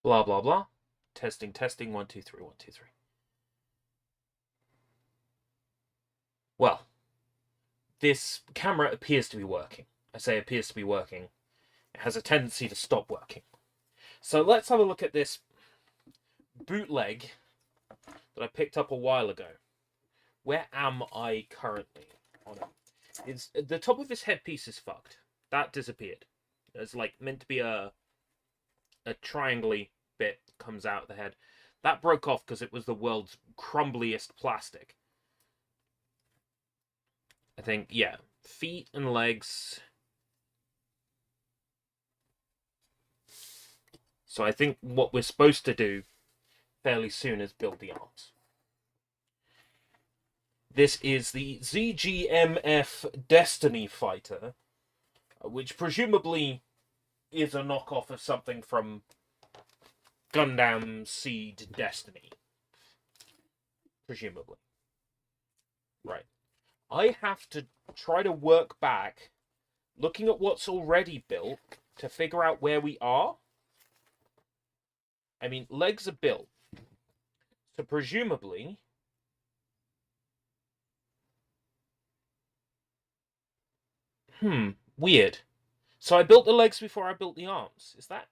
Blah, blah, blah. Testing, testing, 1, 2, 3, 1, 2, 3. Well, this camera appears to be working. I say appears to be working. It has a tendency to stop working. So let's have a look at this bootleg that I picked up a while ago. Where am I currently on it? It's, the top of his headpiece is fucked. That disappeared. It's like meant to be a triangly bit comes out of the head. That broke off because it was the world's crumbliest plastic. I think, yeah. Feet and legs. So I think what we're supposed to do fairly soon is build the arms. This is the ZGMF Destiny Fighter, which presumably is a knockoff of something from Gundam Seed Destiny. Presumably. Right. I have to try to work back, looking at what's already built, to figure out where we are. I mean, legs are built. So presumably... weird. So I built the legs before I built the arms. Is that...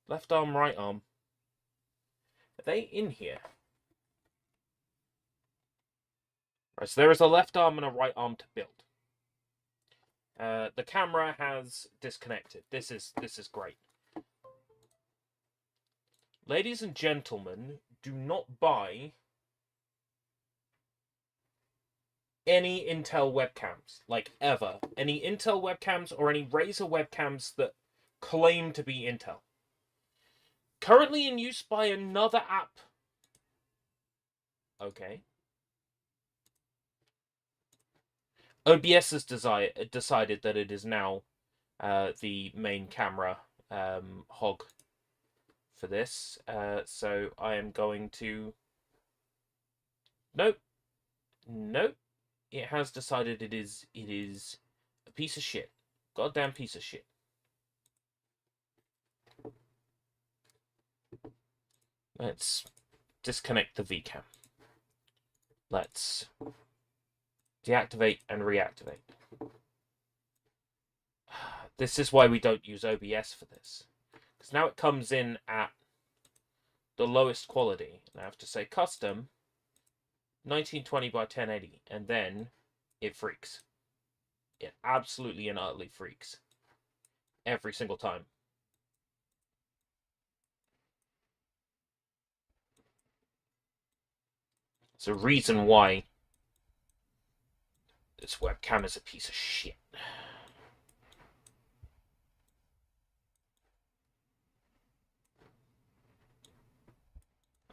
left arm, right arm? Are they in here? Right, so there is a left arm and a right arm to build. The camera has disconnected. This is great. Ladies and gentlemen, do not buy any Intel webcams, like ever. Any Intel webcams or any Razer webcams that claim to be Intel. Currently in use by another app. Okay. OBS has decided that it is now the main camera hog for this. So I am going to... Nope. Nope. It has decided it is a piece of shit. Goddamn piece of shit. Let's disconnect the VCam. Let's deactivate and reactivate. This is why we don't use OBS for this. Because now it comes in at the lowest quality. And I have to say custom 1920 by 1080. And then it freaks. It absolutely and utterly freaks. Every single time. It's a reason why this webcam is a piece of shit.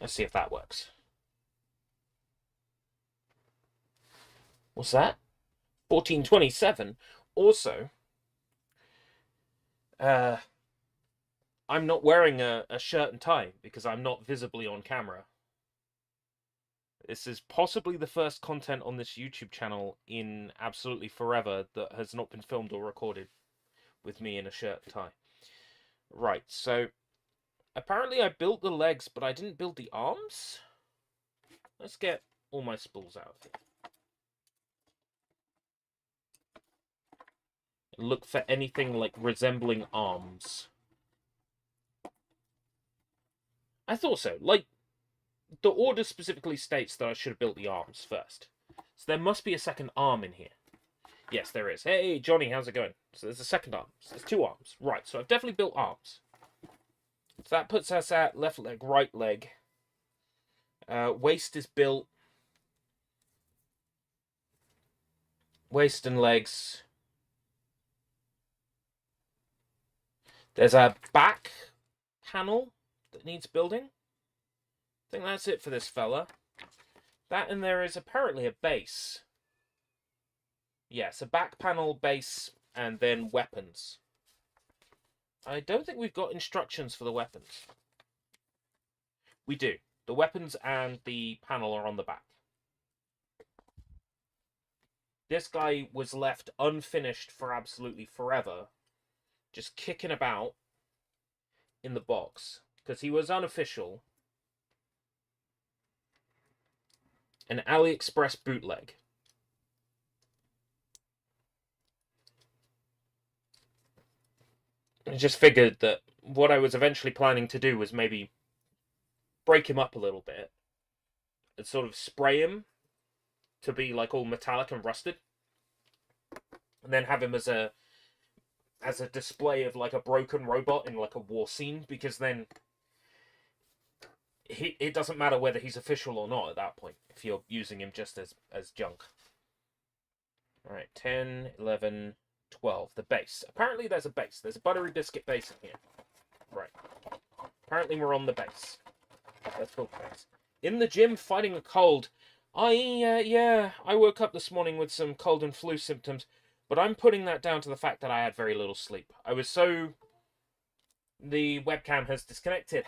Let's see if that works. What's that? 1427. Also, I'm not wearing a shirt and tie because I'm not visibly on camera. This is possibly the first content on this YouTube channel in absolutely forever that has not been filmed or recorded with me in a shirt and tie. Right, so apparently I built the legs, but I didn't build the arms? Let's get all my spools out of here. Look for anything like resembling arms. I thought so. Like, the order specifically states that I should have built the arms first. So there must be a second arm in here. Yes, there is. Hey, Johnny, how's it going? So there's a second arm. So there's two arms. Right, so I've definitely built arms. So that puts us at left leg, right leg. Waist is built. Waist and legs. There's a back panel that needs building. I think that's it for this fella. That, and there is apparently a base. Yes, a back panel, base, and then weapons. I don't think we've got instructions for the weapons. We do. The weapons and the panel are on the back. This guy was left unfinished for absolutely forever. Just kicking about. in the box, because he was unofficial, an AliExpress bootleg. I just figured that what I was eventually planning to do was maybe break him up a little bit and sort of spray him to be like all metallic and rusted, and then have him as a display of like a broken robot in like a war scene, because then it doesn't matter whether he's official or not at that point if you're using him just as junk. All right, 10, 11, 12. The base. Apparently there's a base. There's a buttery biscuit base in here. Right. Apparently we're on the base. Let's build the base. In the gym fighting a cold. I woke up this morning with some cold and flu symptoms, but I'm putting that down to the fact that I had very little sleep. I was so... The webcam has disconnected.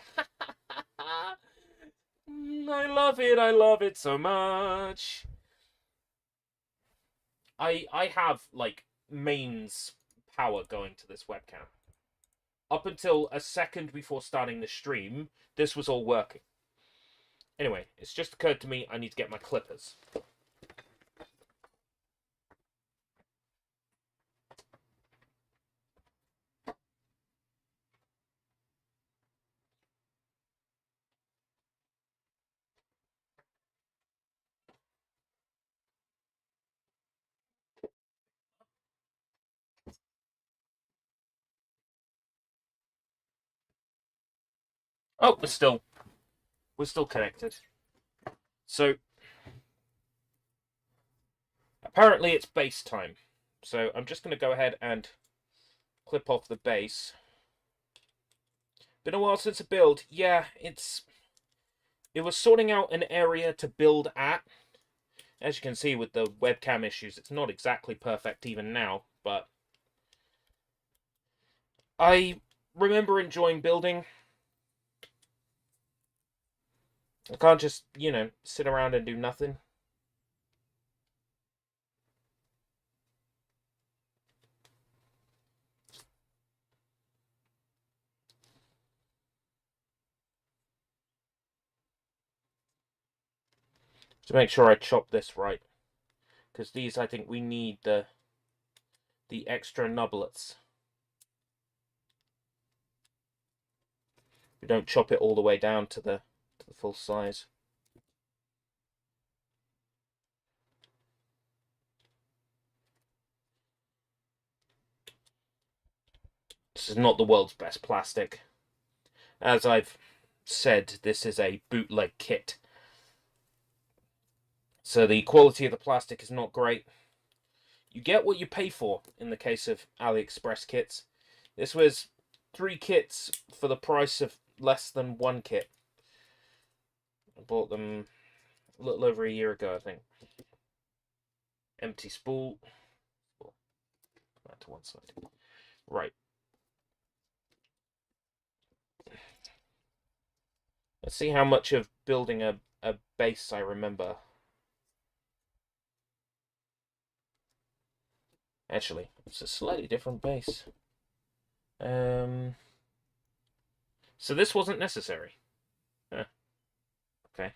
I love it so much. I have, like, mains power going to this webcam. Up until a second before starting the stream, this was all working. Anyway, it's just occurred to me I need to get my clippers. Oh, we're still connected. So apparently it's base time. So I'm just going to go ahead and clip off the base. Been a while since a build. Yeah, it was sorting out an area to build at. As you can see with the webcam issues, it's not exactly perfect even now, but I remember enjoying building. I can't just, sit around and do nothing. To make sure I chop this right. Because these, I think we need the extra nublets. We don't chop it all the way down to the full size. This is not the world's best plastic. As I've said, this is a bootleg kit. So the quality of the plastic is not great. You get what you pay for in the case of AliExpress kits. This was 3 kits for the price of less than 1 kit. I bought them a little over a year ago, I think. Empty spool. That to one side. Right. Let's see how much of building a base I remember. Actually, it's a slightly different base. So this wasn't necessary. Okay.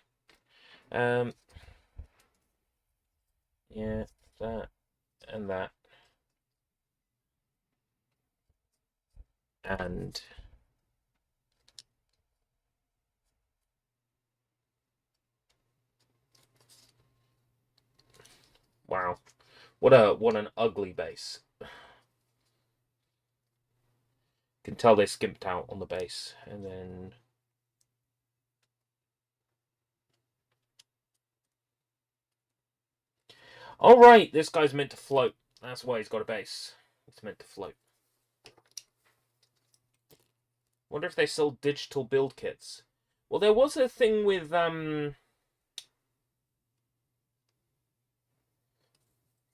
Yeah, that and that. And wow. What an ugly base. Can tell they skimped out on the base. And then all right, this guy's meant to float. That's why he's got a base. It's meant to float. Wonder if they sell digital build kits. Well, there was a thing with Bandai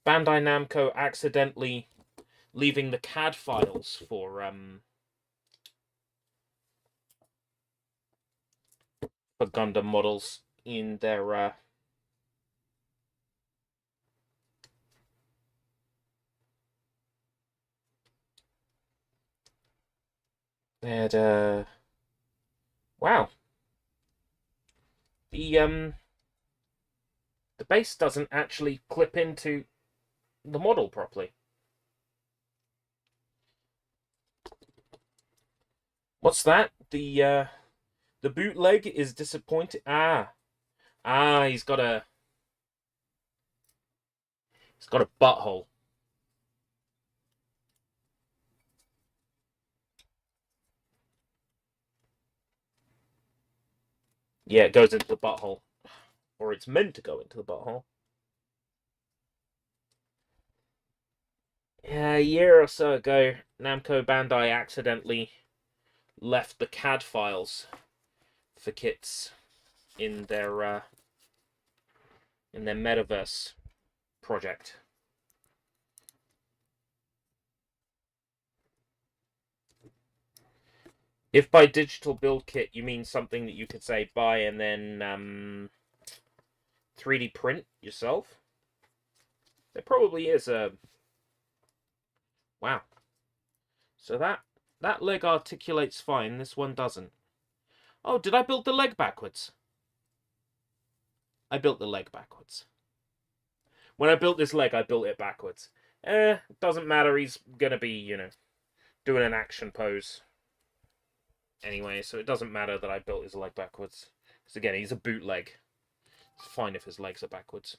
Namco accidentally leaving the CAD files for Gundam models in their they had Wow. The base doesn't actually clip into the model properly. What's that? The bootleg is disappointing. He's got a butthole. Yeah, it goes into the butthole. Or it's meant to go into the butthole. Yeah, a year or so ago, Namco Bandai accidentally left the CAD files for kits in their metaverse project. If by digital build kit you mean something that you could say buy and then 3D print yourself, there probably is a... Wow. So that leg articulates fine, this one doesn't. Oh, did I build the leg backwards? I built the leg backwards. When I built this leg, I built it backwards. Doesn't matter, he's gonna be, doing an action pose. Anyway, so it doesn't matter that I built his leg backwards. Because again, he's a bootleg. It's fine if his legs are backwards.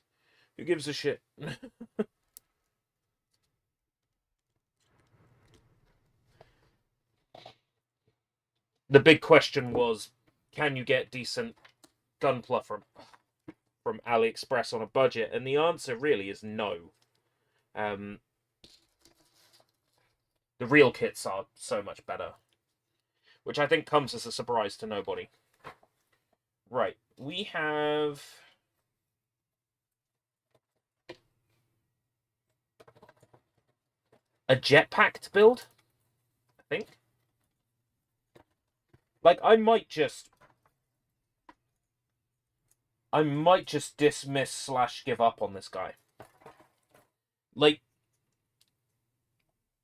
Who gives a shit? The big question was, can you get decent gunpla from AliExpress on a budget? And the answer really is no. The real kits are so much better. Which I think comes as a surprise to nobody. Right, we have... a jetpack to build, I think. Like, I might just dismiss / give up on this guy. Like,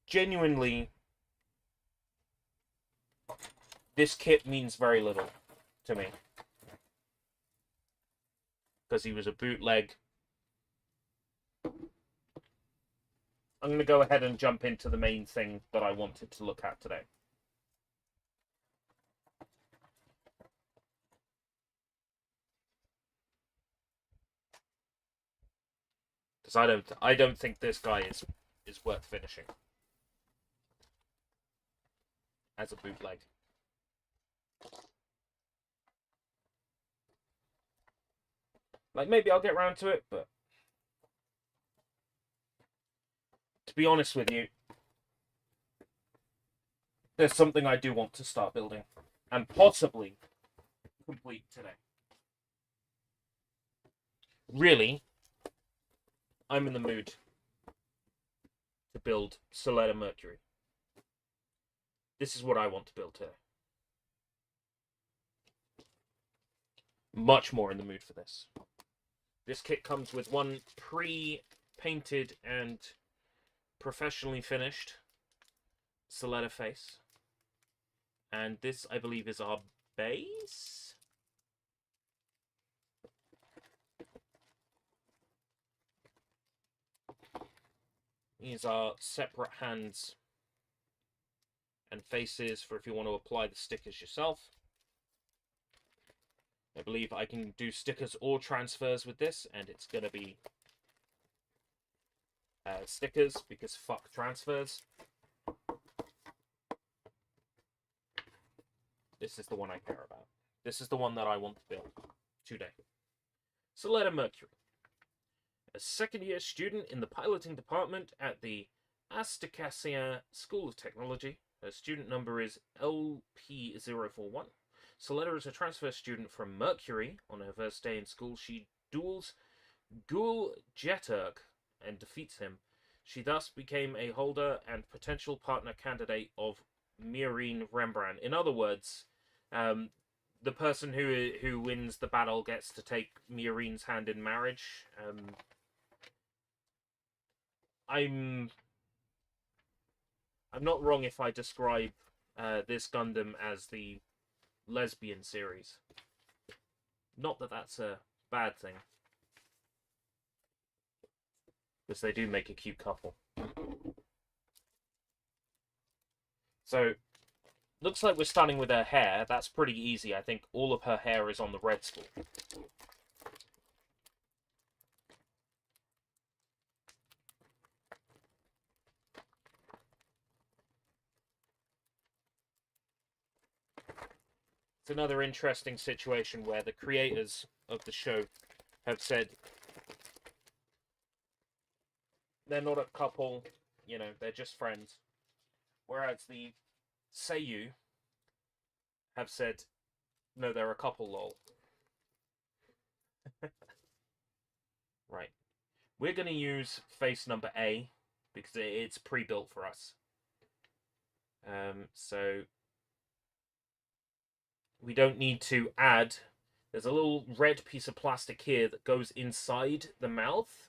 genuinely, this kit means very little to me. Because he was a bootleg. I'm going to go ahead and jump into the main thing that I wanted to look at today. Because I don't think this guy is worth finishing as a bootleg. Like, maybe I'll get round to it, but to be honest with you, there's something I do want to start building, and possibly complete today. Really, I'm in the mood to build Suletta Mercury. This is what I want to build today. Much more in the mood for this. This kit comes with one pre-painted and professionally finished Suletta face. And this, I believe, is our base? These are separate hands and faces for if you want to apply the stickers yourself. I believe I can do stickers or transfers with this, and it's going to be stickers, because fuck transfers. This is the one I care about. This is the one that I want to build today. Suletta Mercury. A second-year student in the piloting department at the Astakasia School of Technology. Her student number is LP041. Suletta is a transfer student from Mercury. On her first day in school, she duels Ghoul Jeturk and defeats him. She thus became a holder and potential partner candidate of Miorine Rembrandt. In other words, the person who wins the battle gets to take Miorine's hand in marriage. I'm not wrong if I describe this Gundam as the lesbian series. Not that that's a bad thing, because they do make a cute couple. So, looks like we're starting with her hair. That's pretty easy. I think all of her hair is on the red spool. It's another interesting situation where the creators of the show have said they're not a couple, you know, they're just friends. Whereas the Seiyu have said, no, they're a couple, lol. Right. We're going to use face number A because it's pre-built for us. So we don't need to add. There's a little red piece of plastic here that goes inside the mouth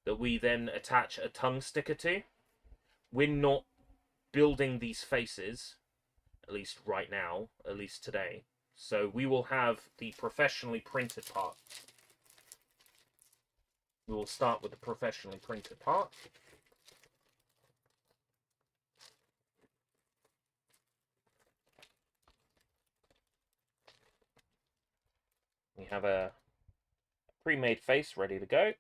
that we then attach a tongue sticker to. We're not building these faces, at least right now, at least today. So we will have the professionally printed part. We will start with the professionally printed part. We have a pre-made face ready to go.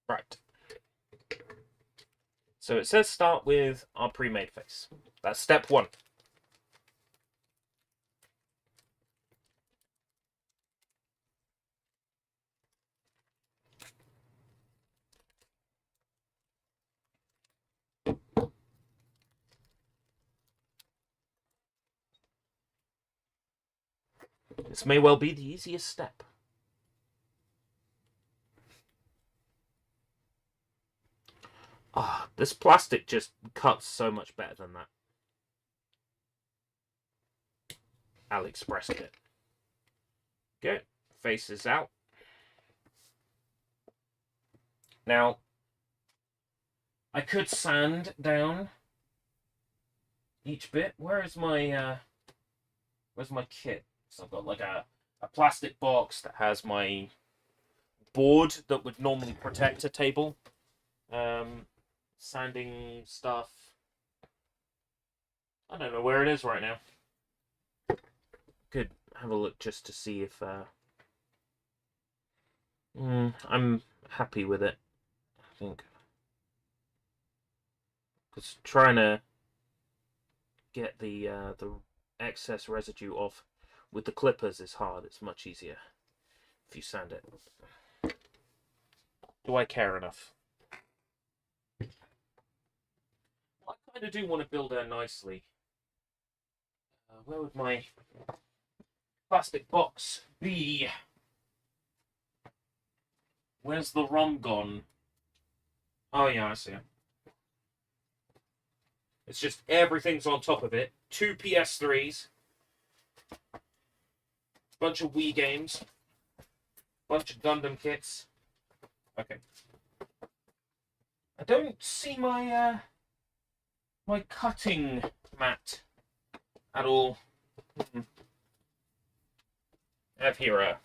Right. So it says start with our pre-made face. That's step one. This may well be the easiest step. Ah, this plastic just cuts so much better than that AliExpress kit. Good. Face is out. Now, I could sand down each bit. Where's my kit? So I've got like a plastic box that has my board that would normally protect a table. Sanding stuff. I don't know where it is right now. Could have a look just to see if I'm happy with it, I think. Because trying to get the excess residue off with the clippers is hard. It's much easier if you sand it. Do I care enough? Well, I kind of do want to build her nicely. Where would my plastic box be? Where's the rum gone? Oh yeah, I see it. It's just everything's on top of it. 2 PS3s. Bunch of Wii games. Bunch of Gundam kits. Okay. I don't see my my cutting mat at all. I have here a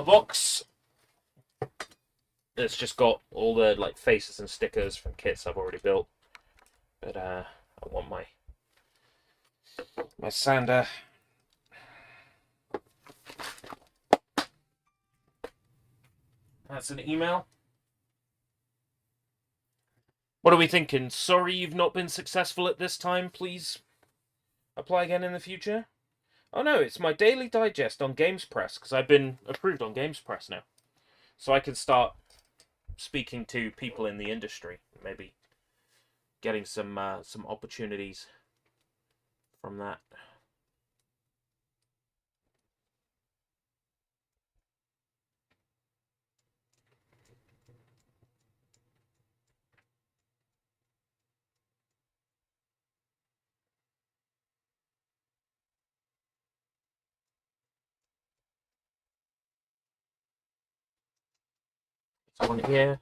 box. It's just got all the like faces and stickers from kits I've already built. But I want my sander. That's an email. What are we thinking? Sorry you've not been successful at this time. Please apply again in the future. Oh no, it's my daily digest on Games Press because I've been approved on Games Press now. So I can start speaking to people in the industry, maybe getting some opportunities from that. One here.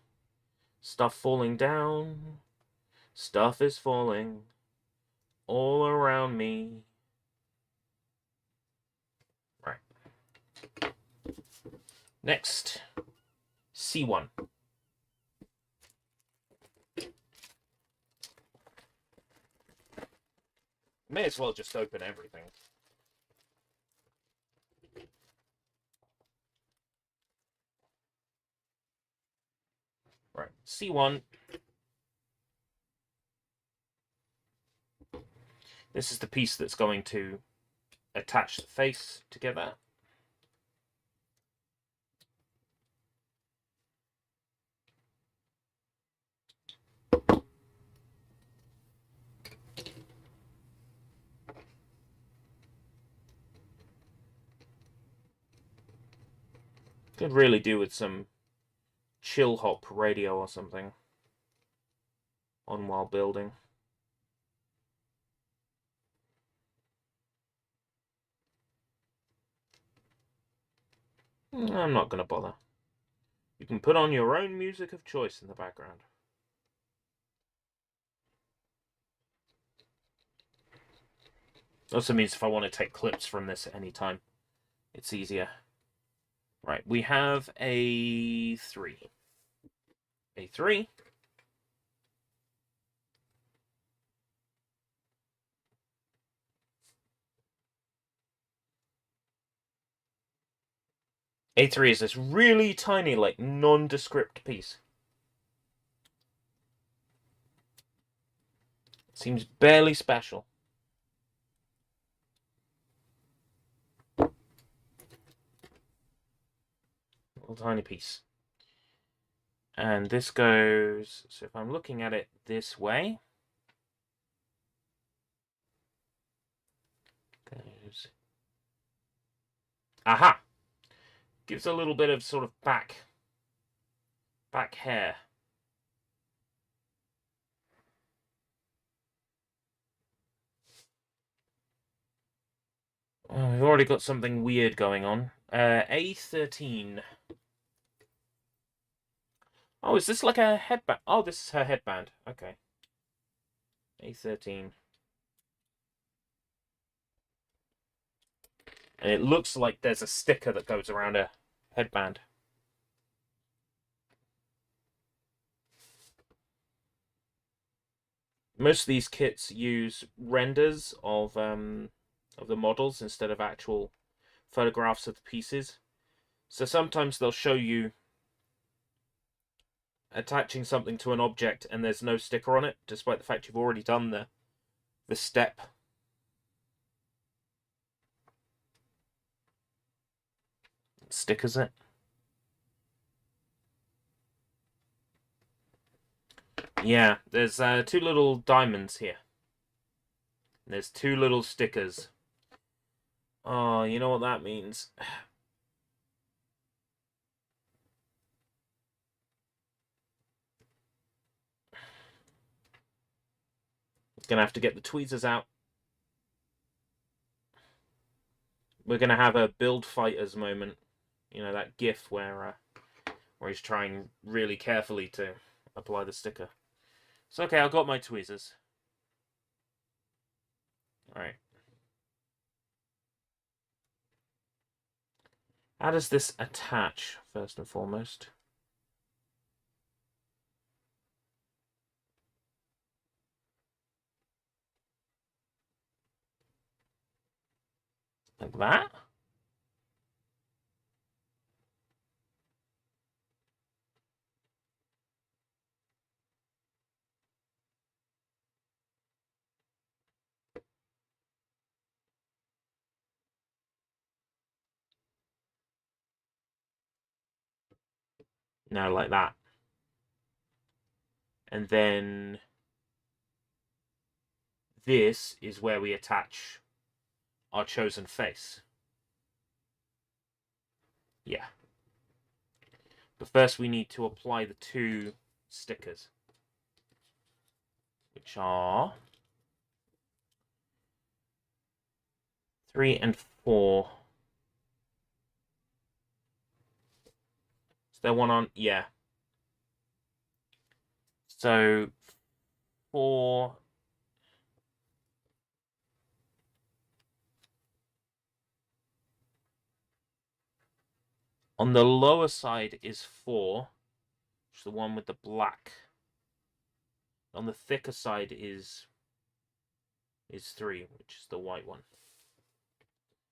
Stuff falling down. Stuff is falling all around me. Right. Next, C1. May as well just open everything. Right, C1. This is the piece that's going to attach the face together. Could really do with some chill hop radio or something on while building. I'm not going to bother. You can put on your own music of choice in the background. Also means if I want to take clips from this at any time, it's easier. Right, we have A3. A3. A3 is this really tiny, like, nondescript piece. Seems barely special. Little tiny piece. And this goes, so if I'm looking at it this way, goes, aha! Gives a little bit of sort of back hair. Oh, we've already got something weird going on. A13. Oh, is this like a headband? Oh, this is her headband. Okay. A13. And it looks like there's a sticker that goes around a headband. Most of these kits use renders of the models instead of actual photographs of the pieces. So sometimes they'll show you attaching something to an object and there's no sticker on it, despite the fact you've already done the step. Stickers it. Yeah, there's 2 little diamonds here. There's 2 little stickers. Oh, you know what that means? Gonna have to get the tweezers out. We're gonna have a build fighters moment. You know, that gif where he's trying really carefully to apply the sticker. So okay, I've got my tweezers. Alright. How does this attach, first and foremost? Like that? No, like that. And then this is where we attach our chosen face. Yeah. But first we need to apply the 2 stickers, which are 3 and 4. Is there one on? Yeah. So for on the lower side is 4, which is the one with the black. On the thicker side is 3, which is the white one.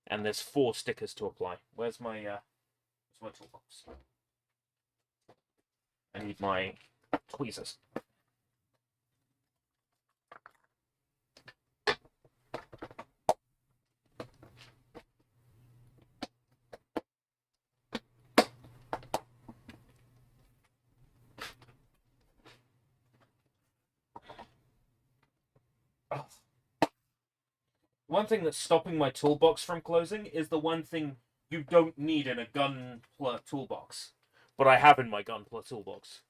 And there's 4 stickers to apply. Where's my toolbox? I need my tweezers. Oh. One thing that's stopping my toolbox from closing is the one thing you don't need in a Gunpla toolbox, but I have in my Gunpla toolbox,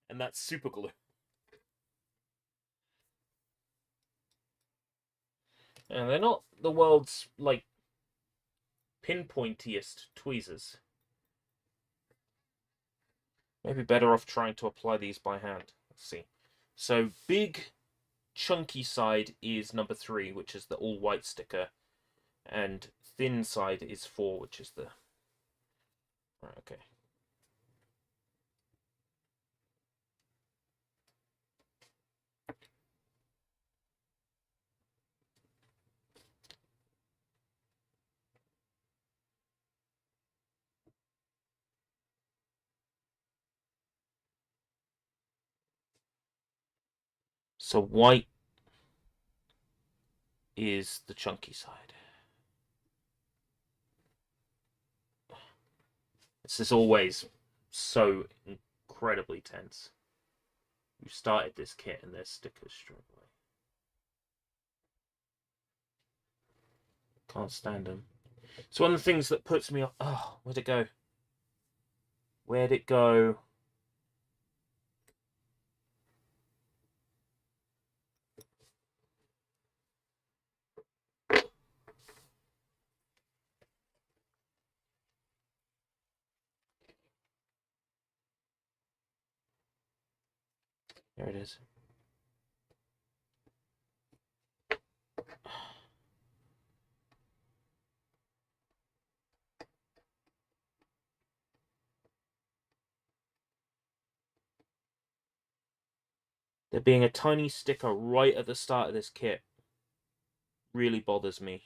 and that's super glue. And they're not the world's, like, pinpointiest tweezers. Maybe better off trying to apply these by hand. Let's see. So big, chunky side is number 3, which is the all-white sticker, and thin side is 4, which is the... Right, okay. So white is the chunky side. This is always so incredibly tense. You started this kit and there's stickers straight away. Can't stand them. It's one of the things that puts me off. Oh, where'd it go? Where'd it go? There it is. There being a tiny sticker right at the start of this kit really bothers me.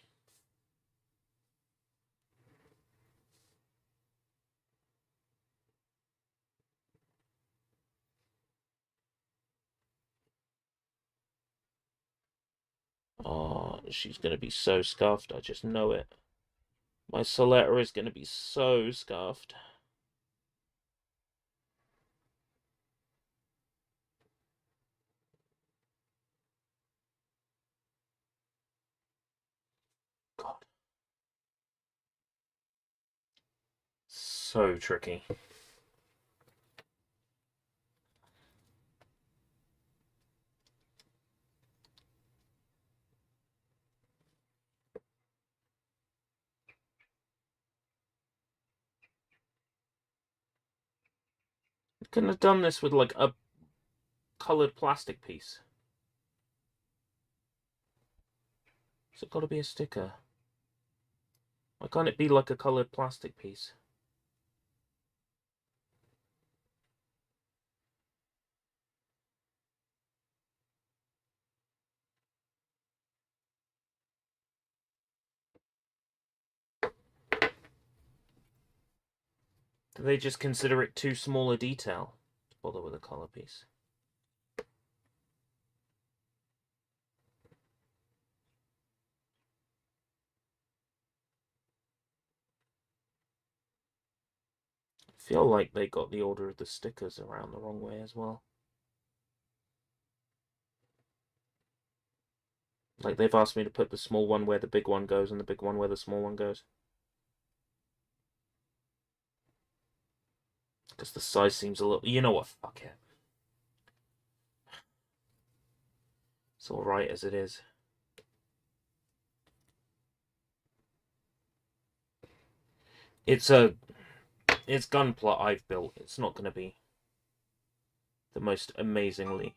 Oh, she's going to be so scuffed. I just know it. My Suletta is going to be so scuffed. God. So tricky. Couldn't have done this with like a coloured plastic piece. Has it got to be a sticker? Why can't it be like a coloured plastic piece? Do they just consider it too small a detail to bother with a colour piece? I feel like they got the order of the stickers around the wrong way as well. Like they've asked me to put the small one where the big one goes and the big one where the small one goes. Because the size seems a little... You know what? Fuck it. It's alright as it is. It's Gunpla I've built. It's not going to be the most amazingly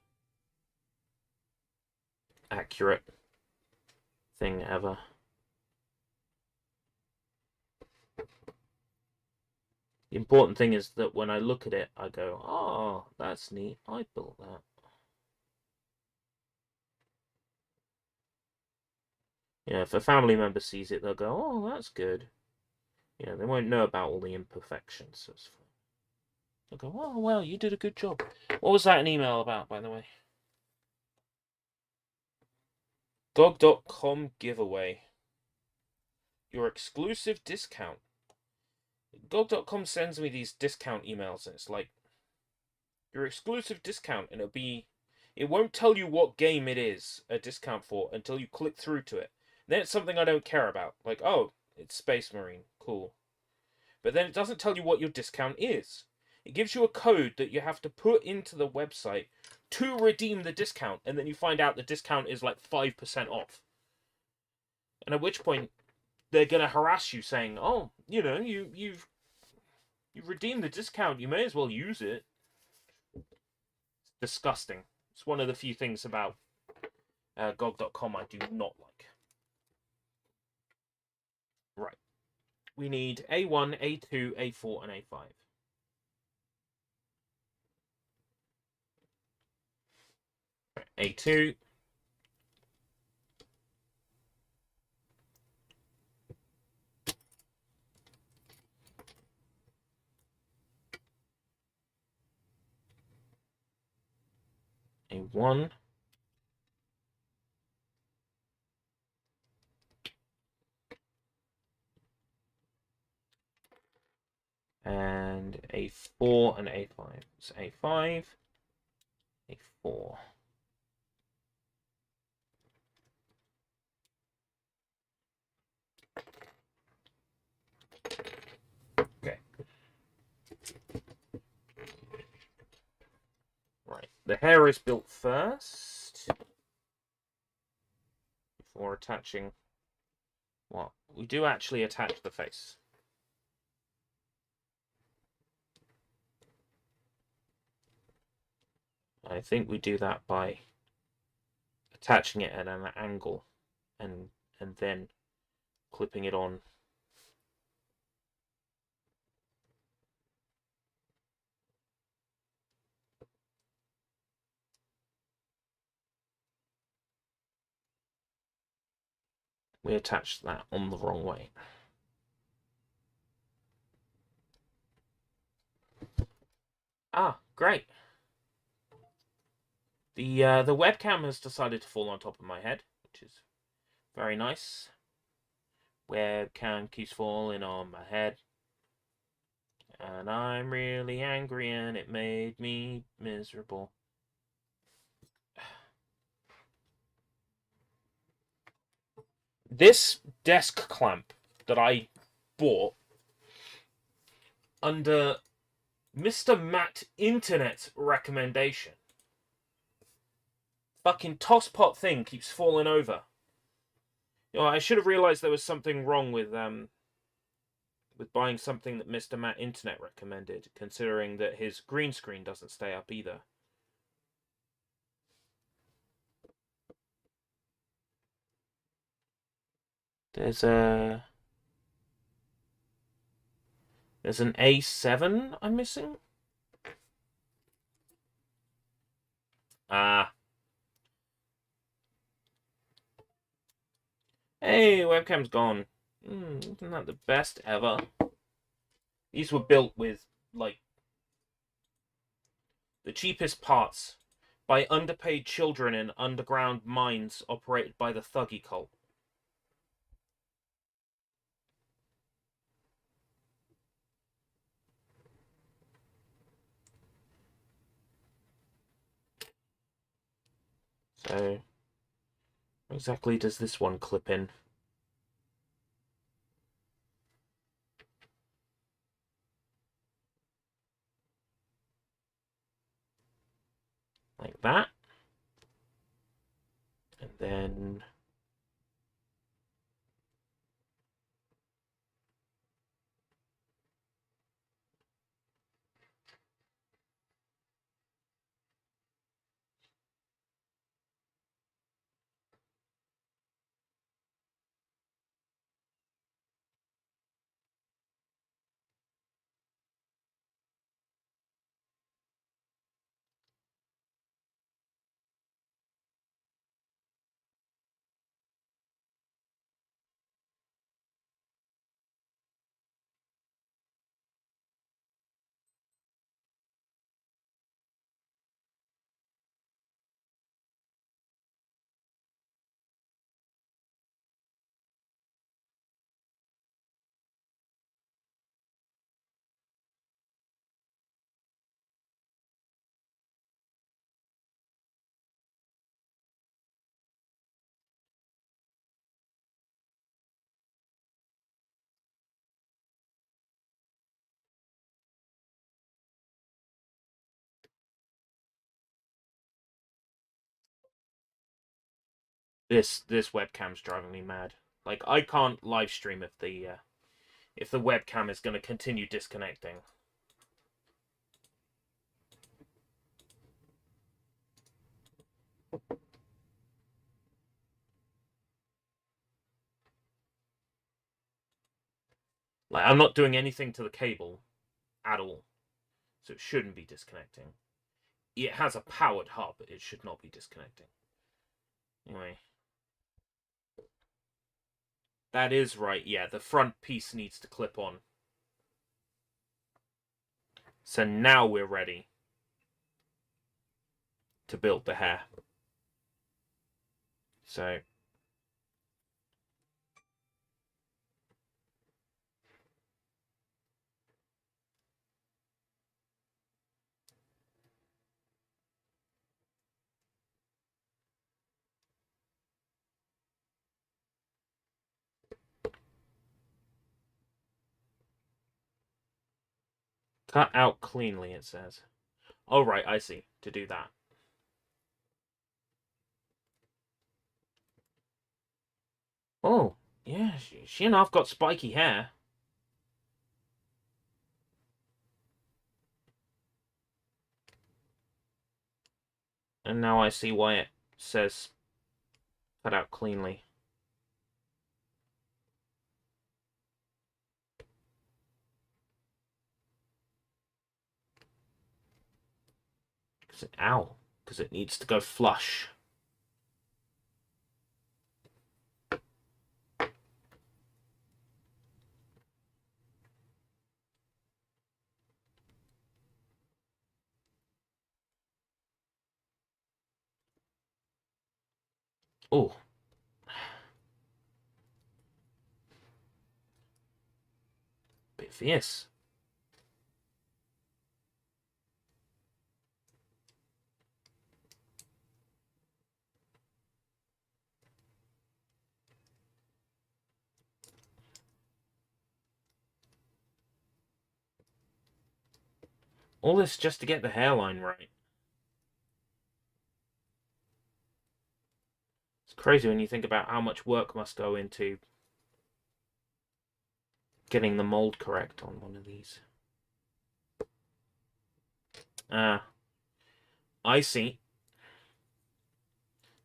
accurate thing ever. The important thing is that when I look at it, I go, oh, that's neat. I built that. Yeah, if a family member sees it, they'll go, oh, that's good. Yeah, they won't know about all the imperfections. So it's fine. They'll go, oh, well, you did a good job. What was that an email about, by the way? GOG.com giveaway. Your exclusive discount. GOG.com sends me these discount emails, and it's like, your exclusive discount, and it won't tell you what game it is a discount for until you click through to it. Then it's something I don't care about. Like, oh, it's Space Marine. Cool. But then it doesn't tell you what your discount is. It gives you a code that you have to put into the website to redeem the discount, and then you find out the discount is like 5% off. And at which point, they're going to harass you saying, oh, you've redeemed the discount, you may as well use it. It's disgusting. It's one of the few things about GOG.com I do not like. Right. We need A1, A2, A4, and A5. A2. A1. And A4 and A5. So A5, A4. Okay. Right. The hair is built first before attaching. Well, we do actually attach the face. I think we do that by attaching it at an angle and then clipping it on. We attached that on the wrong way. Ah, great. The webcam has decided to fall on top of my head, which is very nice. Webcam keeps falling on my head. And I'm really angry and it made me miserable. This desk clamp that I bought under Mr. Matt Internet's recommendation. Fucking tosspot thing keeps falling over. I should have realized there was something wrong with buying something that Mr. Matt Internet recommended, considering that his green screen doesn't stay up either. There's an A7 I'm missing. Ah. Hey, webcam's gone. Isn't that the best ever? These were built with, like, the cheapest parts by underpaid children in underground mines operated by the Thuggy cult. So, exactly does this one clip in? Like that. And then This webcam's driving me mad. Like, I can't live stream if the webcam is going to continue disconnecting. Like, I'm not doing anything to the cable at all, so it shouldn't be disconnecting. It has a powered hub, it should not be disconnecting. Anyway. That is right, yeah, the front piece needs to clip on. So now we're ready to build the hair. So cut out cleanly, it says. Oh, right, I see. To do that. Oh, yeah, she and I've got spiky hair. And now I see why it says cut out cleanly. Ow. Because it needs to go flush. Oh. Bit fierce. All this just to get the hairline right. It's crazy when you think about how much work must go into getting the mold correct on one of these. I see.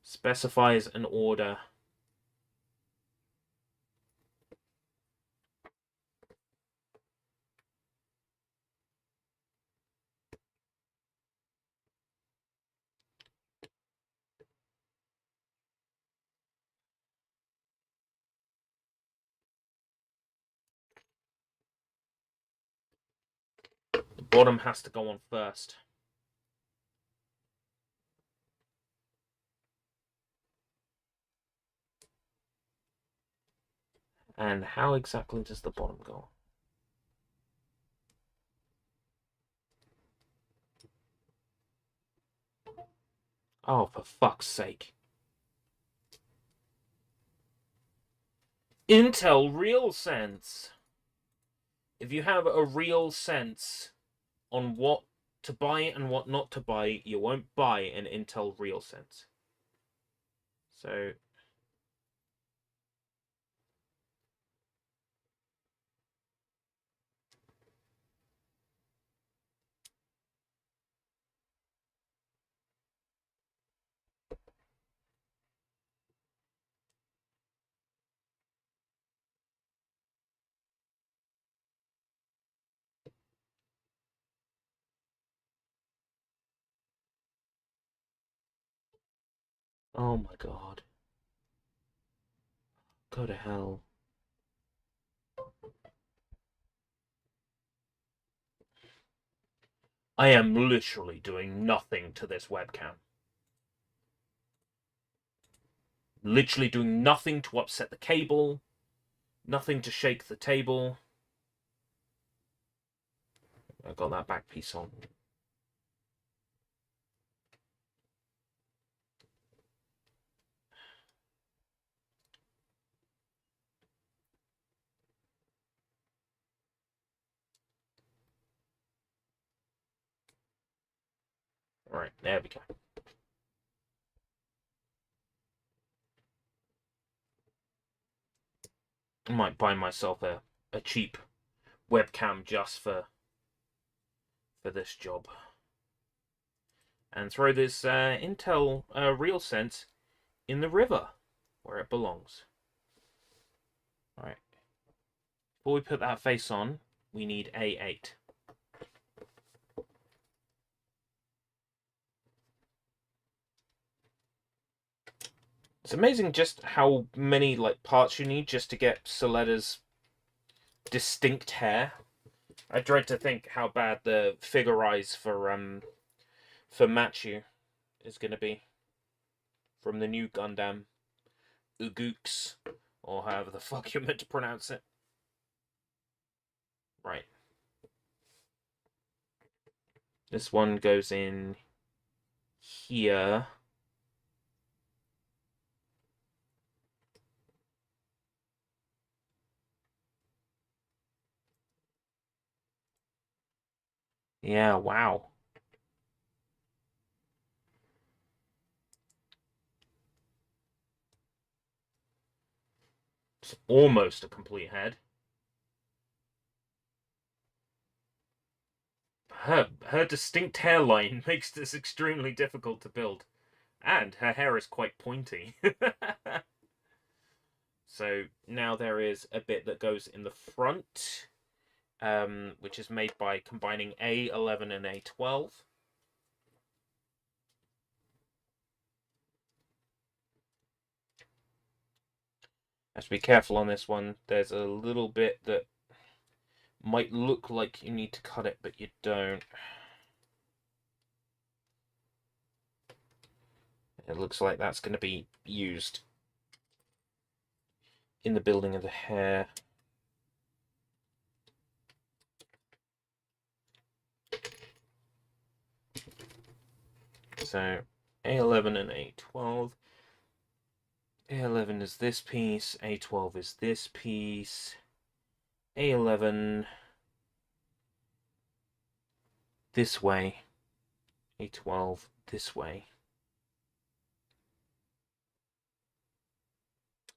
Specifies an order. The bottom has to go on first. And how exactly does the bottom go? Oh, for fuck's sake. Intel real sense. If you have a real sense on what to buy and what not to buy, you won't buy an Intel real sense. So oh my god. Go to hell. I am literally doing nothing to this webcam. Literally doing nothing to upset the cable. Nothing to shake the table. I got that back piece on. Alright, there we go. I might buy myself a cheap webcam just for this job. And throw this Intel RealSense in the river, where it belongs. Alright. Before we put that face on, we need A8. It's amazing just how many parts you need just to get Suletta's distinct hair. I dread to think how bad the figure eyes for Machu is going to be from the new Gundam Ugooks, or however the fuck you're meant to pronounce it. Right. This one goes in here. Yeah, wow. It's almost a complete head. Her distinct hairline makes this extremely difficult to build. And her hair is quite pointy. So now there is a bit that goes in the front, which is made by combining A11 and A12. Have to be careful on this one. There's a little bit that might look like you need to cut it, but you don't. It looks like that's going to be used in the building of the hair. So A11 and A12. A11 is this piece, A12 is this piece. A11 this way, A12 this way.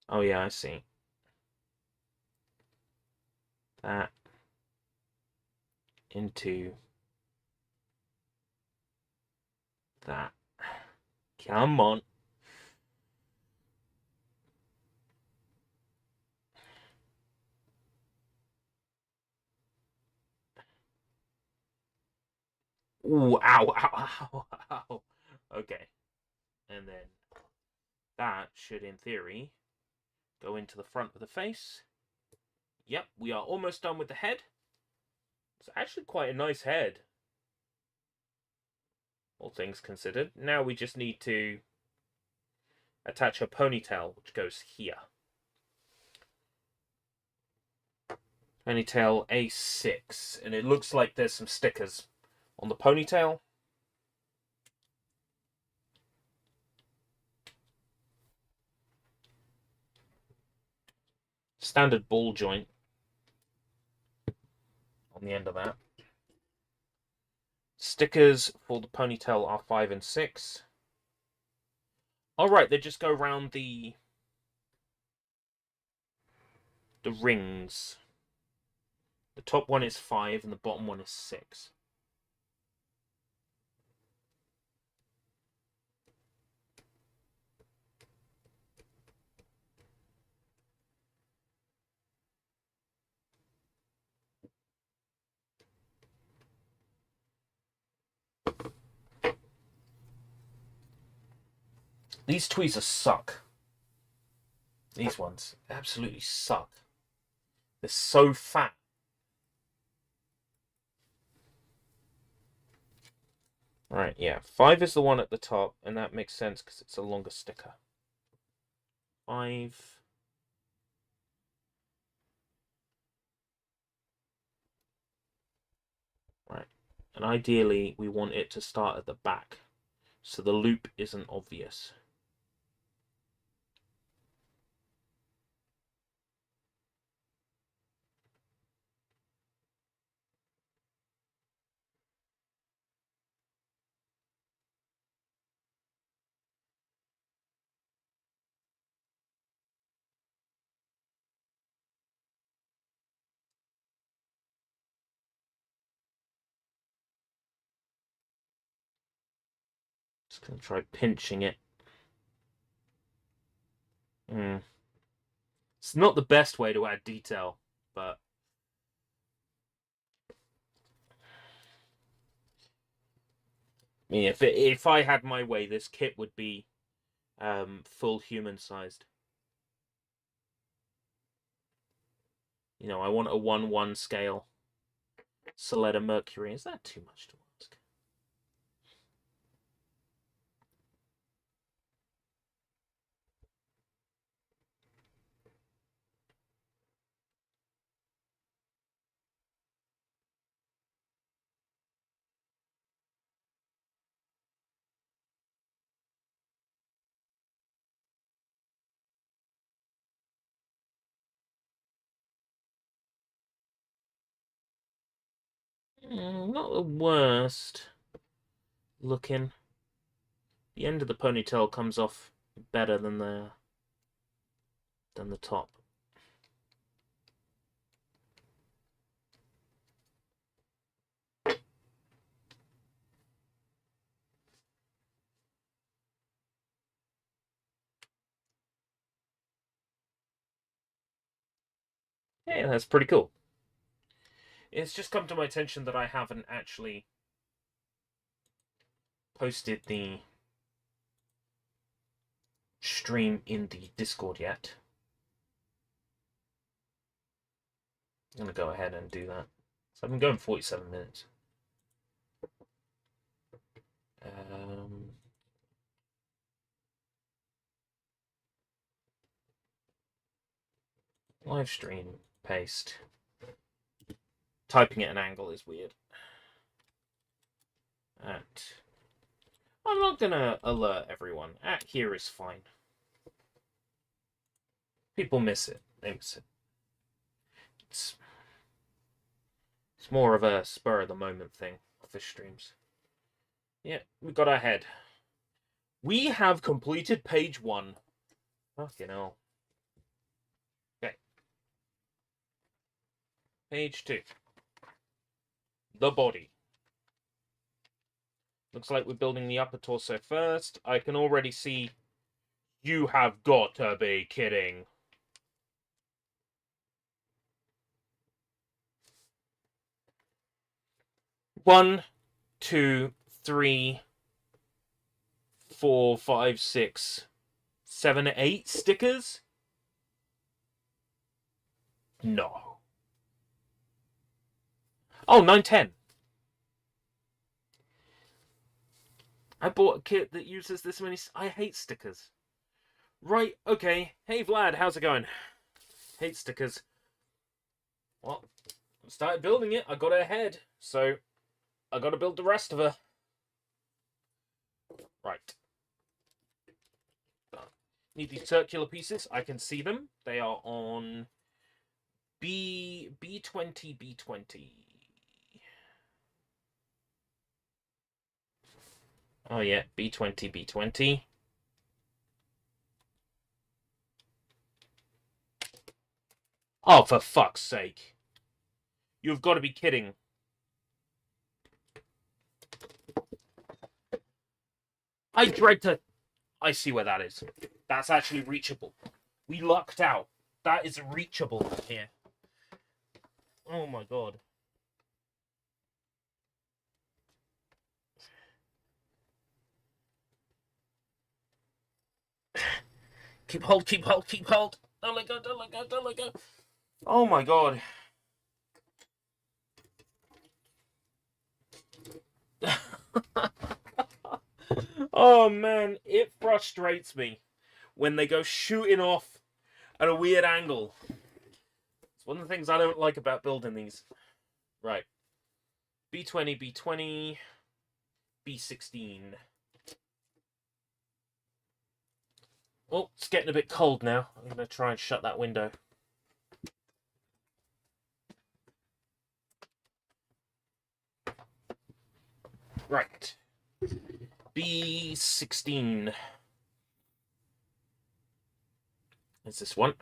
Oh yeah, I see. That into that. Come on. Ooh, ow, ow, ow, ow. Okay. And then that should, in theory, go into the front of the face. Yep, we are almost done with the head. It's actually quite a nice head, all things considered. Now we just need to attach a ponytail, which goes here. Ponytail A6, and it looks like there's some stickers on the ponytail. Standard ball joint on the end of that. Stickers for the ponytail are 5 and 6. Alright, they just go around the rings. The top one is 5 and the bottom one is 6. These tweezers suck. These ones absolutely suck. They're so fat. Right, yeah. 5 is the one at the top, and that makes sense because it's a longer sticker. 5. Right. And ideally, we want it to start at the back, so the loop isn't obvious. Just gonna try pinching it. It's not the best way to add detail, but I mean, if I had my way, this kit would be full human sized. You know, I want a 1:1 scale. Suletta Mercury. Is that too much to ask? Not the worst looking. The end of the ponytail comes off better than the top. Yeah, that's pretty cool. It's just come to my attention that I haven't actually posted the stream in the Discord yet. I'm going to go ahead and do that. So I've been going 47 minutes. Live stream, paste. Typing at an angle is weird. I'm not gonna alert everyone. At here is fine. People miss it. They miss it. It's more of a spur of the moment thing of the streams. Yeah, we got our head. We have completed page 1. Fucking hell. Okay. Page 2. The body. Looks like we're building the upper torso first. I can already see. You have got to be kidding. One, 2, 3, 4, 5, 6, 7, 8 stickers? No. Oh, 9, 10. I bought a kit that uses this many. I hate stickers. Right, okay. Hey, Vlad, how's it going? Hate stickers. Well, I started building it. I got it ahead. So, I got to build the rest of her. Right. Need these circular pieces. I can see them. They are on B20, B20. Oh, yeah, B20, B20. Oh, for fuck's sake. You've got to be kidding. I dread to... I see where that is. That's actually reachable. We lucked out. That is reachable here. Oh my god. Keep hold, keep hold, keep hold. Don't let go, don't let go, don't let go. Oh my god. Oh man, it frustrates me when they go shooting off at a weird angle. It's one of the things I don't like about building these. Right. B20, B20, B16. Oh, it's getting a bit cold now. I'm going to try and shut that window. Right. B16. It's this one.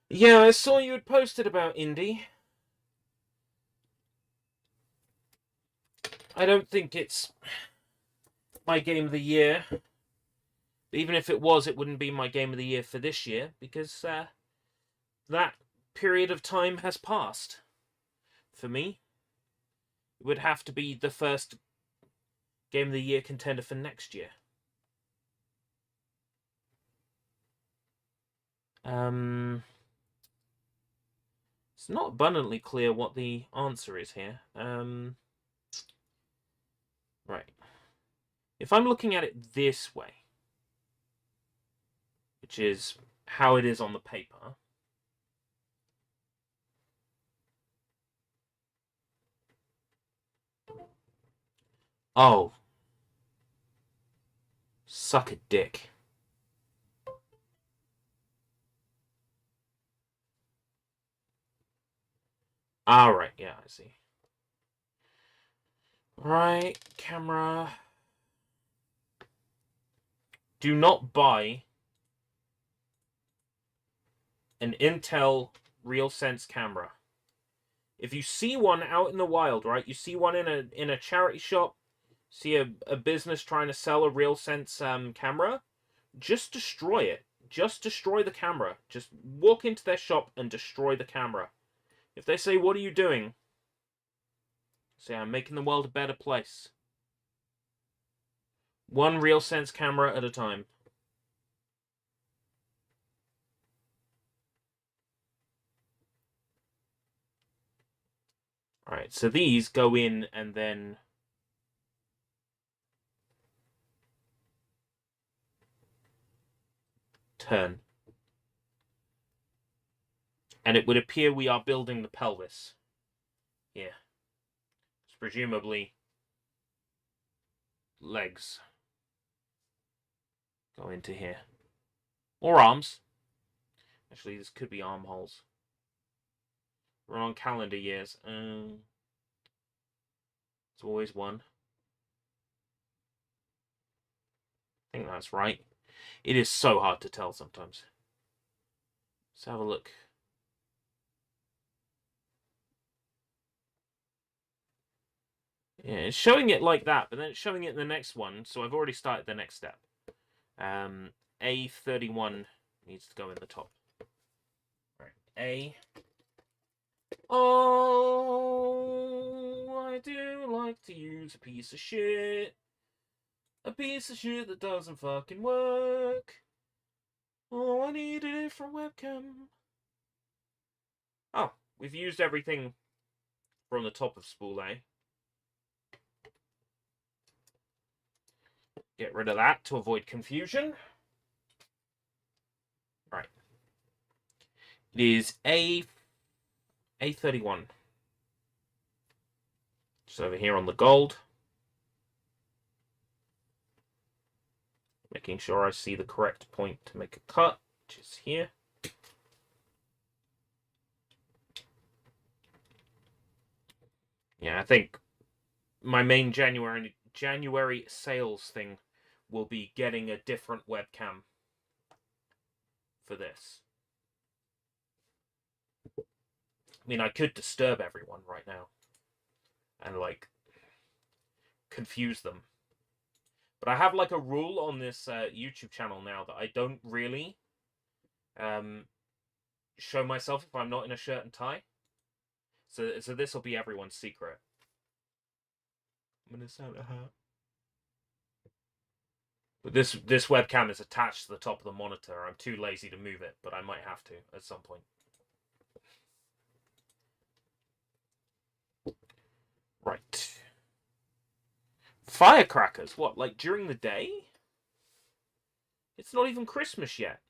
Yeah, I saw you had posted about Indy. I don't think it's my game of the year. Even if it was, it wouldn't be my game of the year for this year, because that period of time has passed. For me, it would have to be the first game of the year contender for next year. It's not abundantly clear what the answer is here. Right. If I'm looking at it this way, which is how it is on the paper, oh, suck a dick. Alright, yeah, I see. Right, camera. Do not buy an Intel RealSense camera. If you see one out in the wild, right? You see one in a charity shop, see a business trying to sell a RealSense camera, just destroy it. Just destroy the camera. Just walk into their shop and destroy the camera. If they say, "What are you doing?" say, "I'm making the world a better place." One RealSense camera at a time. Alright, so these go in and then turn. And it would appear we are building the pelvis here. It's presumably legs go into here. Or arms. Actually, this could be armholes. We're on calendar years. It's always one. I think that's right. It is so hard to tell sometimes. Let's have a look. Yeah, it's showing it like that, but then it's showing it in the next one, so I've already started the next step. A31 needs to go in the top. Right, A. Oh, I do like to use a piece of shit. A piece of shit that doesn't fucking work. Oh, I need a different webcam. Oh, we've used everything from the top of spool A. Get rid of that to avoid confusion. Right. It is A31. Just over here on the gold. Making sure I see the correct point to make a cut, which is here. Yeah, I think my main January sales thing will be getting a different webcam for this. I mean, I could disturb everyone right now and, like, confuse them. But I have, like, a rule on this YouTube channel now that I don't really show myself if I'm not in a shirt and tie. So this will be everyone's secret. I'm gonna sound a hat. But this webcam is attached to the top of the monitor. I'm too lazy to move it, but I might have to at some point. Right. Firecrackers? What, like during the day? It's not even Christmas yet.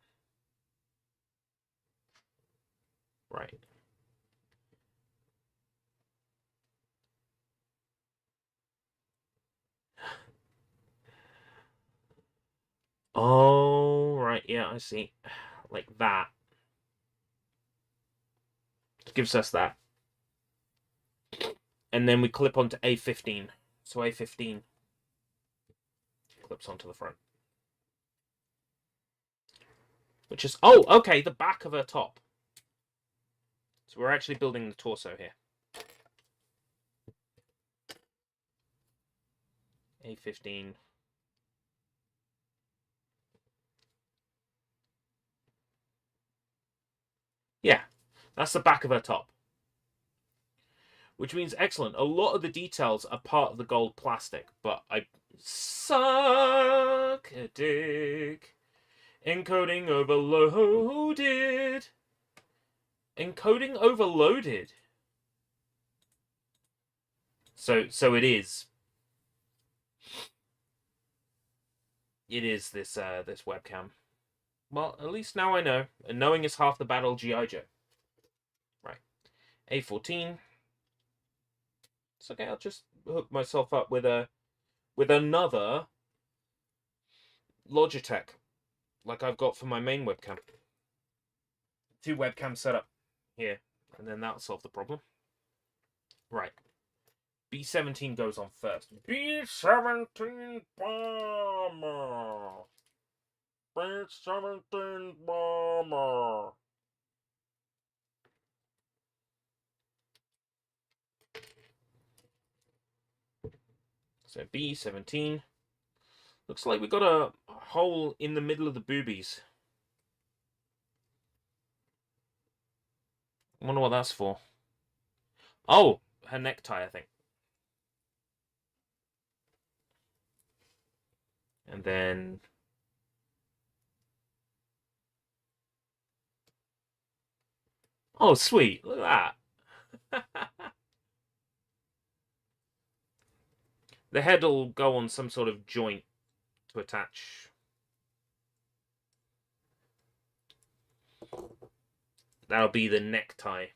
Right. Oh, right, yeah, I see. Like that. Gives us that. And then we clip onto A15. So A15 clips onto the front. Which is... Oh, okay, the back of her top. So we're actually building the torso here. A15. Yeah, that's the back of her top. Which means excellent. A lot of the details are part of the gold plastic, but I suck a dick. Encoding overloaded. Encoding overloaded. So it is. It is this this webcam. Well, at least now I know, and knowing is half the battle. G.I. Joe. Right. A14. It's okay. I'll just hook myself up with another Logitech, like I've got for my main webcam. 2 webcams set up here, and then that'll solve the problem. Right. B17 goes on first. B17 bomber. B17 bomber. So B17. Looks like we got a hole in the middle of the boobies. I wonder what that's for. Oh, her necktie, I think. And then... Oh, sweet. Look at that. The head will go on some sort of joint to attach. That'll be the necktie.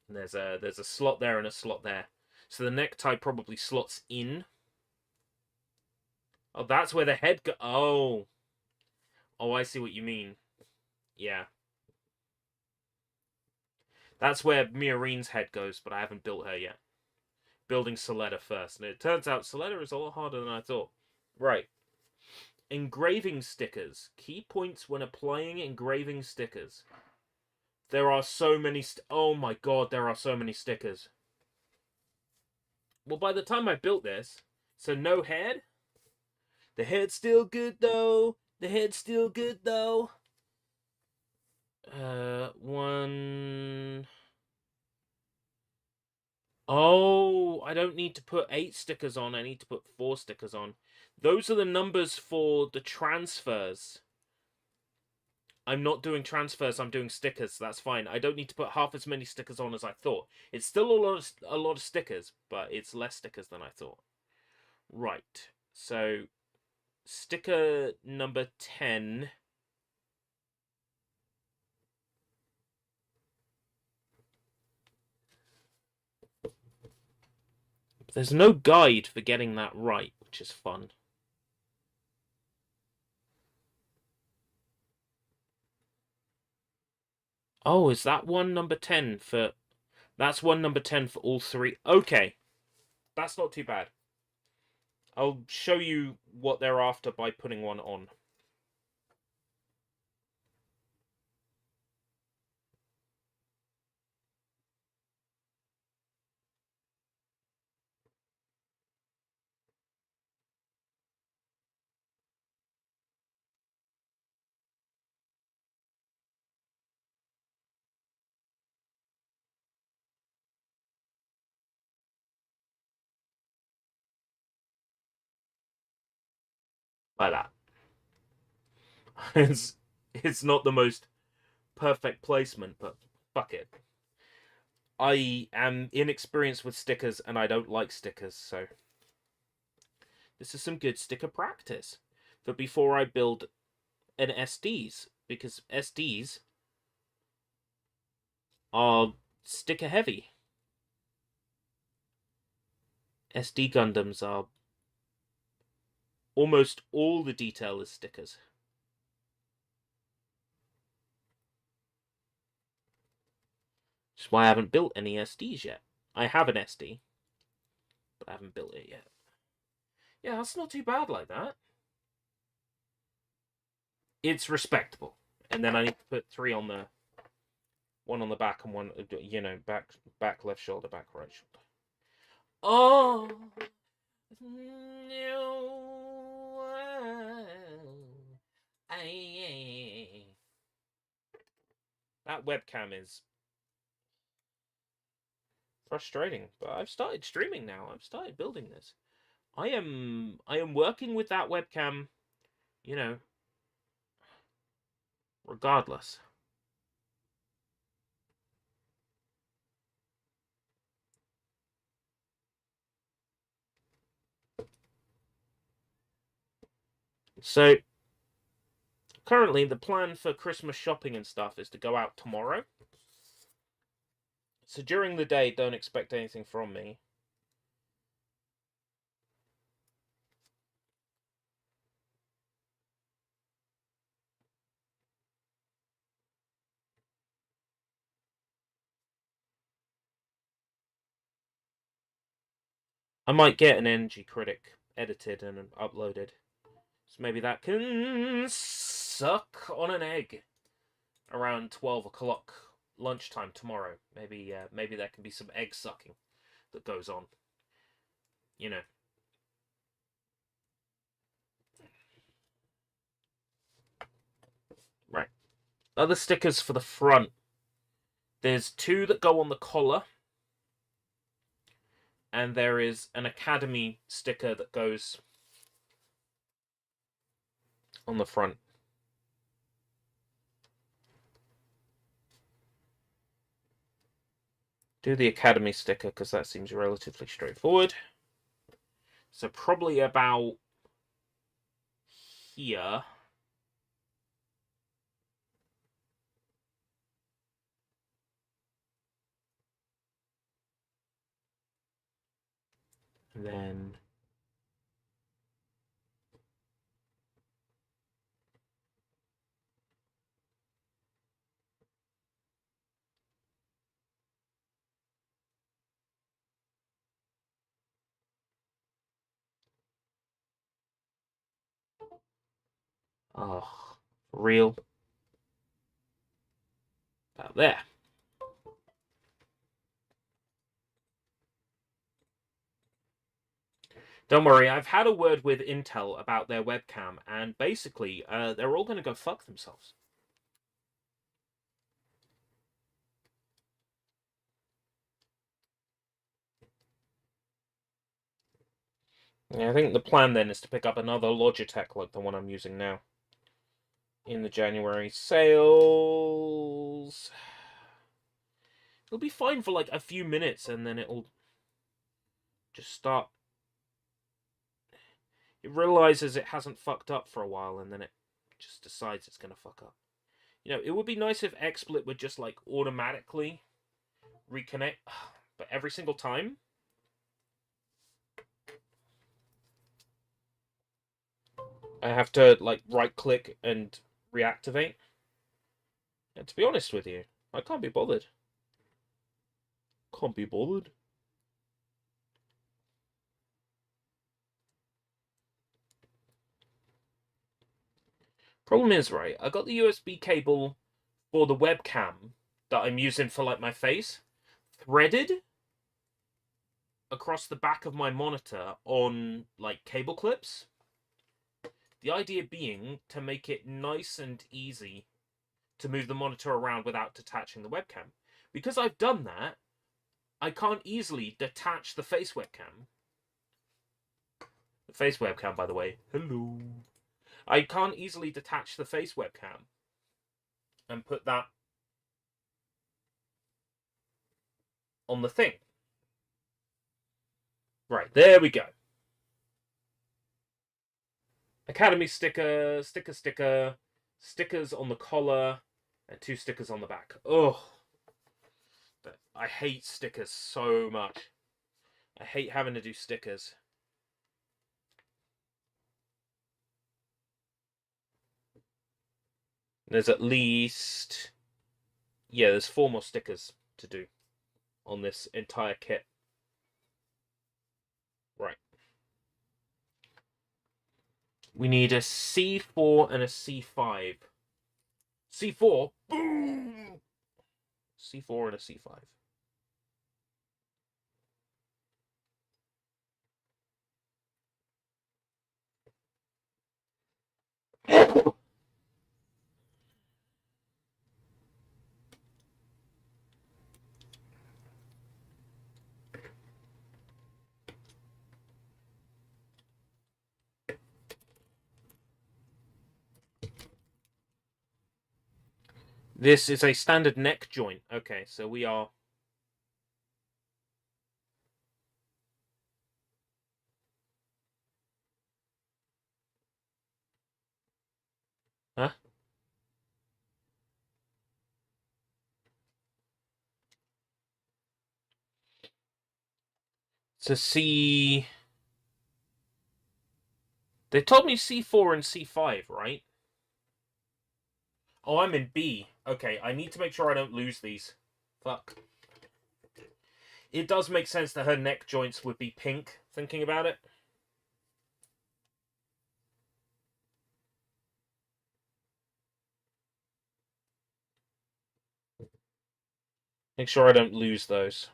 And there's a slot there and a slot there. So the necktie probably slots in. Oh, that's where the head go. Oh. Oh, I see what you mean. Yeah. That's where Miorine's head goes, but I haven't built her yet. Building Suletta first. And it turns out Suletta is a lot harder than I thought. Right. Engraving stickers. Key points when applying engraving stickers. There are so many... Oh my god, there are so many stickers. Well, by the time I built this... So no head? The head's still good, though. The head's still good, though. One... Oh, I don't need to put 8 stickers on. I need to put 4 stickers on. Those are the numbers for the transfers. I'm not doing transfers, I'm doing stickers. That's fine. I don't need to put half as many stickers on as I thought. It's still a lot of stickers, but it's less stickers than I thought. Right. So, sticker number 10. There's no guide for getting that right, which is fun. Oh, is that one number 10 for... That's one number 10 for all 3. Okay. That's not too bad. I'll show you what they're after by putting one on. Like that. It's not the most perfect placement, but fuck it. I am inexperienced with stickers and I don't like stickers, so this is some good sticker practice for before I build an SDs, because SDs are sticker heavy. SD Gundams are almost all the detail is stickers. Which is why I haven't built any SDs yet. I have an SD, but I haven't built it yet. Yeah, that's not too bad like that. It's respectable. And then I need to put 3 on the... One on the back and one, you know, back left shoulder, back right shoulder. Oh! That webcam is frustrating, but I've started streaming now. I've started building this. I am working with that webcam, you know, regardless. So currently the plan for Christmas shopping and stuff is to go out tomorrow. So during the day, don't expect anything from me. I might get an Energy Critic edited and uploaded. So maybe that can suck on an egg around 12 o'clock lunchtime tomorrow. Maybe there can be some egg sucking that goes on. You know. Right. Other stickers for the front. There's 2 that go on the collar. And there is an Academy sticker that goes on the front. Do the Academy sticker because that seems relatively straightforward. So probably about here. And then oh, real. About there. Don't worry, I've had a word with Intel about their webcam, and basically, they're all going to go fuck themselves. Yeah, I think the plan then is to pick up another Logitech like the one I'm using now. In the January sales. It'll be fine for like a few minutes, and then it'll just start. It realizes it hasn't fucked up for a while, and then it just decides it's going to fuck up. You know, it would be nice if XSplit would just like automatically reconnect, but every single time I have to like right click and reactivate. And to be honest with you, I can't be bothered. Can't be bothered. Problem is, right, I got the USB cable for the webcam that I'm using for like my face threaded across the back of my monitor on like cable clips. The idea being to make it nice and easy to move the monitor around without detaching the webcam. Because I've done that, I can't easily detach the face webcam. The face webcam, by the way. Hello. I can't easily detach the face webcam and put that on the thing. Right, there we go. Academy sticker, stickers on the collar, and 2 stickers on the back. Oh, I hate stickers so much. I hate having to do stickers. There's at least... yeah, there's 4 more stickers to do on this entire kit. Right. We need a C4 and a C5. C4? Boom! C4 and a C5. This is a standard neck joint. Okay, so we are... Huh? To C... They told me C4 and C5, right? Oh, I'm in B. Okay, I need to make sure I don't lose these. Fuck. It does make sense that her neck joints would be pink, thinking about it. Make sure I don't lose those.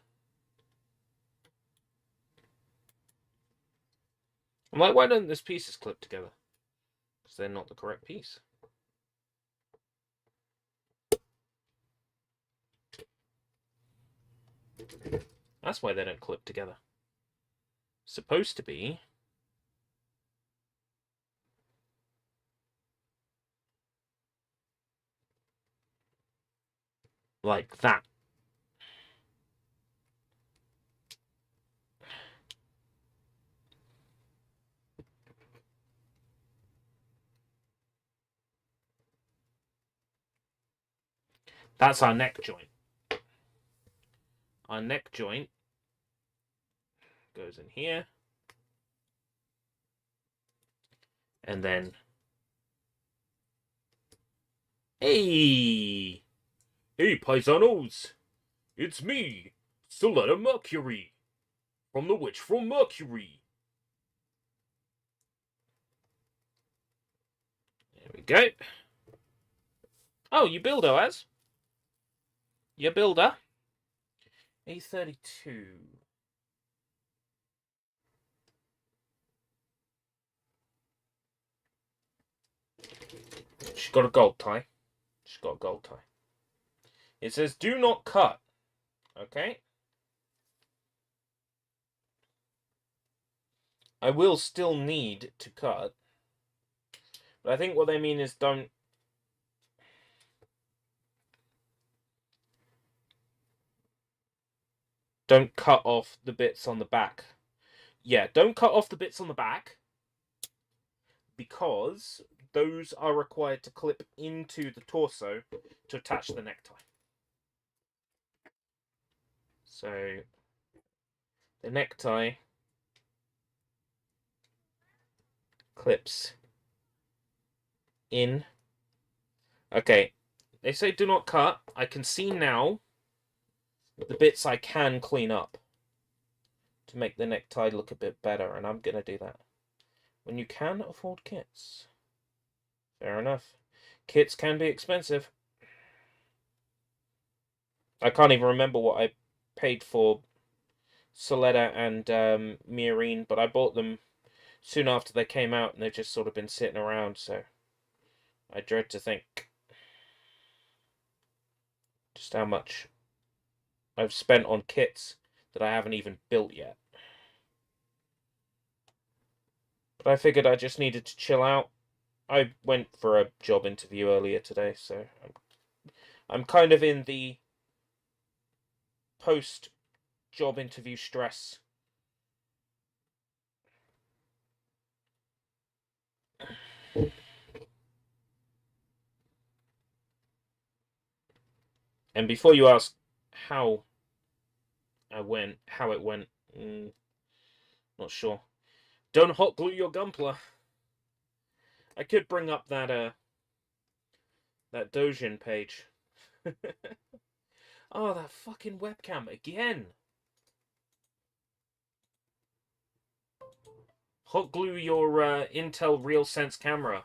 I'm like, why don't this pieces clip together? Because they're not the correct piece. That's why they don't clip together. Supposed to be... like that. That's our neck joint. Our neck joint goes in here. And then... Hey! Hey, paisanos! It's me, Suletta Mercury, from the Witch from Mercury. There we go. Oh, you builder, Az? You builder? A32. She's got a gold tie. She's got a gold tie. It says, do not cut. Okay? I will still need to cut. But I think what they mean is don't cut off the bits on the back. Yeah, don't cut off the bits on the back, because those are required to clip into the torso to attach the necktie. So the necktie clips in. Okay, they say do not cut. I can see now the bits I can clean up to make the necktie look a bit better, and I'm gonna do that. When you can afford kits. Fair enough. Kits can be expensive. I can't even remember what I paid for Suletta and Miorine, but I bought them soon after they came out, and they've just sort of been sitting around, so I dread to think just how much I've spent on kits that I haven't even built yet. But I figured I just needed to chill out. I went for a job interview earlier today, so I'm kind of in the post-job interview stress. And before you ask how it went, not sure. Don't hot glue your Gunpla. I could bring up that Dojin page. Oh, that fucking webcam again. Hot glue your Intel RealSense camera.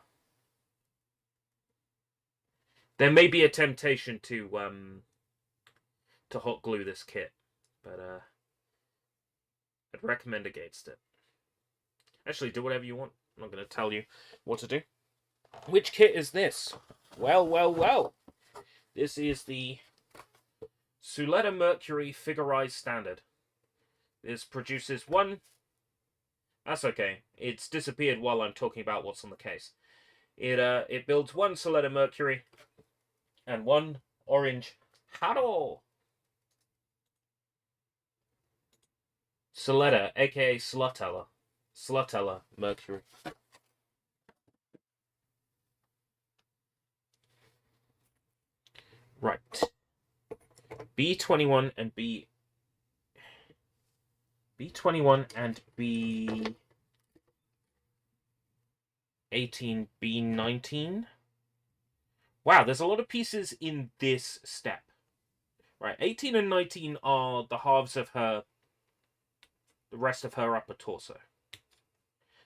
There may be a temptation to hot glue this kit, but I'd recommend against it. Actually, do whatever you want. I'm not going to tell you what to do. Which kit is this? Well, well, well. This is the Suletta Mercury Figurized Standard. This produces one... That's okay. It's disappeared while I'm talking about what's on the case. It builds one Suletta Mercury and one orange Hado. Suletta, aka Suletta Mercury. Right. B21 and B21 and B18, B19. Wow, there's a lot of pieces in this step. Right, 18 and 19 are the halves of the rest of her upper torso.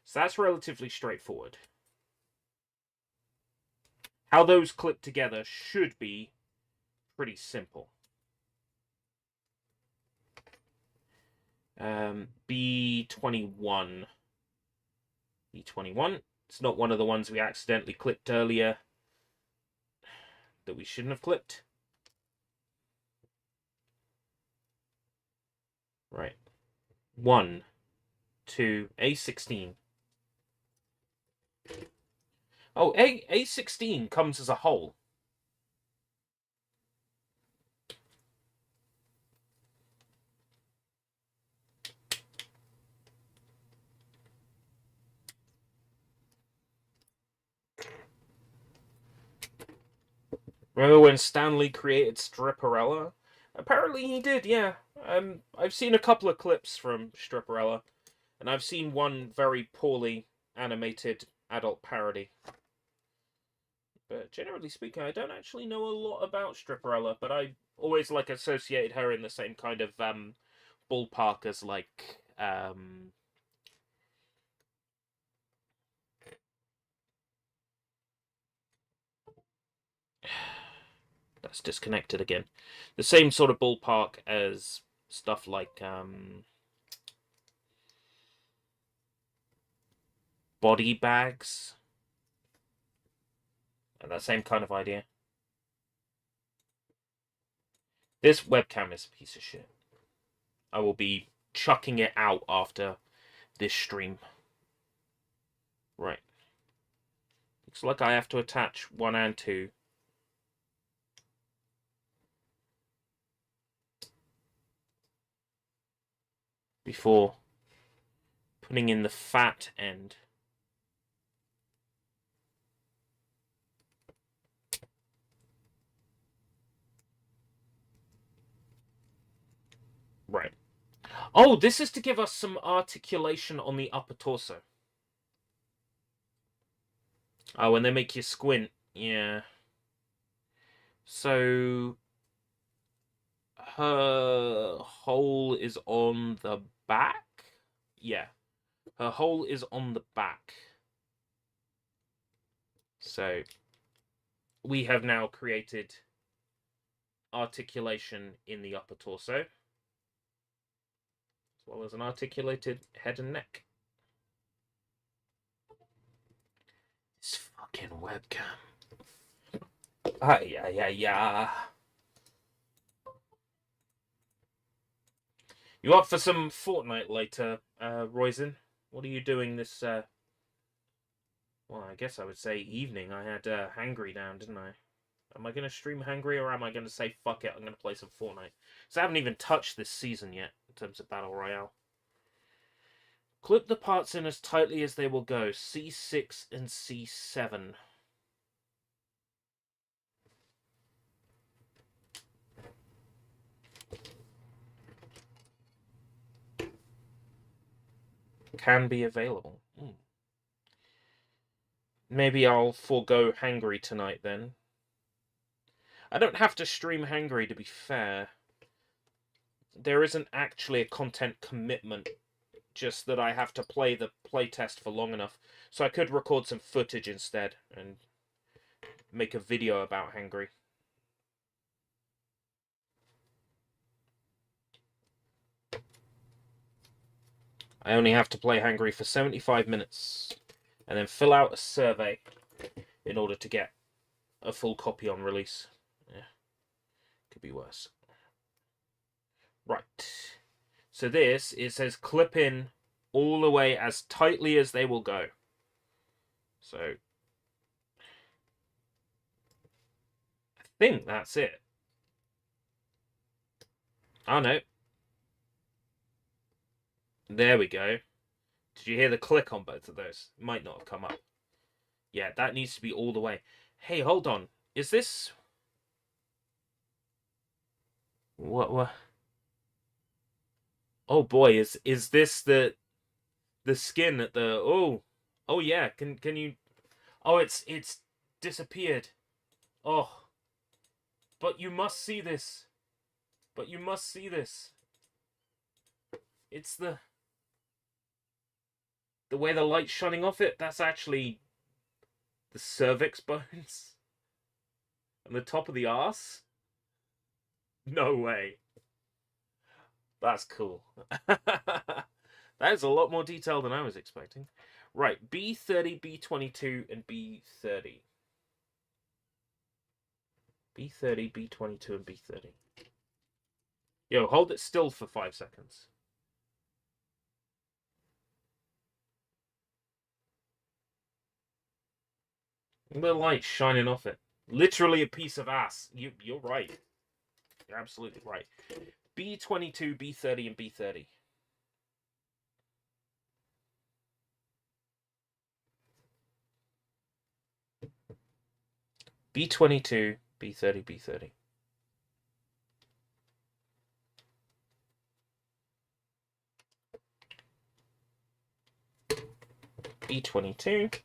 So that's relatively straightforward. How those clip together should be pretty simple. B21. B21. It's not one of the ones we accidentally clipped earlier that we shouldn't have clipped. Right. 1, 2, A16. Oh, A16 comes as a whole. Remember when Stanley created Stripperella? Apparently he did, yeah. I've seen a couple of clips from Stripperella, and I've seen one very poorly animated adult parody. But generally speaking, I don't actually know a lot about Stripperella, but I always associated her in the same kind of ballpark as that's disconnected again. The same sort of ballpark as stuff like body bags. And that same kind of idea. This webcam is a piece of shit. I will be chucking it out after this stream. Right. Looks like I have to attach 1 and 2. Before putting in the fat end. Right. Oh, this is to give us some articulation on the upper torso. Oh, and they make you squint. Yeah. So her hole is on the back? Yeah. Her hole is on the back. So we have now created articulation in the upper torso, as well as an articulated head and neck. This fucking webcam. Yeah. You up for some Fortnite later, Roisin? What are you doing this, well, I guess I would say evening. I had Hangry down, didn't I? Am I going to stream Hangry, or am I going to say, fuck it, I'm going to play some Fortnite? Because I haven't even touched this season yet, in terms of Battle Royale. Clip the parts in as tightly as they will go. C6 and C7. Can be available. Maybe I'll forego Hangry tonight then. I don't have to stream Hangry, to be fair. There isn't actually a content commitment, just that I have to play the playtest for long enough. So I could record some footage instead and make a video about Hangry. I only have to play Hangry for 75 minutes and then fill out a survey in order to get a full copy on release. Yeah, could be worse. Right. So this, it says clip in all the way as tightly as they will go. So I think that's it. Oh no. There we go. Did you hear the click on both of those? Might not have come up. Yeah, that needs to be all the way. Hey, hold on. Is this... What? Oh boy, is this the skin at the... Oh yeah, can you... Oh, it's disappeared. Oh, but you must see this. But you must see this. It's the way the light's shining off it. That's actually the cervix bones and the top of the arse. No way. That's cool. That is a lot more detail than I was expecting. Right, B30, B22, and B30. B30, B22, and B30. Yo, hold it still for 5 seconds. The light shining off it. Literally a piece of ass. You're right. You're absolutely right. B22, B30, and B30. B22, B30, B30. B22,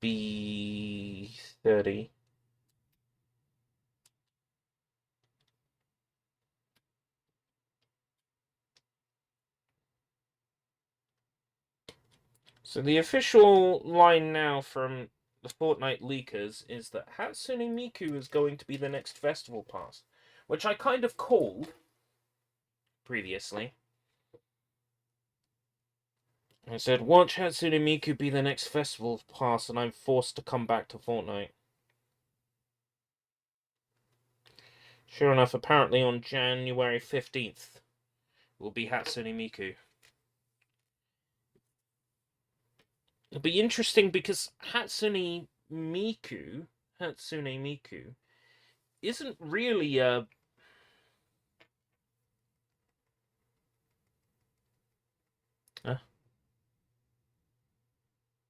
B30. So the official line now from the Fortnite leakers is that Hatsune Miku is going to be the next festival pass, which I kind of called previously. I said, watch Hatsune Miku be the next festival pass, and I'm forced to come back to Fortnite. Sure enough, apparently on January 15th will be Hatsune Miku. It'll be interesting because Hatsune Miku isn't really a...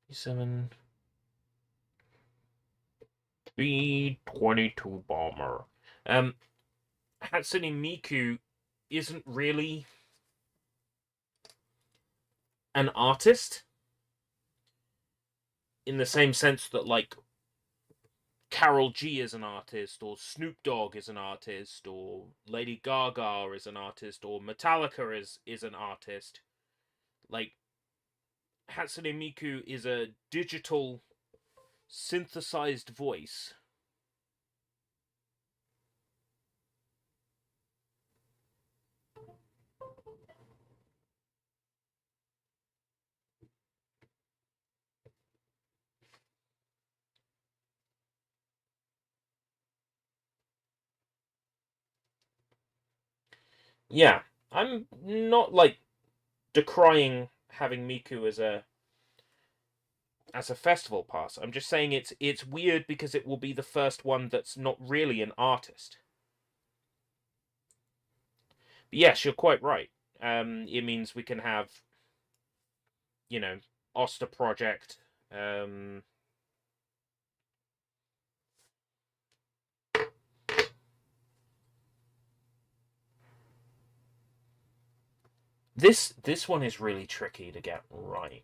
B7... B-22 bomber. Hatsune Miku isn't really an artist in the same sense that, like, Karol G is an artist, or Snoop Dogg is an artist, or Lady Gaga is an artist, or Metallica is an artist. Like, Hatsune Miku is a digital synthesized voice. Yeah, I'm not, like, decrying having Miku as a festival pass. I'm just saying it's weird because it will be the first one that's not really an artist. But yes, you're quite right. It means we can have, you know, Oster Project. This one is really tricky to get right.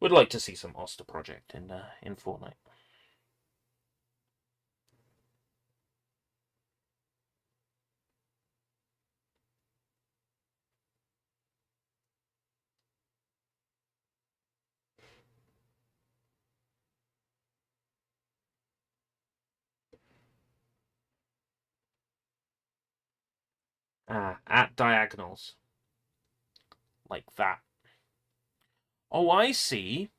Would like to see some Oster Project in Fortnite. At diagonals. Like that. Oh, I see.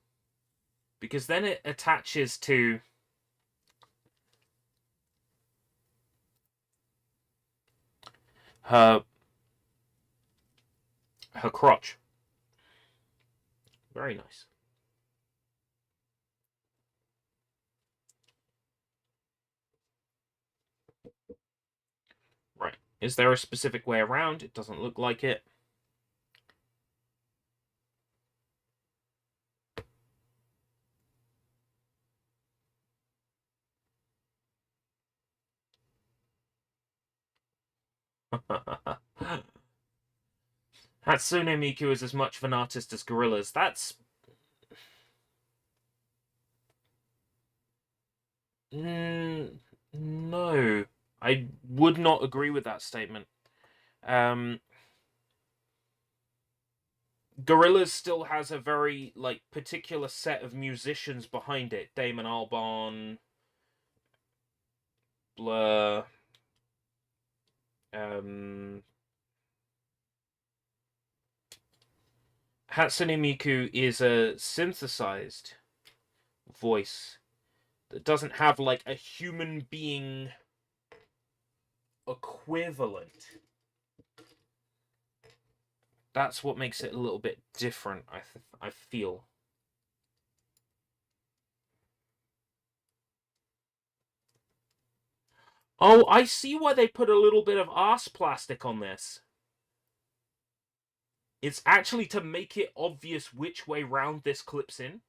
Because then it attaches to her crotch. Very nice. Right. Is there a specific way around? It doesn't look like it. Hatsune Miku is as much of an artist as Gorillaz. That's... no. I would not agree with that statement. Gorillaz still has a very, like, particular set of musicians behind it. Damon Albarn, Blur, Hatsune Miku is a synthesized voice that doesn't have, like, a human being equivalent. That's what makes it a little bit different, I feel. Oh, I see why they put a little bit of arse plastic on this. It's actually to make it obvious which way round this clips in.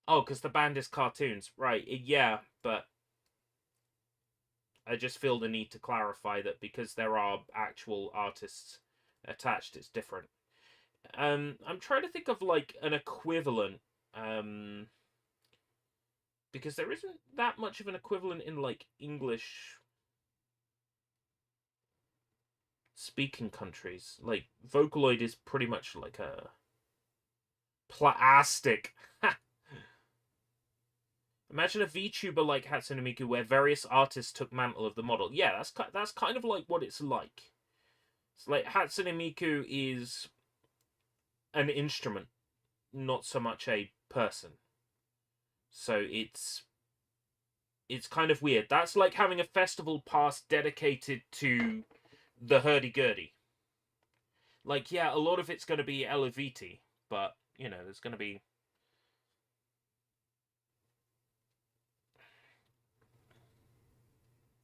Oh, because the band is cartoons. Right, yeah, but I just feel the need to clarify that because there are actual artists attached, it's different. I'm trying to think of, like, an equivalent. Because there isn't that much of an equivalent in, like, English speaking countries. Like, Vocaloid is pretty much like a plastic. Imagine a VTuber like Hatsune Miku where various artists took mantle of the model. Yeah, that's kind of like what it's like. It's like Hatsune Miku is an instrument, not so much a person. So it's kind of weird. That's like having a festival pass dedicated to the hurdy-gurdy. Like, yeah, a lot of it's going to be Elaviti, but, you know, there's going to be...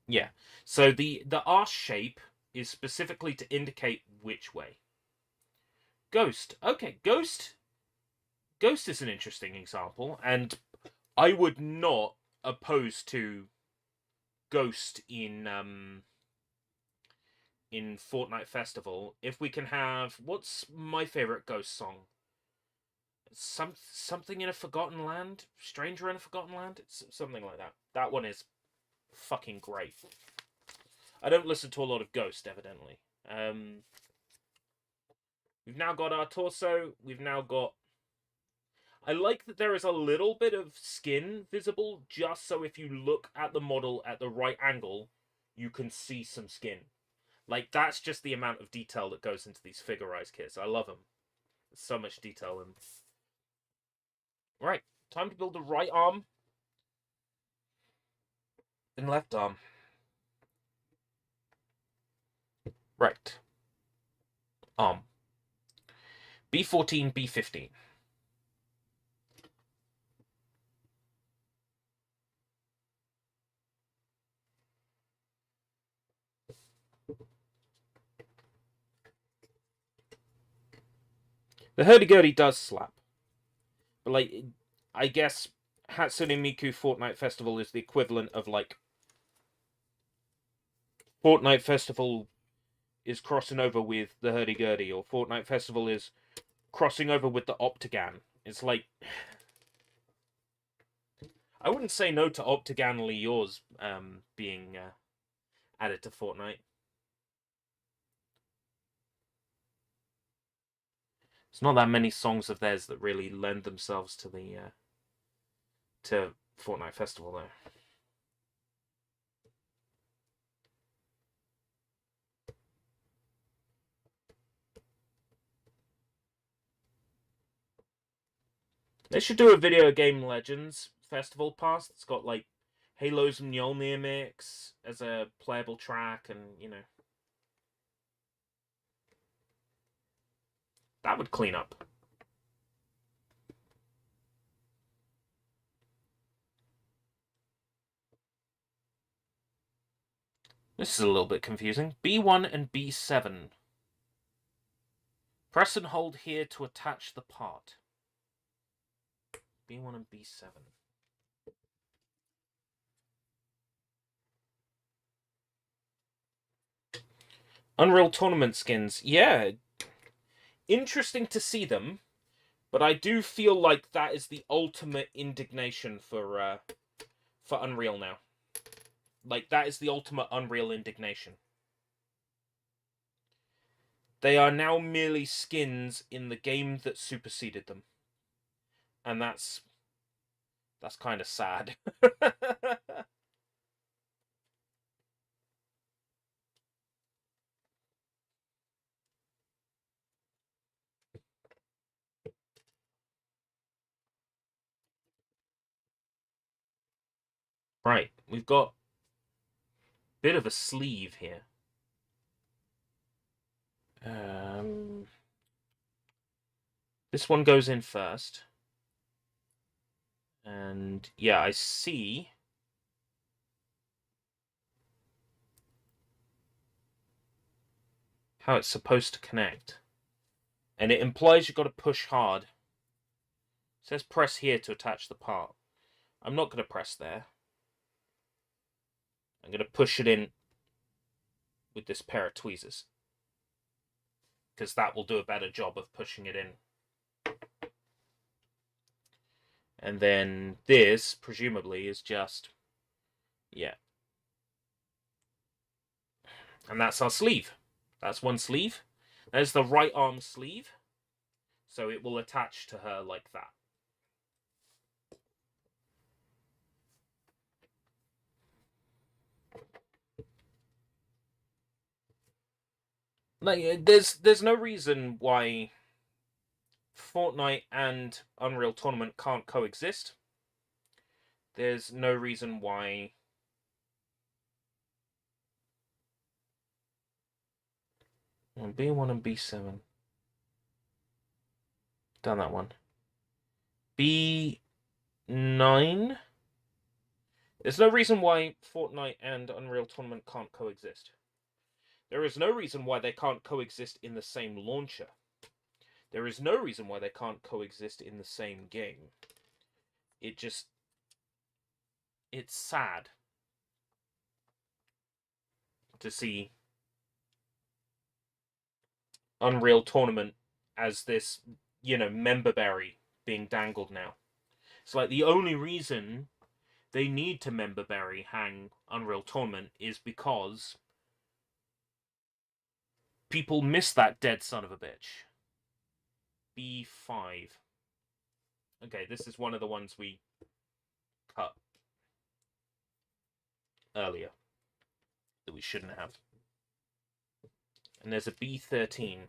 Yeah. So the arse shape is specifically to indicate which way. Ghost. Okay, Ghost is an interesting example, and I would not oppose to Ghost in Fortnite Festival if we can have... what's my favorite Ghost song? Something in a Forgotten Land? Stranger in a Forgotten Land? It's something like that. That one is fucking great. I don't listen to a lot of Ghost, evidently. We've now got our torso. We've now got... I like that there is a little bit of skin visible, just so if you look at the model at the right angle, you can see some skin. Like, that's just the amount of detail that goes into these figurized kits. I love them. There's so much detail in them. Right, time to build the right arm and left arm. Right. Arm. B14, B15. The hurdy-gurdy does slap. But, like, I guess Hatsune Miku Fortnite Festival is the equivalent of, like, Fortnite Festival is crossing over with the hurdy-gurdy, or Fortnite Festival is crossing over with the Optigan. It's like... I wouldn't say no to Optiganly yours being added to Fortnite. There's not that many songs of theirs that really lend themselves to the to Fortnite Festival, though. They should do a Video Game Legends Festival pass that's got, like, Halo's Mjolnir mix as a playable track, and, you know. That would clean up. This is a little bit confusing. B1 and B7. Press and hold here to attach the part. B1 and B7. Unreal Tournament skins. Yeah. Interesting to see them. But I do feel like that is the ultimate indignation for Unreal now. Like, that is the ultimate Unreal indignation. They are now merely skins in the game that superseded them. And that's kind of sad. Right, we've got a bit of a sleeve here. This one goes in first. And yeah, I see how it's supposed to connect. And it implies you've got to push hard. It says press here to attach the part. I'm not going to press there. I'm going to push it in with this pair of tweezers. Because that will do a better job of pushing it in. And then this, presumably, is just... yeah. And that's our sleeve. That's one sleeve. There's the right arm sleeve. So it will attach to her like that. Like, there's no reason why Fortnite and Unreal Tournament can't coexist. There's no reason why B1 and B7. Done that one. B9. There's no reason why Fortnite and Unreal Tournament can't coexist. There is no reason why they can't coexist in the same launcher. There is no reason why they can't coexist in the same game. It's sad to see Unreal Tournament as this, member berry being dangled now. It's like the only reason they need to member berry hang Unreal Tournament is because people miss that dead son of a bitch. B5. Okay, this is one of the ones we cut earlier that we shouldn't have. And there's a B13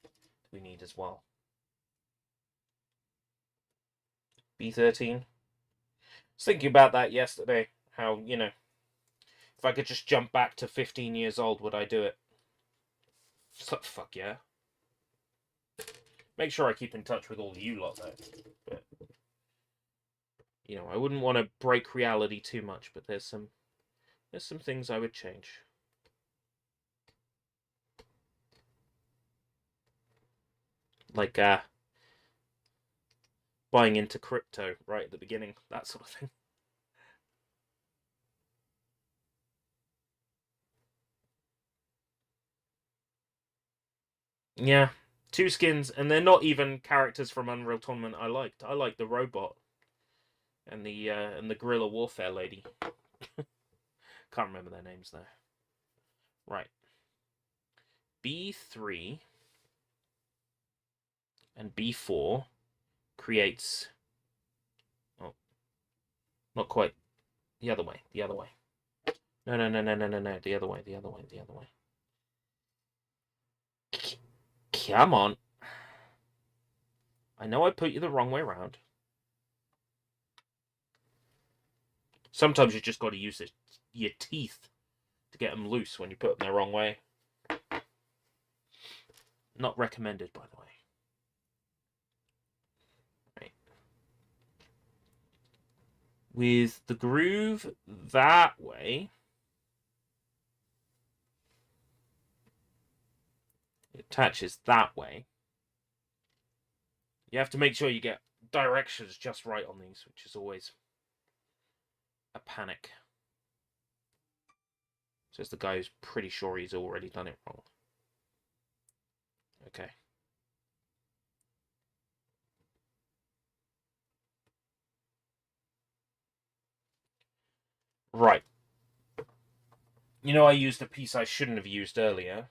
that we need as well. B13. I was thinking about that yesterday. How, if I could just jump back to 15 years old, would I do it? So, fuck yeah. Make sure I keep in touch with all you lot, though. But, I wouldn't want to break reality too much, but there's some things I would change. Like, buying into crypto right at the beginning, that sort of thing. Yeah, 2 skins, and they're not even characters from Unreal Tournament I liked. I liked the robot and the guerrilla warfare lady. Can't remember their names though. Right. B3 and B4 creates... oh, not quite. The other way. The other way. No. The other way. The other way. The other way. Come on. I know I put you the wrong way around. Sometimes you just got to use your teeth to get them loose when you put them the wrong way. Not recommended, by the way. Right. With the groove that way, attaches that way. You have to make sure you get directions just right on these, which is always a panic. Says the guy who's pretty sure he's already done it wrong. Okay. Right. You know, I used a piece I shouldn't have used earlier.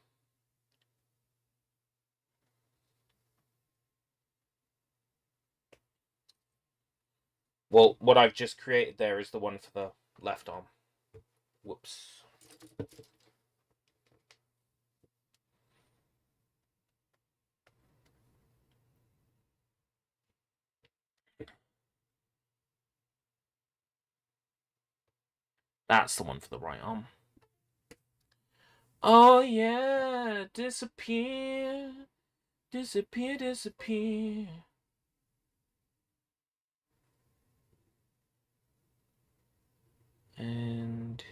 Well, what I've just created there is the one for the left arm. Whoops. That's the one for the right arm. Oh yeah, disappear, disappear, disappear. And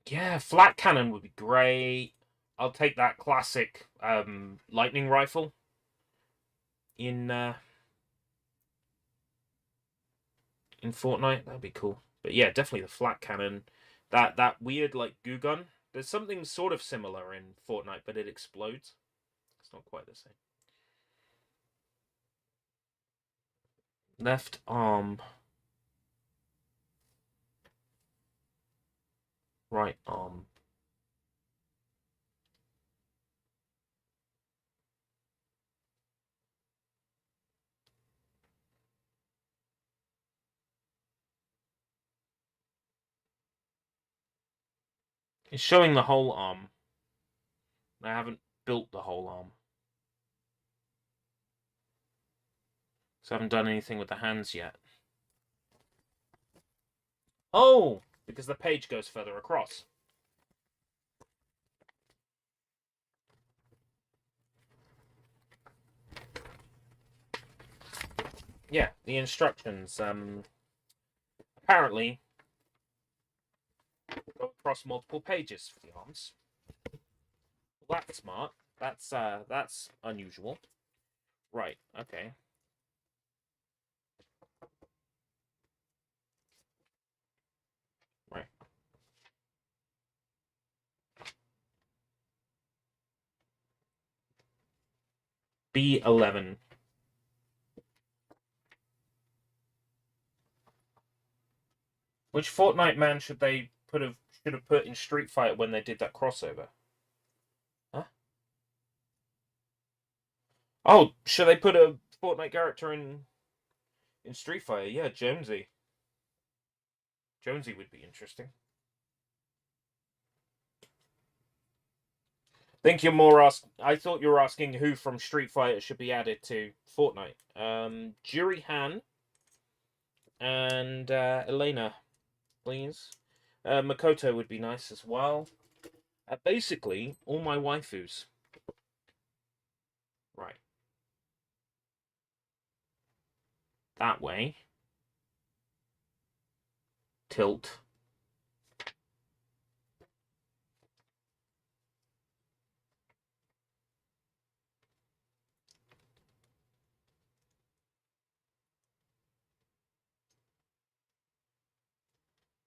yeah, flat cannon would be great. I'll take that classic lightning rifle in Fortnite. That'd be cool. But yeah, definitely the flat cannon. That weird like goo gun. There's something sort of similar in Fortnite, but it explodes. It's not quite the same. Left arm. Right arm. It's showing the whole arm. I haven't built the whole arm. So I haven't done anything with the hands yet. Oh! Because the page goes further across. Yeah, the instructions, apparently go across multiple pages for the arms. Well, that's smart. That's unusual. Right, okay. Right. B11. Which Fortnite man should have put in Street Fighter when they did that crossover? Huh? Oh, should they put a Fortnite character in Street Fighter? Yeah, Jonesy. Jonesy would be interesting. Think you're more I thought you were asking who from Street Fighter should be added to Fortnite. Juri Han and Elena, please. Makoto would be nice as well. Basically, all my waifus. Right. That way. Tilt.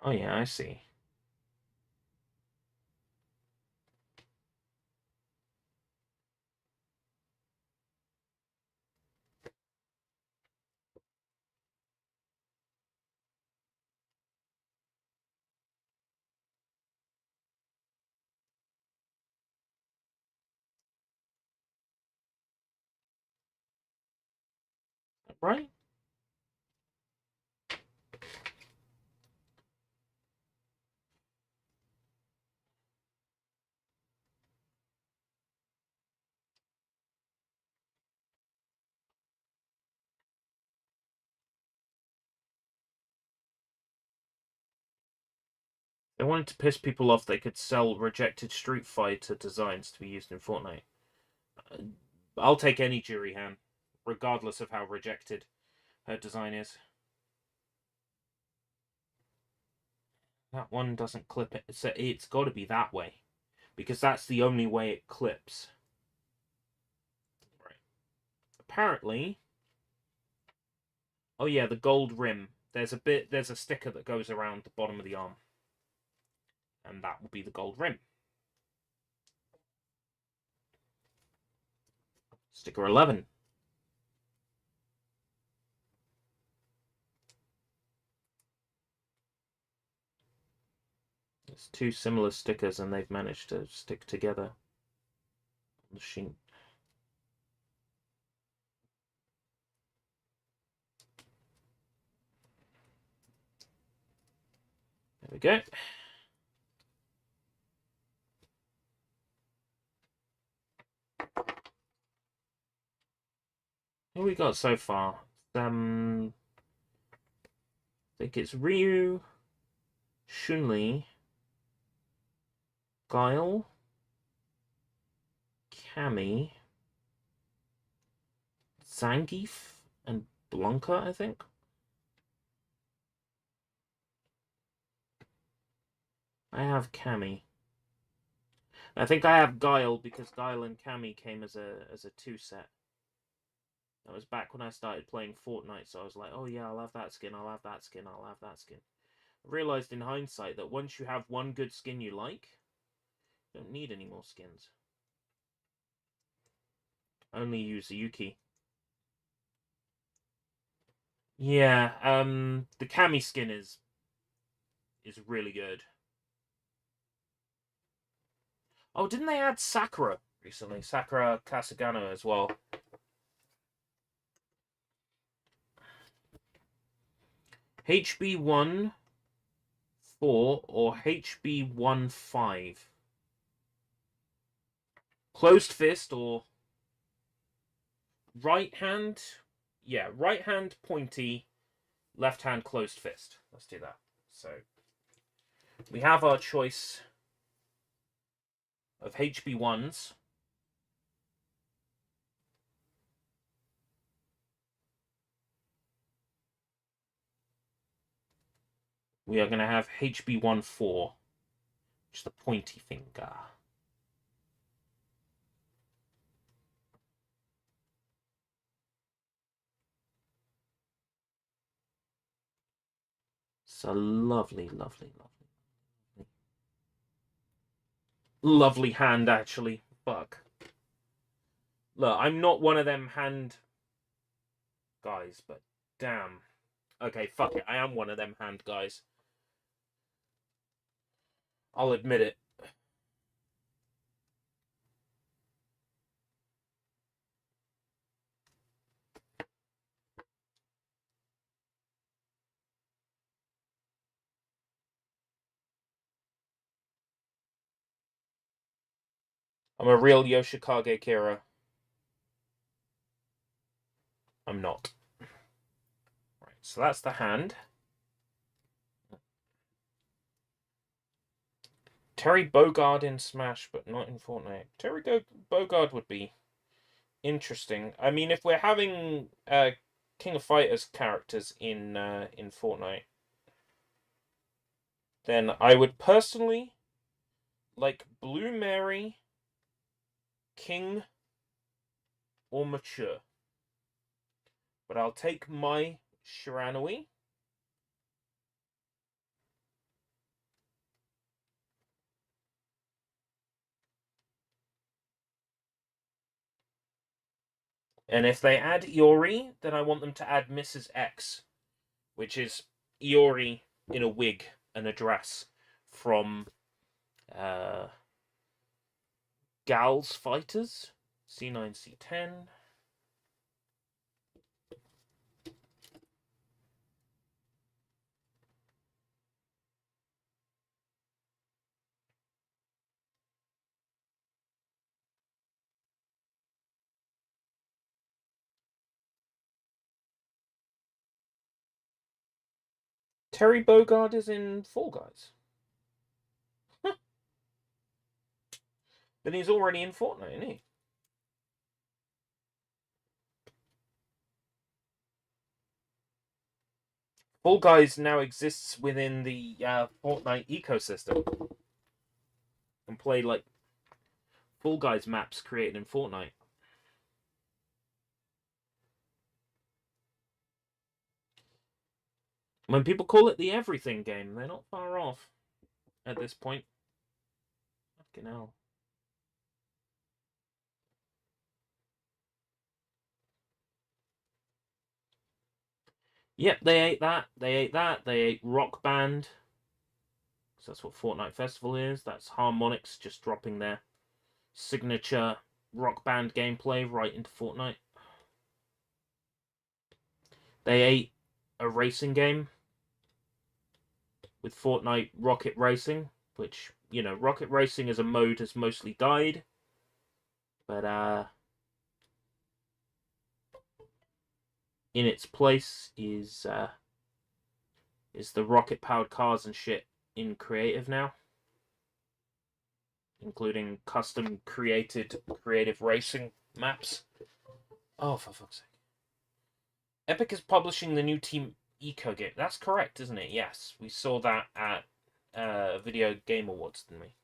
Oh yeah, I see. Right? They wanted to piss people off. They could sell rejected Street Fighter designs to be used in Fortnite. But I'll take any Juri Han, regardless of how rejected her design is. That one doesn't clip it, so it's got to be that way, because that's the only way it clips. Right. Apparently, oh yeah, the gold rim. There's a sticker that goes around the bottom of the arm, and that will be the gold rim. Sticker 11. It's two similar stickers, and they've managed to stick together on the sheet. There we go. What we got so far? I think it's Ryu, Chun-Li, Guile, Cammy, Zangief, and Blanca, I think. I have Cammy. I think I have Guile because Guile and Cammy came as a two set. That was back when I started playing Fortnite, so I was like, oh yeah, I'll have that skin, I'll have that skin, I'll have that skin. I realized in hindsight that once you have one good skin you like, you don't need any more skins. Only use Yuki. Yeah, the Cammy skin is really good. Oh, didn't they add Sakura recently? Sakura Kasagano as well. HB14 or HB15? Closed fist or right hand? Yeah, right hand pointy, left hand closed fist. Let's do that. So we have our choice of HB1s. We are going to have HB14, which is the pointy finger. So lovely, lovely, lovely. Lovely hand, actually. Fuck. Look, I'm not one of them hand guys, but damn. Okay, fuck it. I am one of them hand guys. I'll admit it. I'm a real Yoshikage Kira. I'm not. Right, so that's the hand. Terry Bogard in Smash, but not in Fortnite. Terry Bogard would be interesting. I mean, if we're having King of Fighters characters in Fortnite, then I would personally like Blue Mary, King, or Mature. But I'll take my Shiranui. And if they add Iori, then I want them to add Mrs. X, which is Iori in a wig and a dress from Gal's Fighters, C9, C10. Terry Bogard is in Fall Guys. Huh. Then he's already in Fortnite, isn't he? Fall Guys now exists within the Fortnite ecosystem. And play like Fall Guys maps created in Fortnite. When people call it the everything game, they're not far off at this point. Fucking hell. Yep, they ate that. They ate that. They ate Rock Band. So that's what Fortnite Festival is. That's Harmonix just dropping their signature Rock Band gameplay right into Fortnite. They ate a racing game with Fortnite Rocket Racing, which, you know, Rocket Racing as a mode has mostly died. But in its place is the rocket powered cars and shit in creative now, including custom creative racing maps. Oh, for fuck's sake. Epic is publishing the new Team Eco game. That's correct, isn't it? Yes, we saw that at Video Game Awards, didn't we?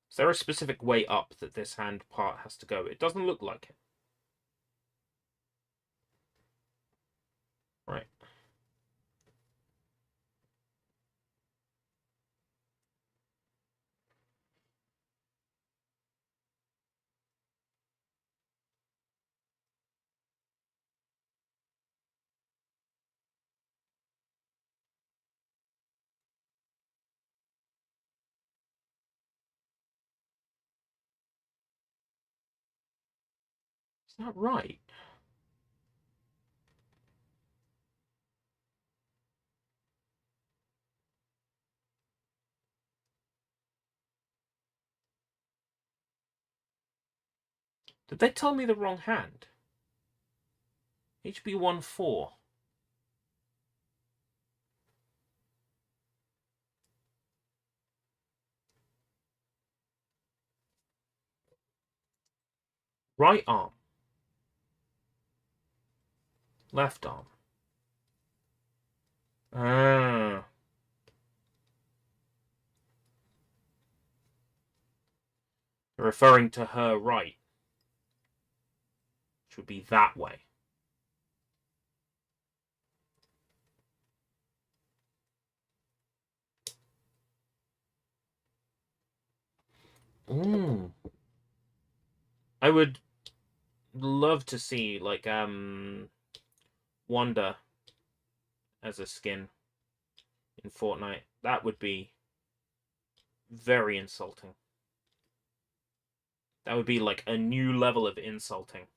Is there a specific way up that this hand part has to go? It doesn't look like it. Right. Is that right? Did they tell me the wrong hand? HB14. Right arm. Left arm. Ah. Referring to her right. Which would be that way. I would love to see, like, Wanda as a skin in Fortnite. That would be very insulting. That would be like a new level of insulting.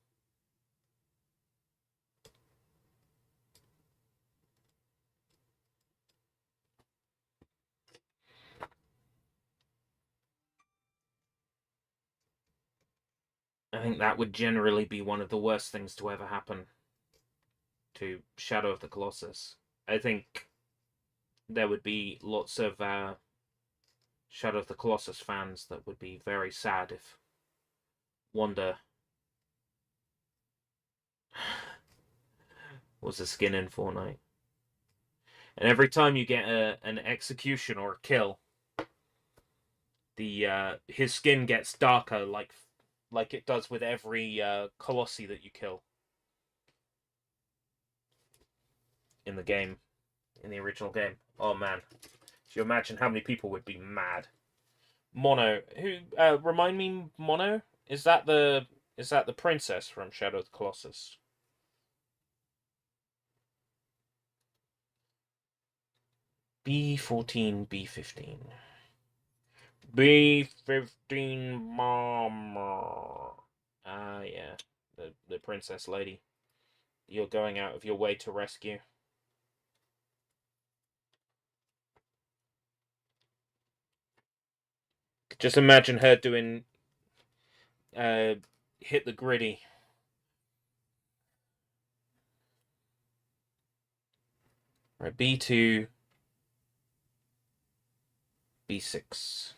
I think that would generally be one of the worst things to ever happen to Shadow of the Colossus. I think there would be lots of Shadow of the Colossus fans that would be very sad if Wanda was a skin in Fortnite. And every time you get an execution or a kill, his skin gets darker, like it does with every Colossi that you kill in the game, in the original game. Oh man, do you imagine how many people would be mad? Mono, who remind me, Mono, is that the princess from Shadow of the Colossus? B14, B15. B15 Mama. Ah, yeah. The princess lady. You're going out of your way to rescue. Just imagine her doing hit the gritty. Right, B2, B6.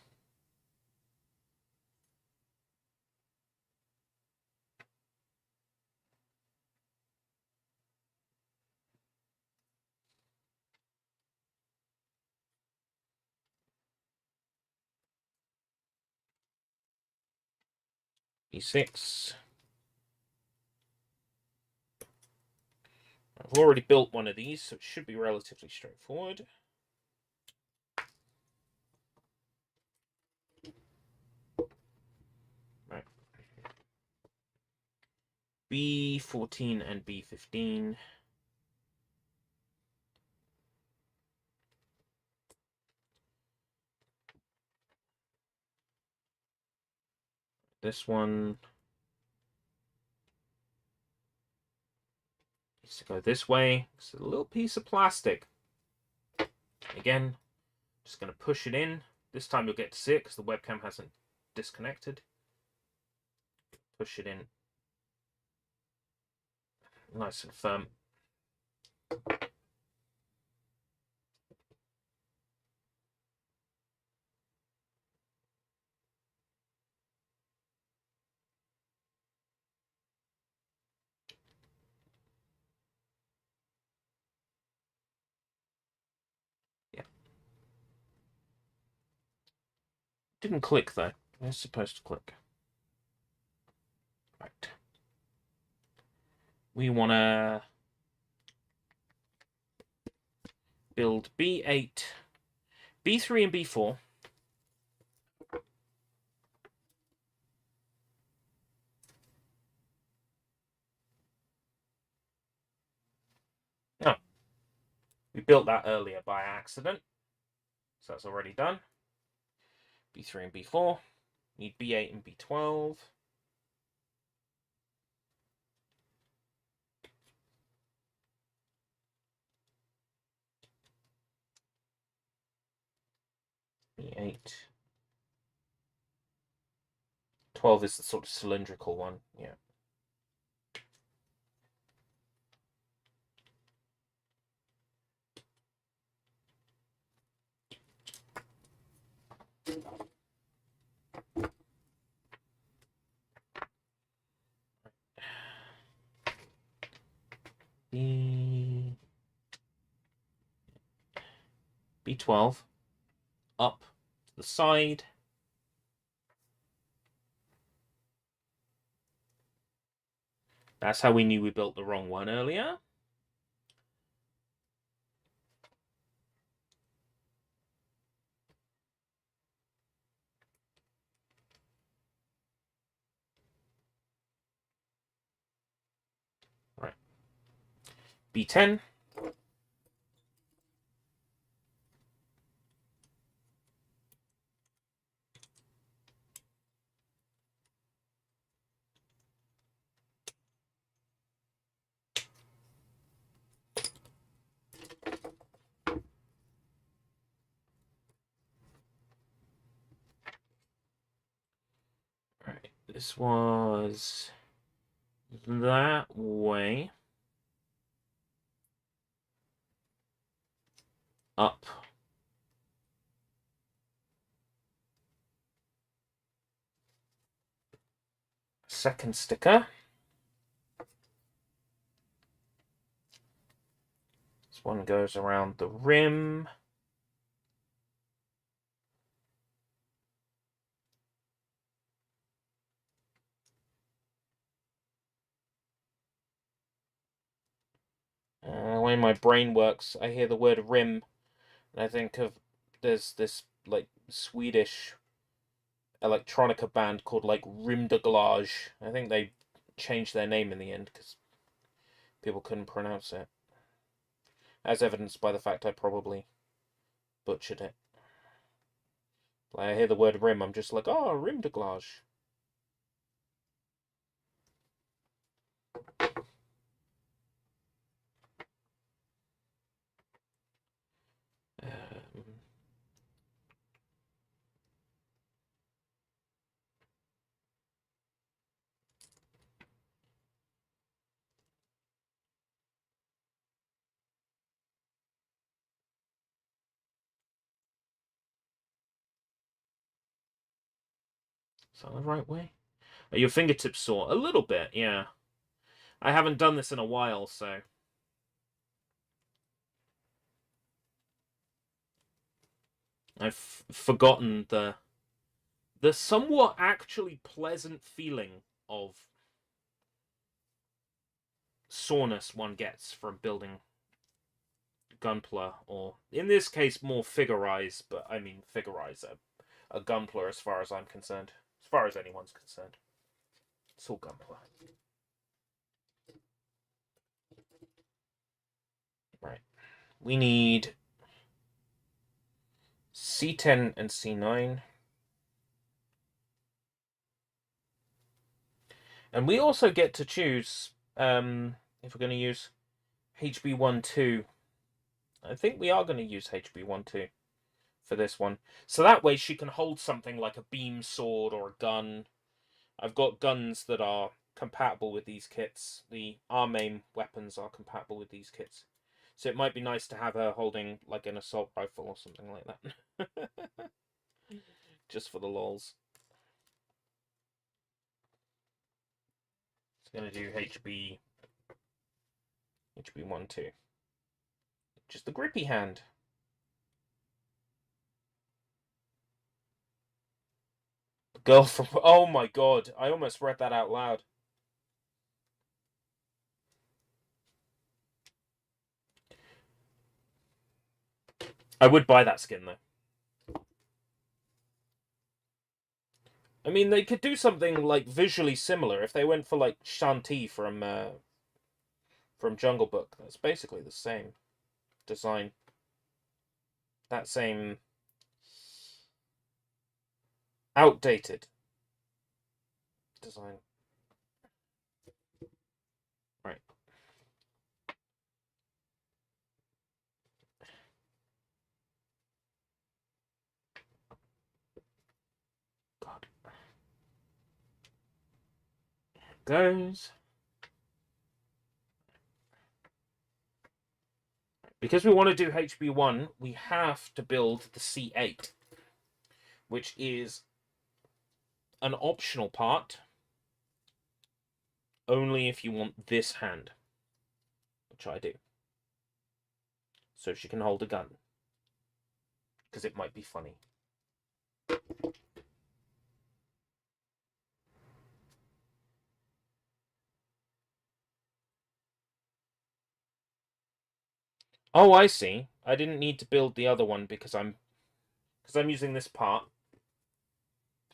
E6. I've already built one of these, so it should be relatively straightforward. Right. B14 and B15. This one needs to go this way. It's a little piece of plastic. Again, just going to push it in. This time you'll get to see it because the webcam hasn't disconnected. Push it in nice and firm. Yeah. Didn't click though. It's supposed to click. Right. We want to build B8, B3 and B4. Oh, we built that earlier by accident. So that's already done. B3 and B4. Need B8 and B12. B8. 12 is the sort of cylindrical one, yeah. B12 up to the side. That's how we knew we built the wrong one earlier. Right. B10. Right. This was that way. Up. Second sticker. This one goes around the rim. The way my brain works, I hear the word rim, and I think of there's this like Swedish electronica band called like Rim de Glage. I think they changed their name in the end because people couldn't pronounce it, as evidenced by the fact I probably butchered it. Like I hear the word rim, I'm just like, oh, Rim de Glage. Is that the right way? Are your fingertips sore? A little bit, yeah. I haven't done this in a while, so. I've forgotten the the somewhat actually pleasant feeling of soreness one gets from building Gunpla, or in this case more Figure Eyes, but I mean Figure Eyes are a Gunpla as far as I'm concerned. As far as anyone's concerned. It's all Gunpla. Right. We need C10 and C9. And we also get to choose if we're going to use HB12. I think we are going to use HB12 for this one. So that way she can hold something like a beam sword or a gun. I've got guns that are compatible with these kits. The arm aim weapons are compatible with these kits. So it might be nice to have her holding like an assault rifle or something like that. Just for the lols. It's going to do HB12. Just the grippy hand. The girl from... Oh my god, I almost read that out loud. I would buy that skin though. I mean, they could do something like visually similar if they went for like Shanti from Jungle Book. That's basically the same design. That same outdated design. Right. God. Goes. Because we want to do HB1, we have to build the C8, which is an optional part only if you want this hand, which I do. So she can hold a gun, because it might be funny. Oh, I see. I didn't need to build the other one because I'm using this part.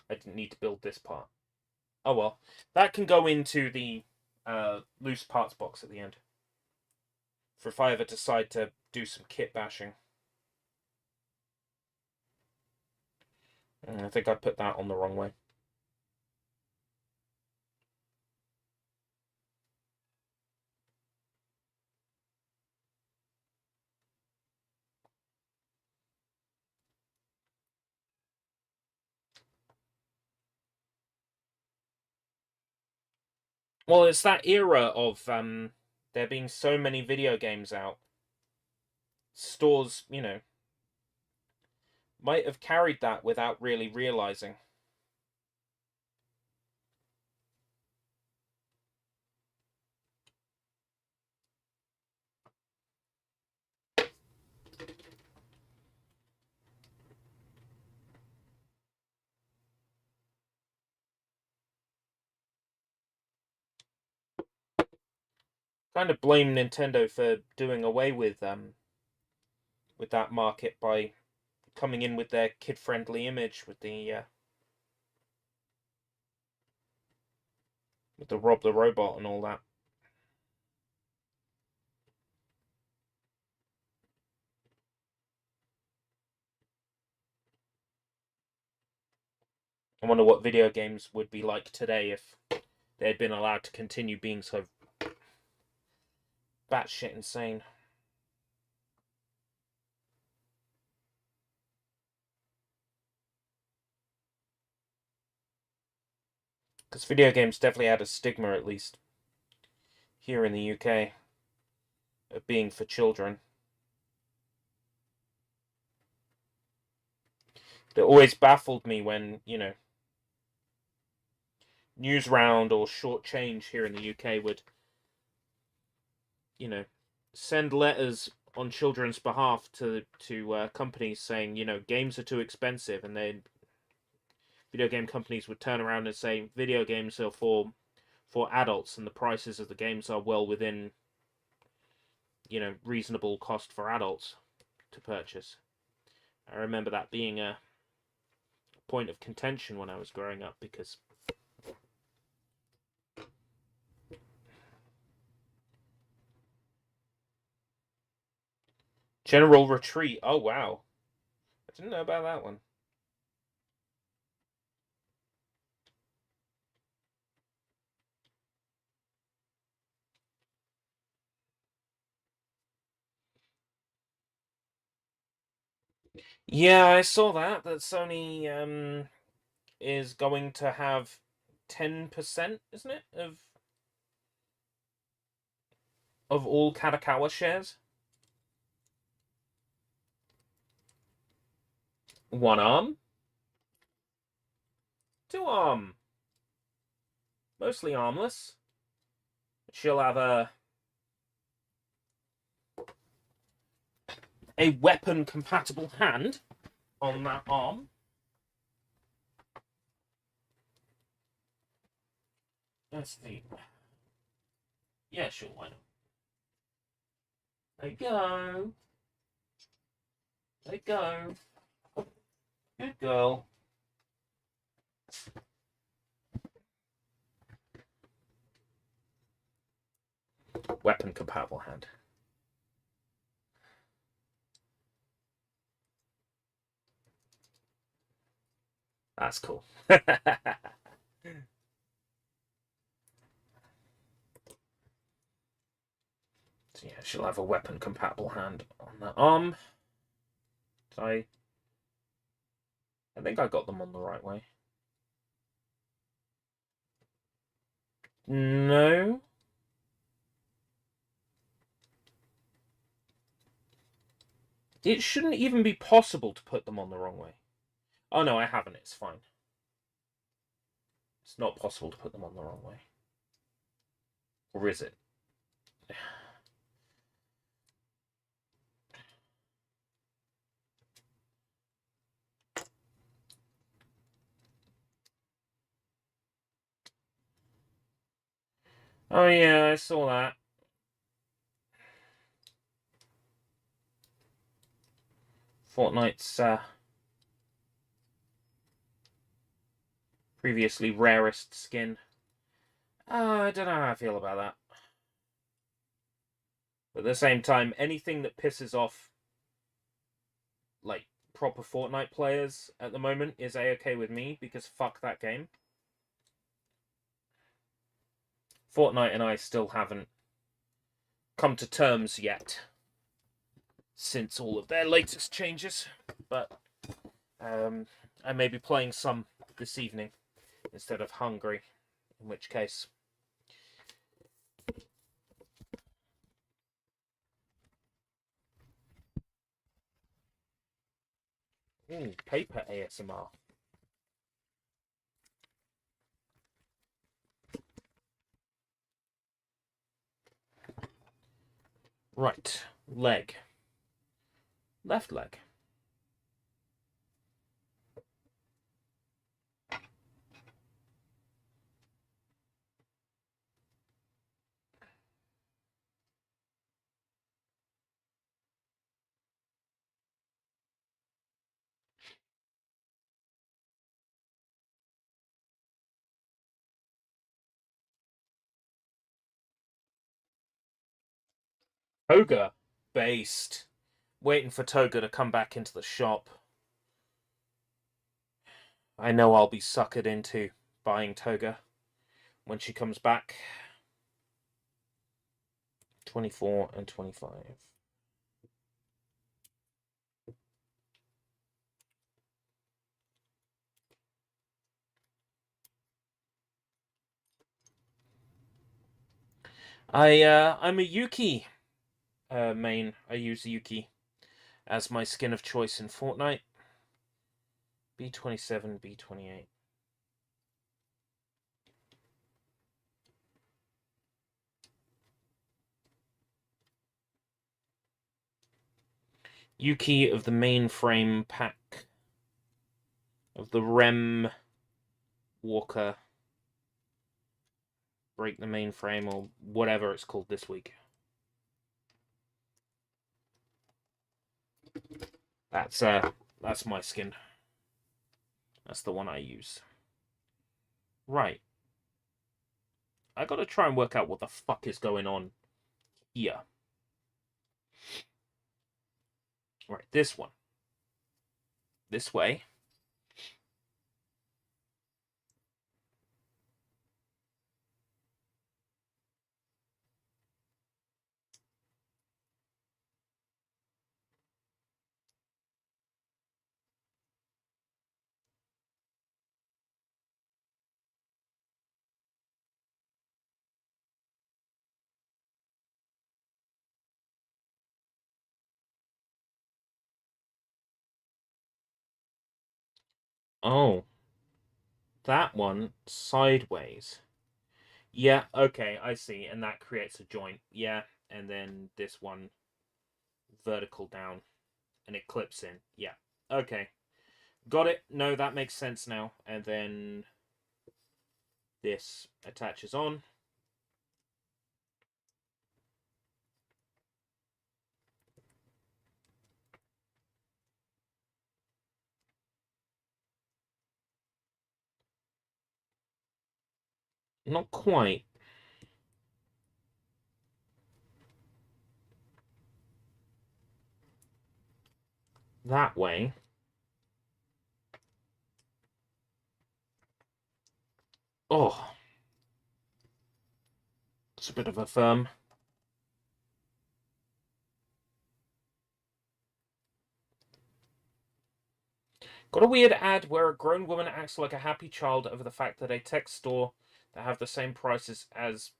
I didn't need to build this part. Oh well, that can go into the loose parts box at the end. For if I ever decide to do some kit bashing. I think I put that on the wrong way. Well, it's that era of there being so many video games out. Stores, might have carried that without really realizing. Kind of blame Nintendo for doing away with that market by coming in with their kid-friendly image with the Rob the Robot and all that. I wonder what video games would be like today if they had been allowed to continue being so batshit insane. Because video games definitely had a stigma, at least here in the UK, of being for children. It always baffled me when, Newsround or Short Change here in the UK would, send letters on children's behalf to companies saying, games are too expensive, and video game companies would turn around and say video games are for adults, and the prices of the games are well within, reasonable cost for adults to purchase. I remember that being a point of contention when I was growing up, because General Retreat. Oh wow, I didn't know about that one. Yeah, I saw that Sony is going to have 10%, isn't it, of all Kadokawa shares? One arm? Two arm. Mostly armless. She'll have a weapon compatible hand on that arm. Let's see. Yeah, sure, why not? There you go. There you go. Good girl. Weapon compatible hand. That's cool. So yeah, she'll have a weapon compatible hand on that arm. So I think I got them on the right way. No. It shouldn't even be possible to put them on the wrong way. Oh no, I haven't. It's fine. It's not possible to put them on the wrong way. Or is it? Oh yeah, I saw that. Fortnite's previously rarest skin. I don't know how I feel about that. But at the same time, anything that pisses off, like, proper Fortnite players at the moment is A-okay with me, because fuck that game. Fortnite and I still haven't come to terms yet since all of their latest changes, but I may be playing some this evening instead of hungry, in which case... Ooh, paper ASMR. Right, leg. Left leg. Toga. Based. Waiting for Toga to come back into the shop. I know I'll be suckered into buying Toga when she comes back. 24 and 25. I'm a Yuki main. I use Yuki as my skin of choice in Fortnite. B27, B28. Yuki of the mainframe pack of the REM Walker, break the mainframe, or whatever it's called this week. That's my skin. That's the one I use. Right. I gotta try and work out what the fuck is going on here. Right, this one. This way. Oh, that one sideways. Yeah, okay, I see. And that creates a joint. Yeah, and then this one vertical down and it clips in. Yeah, okay. Got it. No, that makes sense now. And then this attaches on. Not quite. That way. Oh. It's a bit of a firm. Got a weird ad where a grown woman acts like a happy child over the fact that a tech store that have the same prices as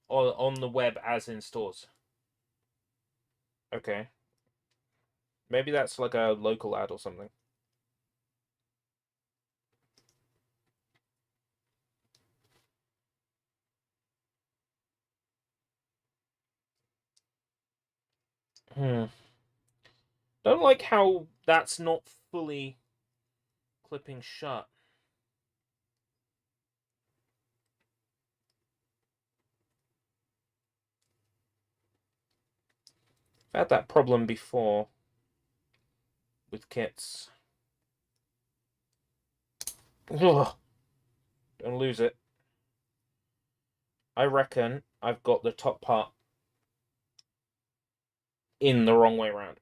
on the web as in stores. Okay. Maybe that's like a local ad or something. Hmm. Don't like how that's not fully clipping shut. I've had that problem before with kits. Ugh. Don't lose it. I reckon I've got the top part in the wrong way around.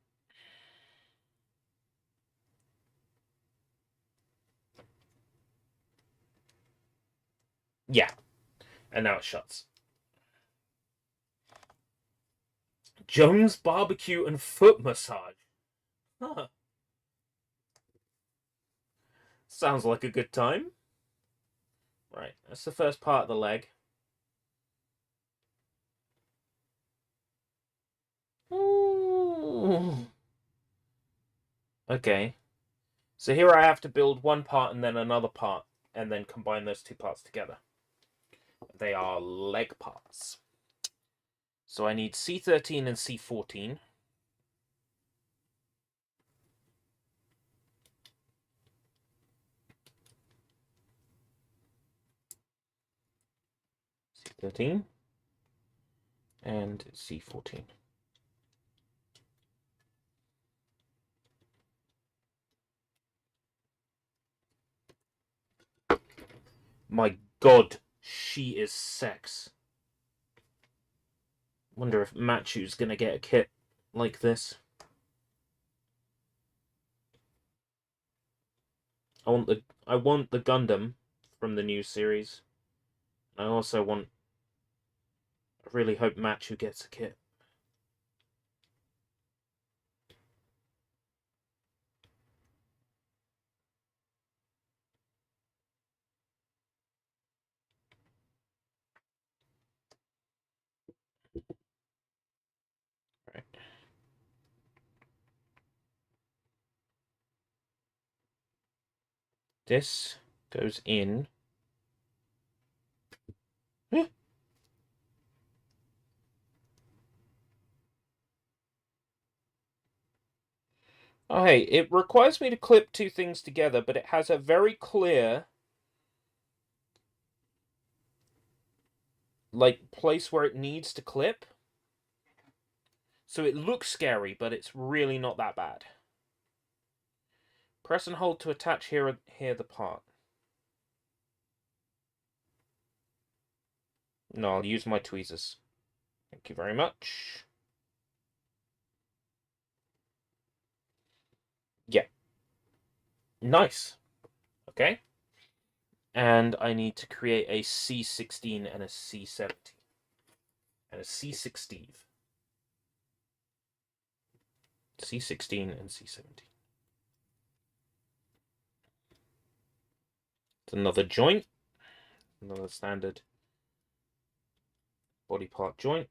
Yeah. And now it shuts. Jones Barbecue and Foot Massage. Huh. Sounds like a good time. Right, that's the first part of the leg. Ooh. Okay. So here I have to build one part and then another part, and then combine those two parts together. They are leg parts. So I need C13 and C14. C13 and C14. My god, she is sex. Wonder if Machu's gonna get a kit like this. I want the Gundam from the new series. I also want I really hope Machu gets a kit. Right. This goes in. Oh, hey, it requires me to clip two things together, but it has a very clear like, place where it needs to clip. So it looks scary, but it's really not that bad. Press and hold to attach here the part. No, I'll use my tweezers. Thank you very much. Yeah. Nice. Okay. And I need to create a C16 and a C70. And a C16. C16 and C70. It's another joint. Another standard body part joint.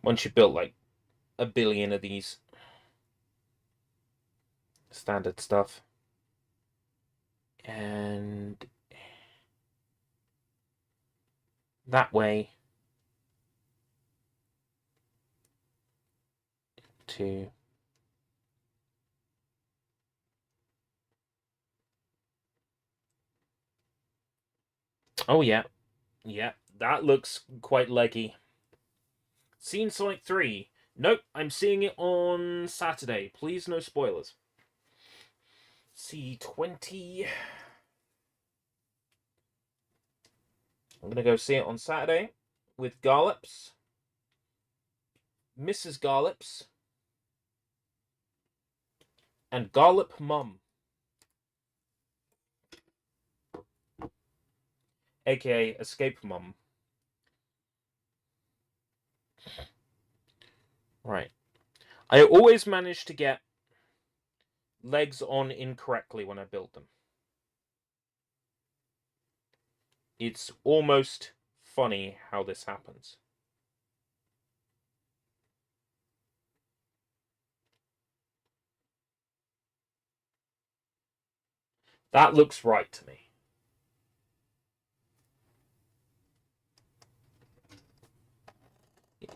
Once you've built like a billion of these standard stuff. And that way to oh yeah, that looks quite leggy. Seen Sonic 3. Nope, I'm seeing it on Saturday. Please, no spoilers. C20. I'm going to go see it on Saturday with Garlips, Mrs. Garlips, and Garlip Mum. AKA Escape Mum. Right. I always manage to get legs on incorrectly when I build them. It's almost funny how this happens. That looks right to me.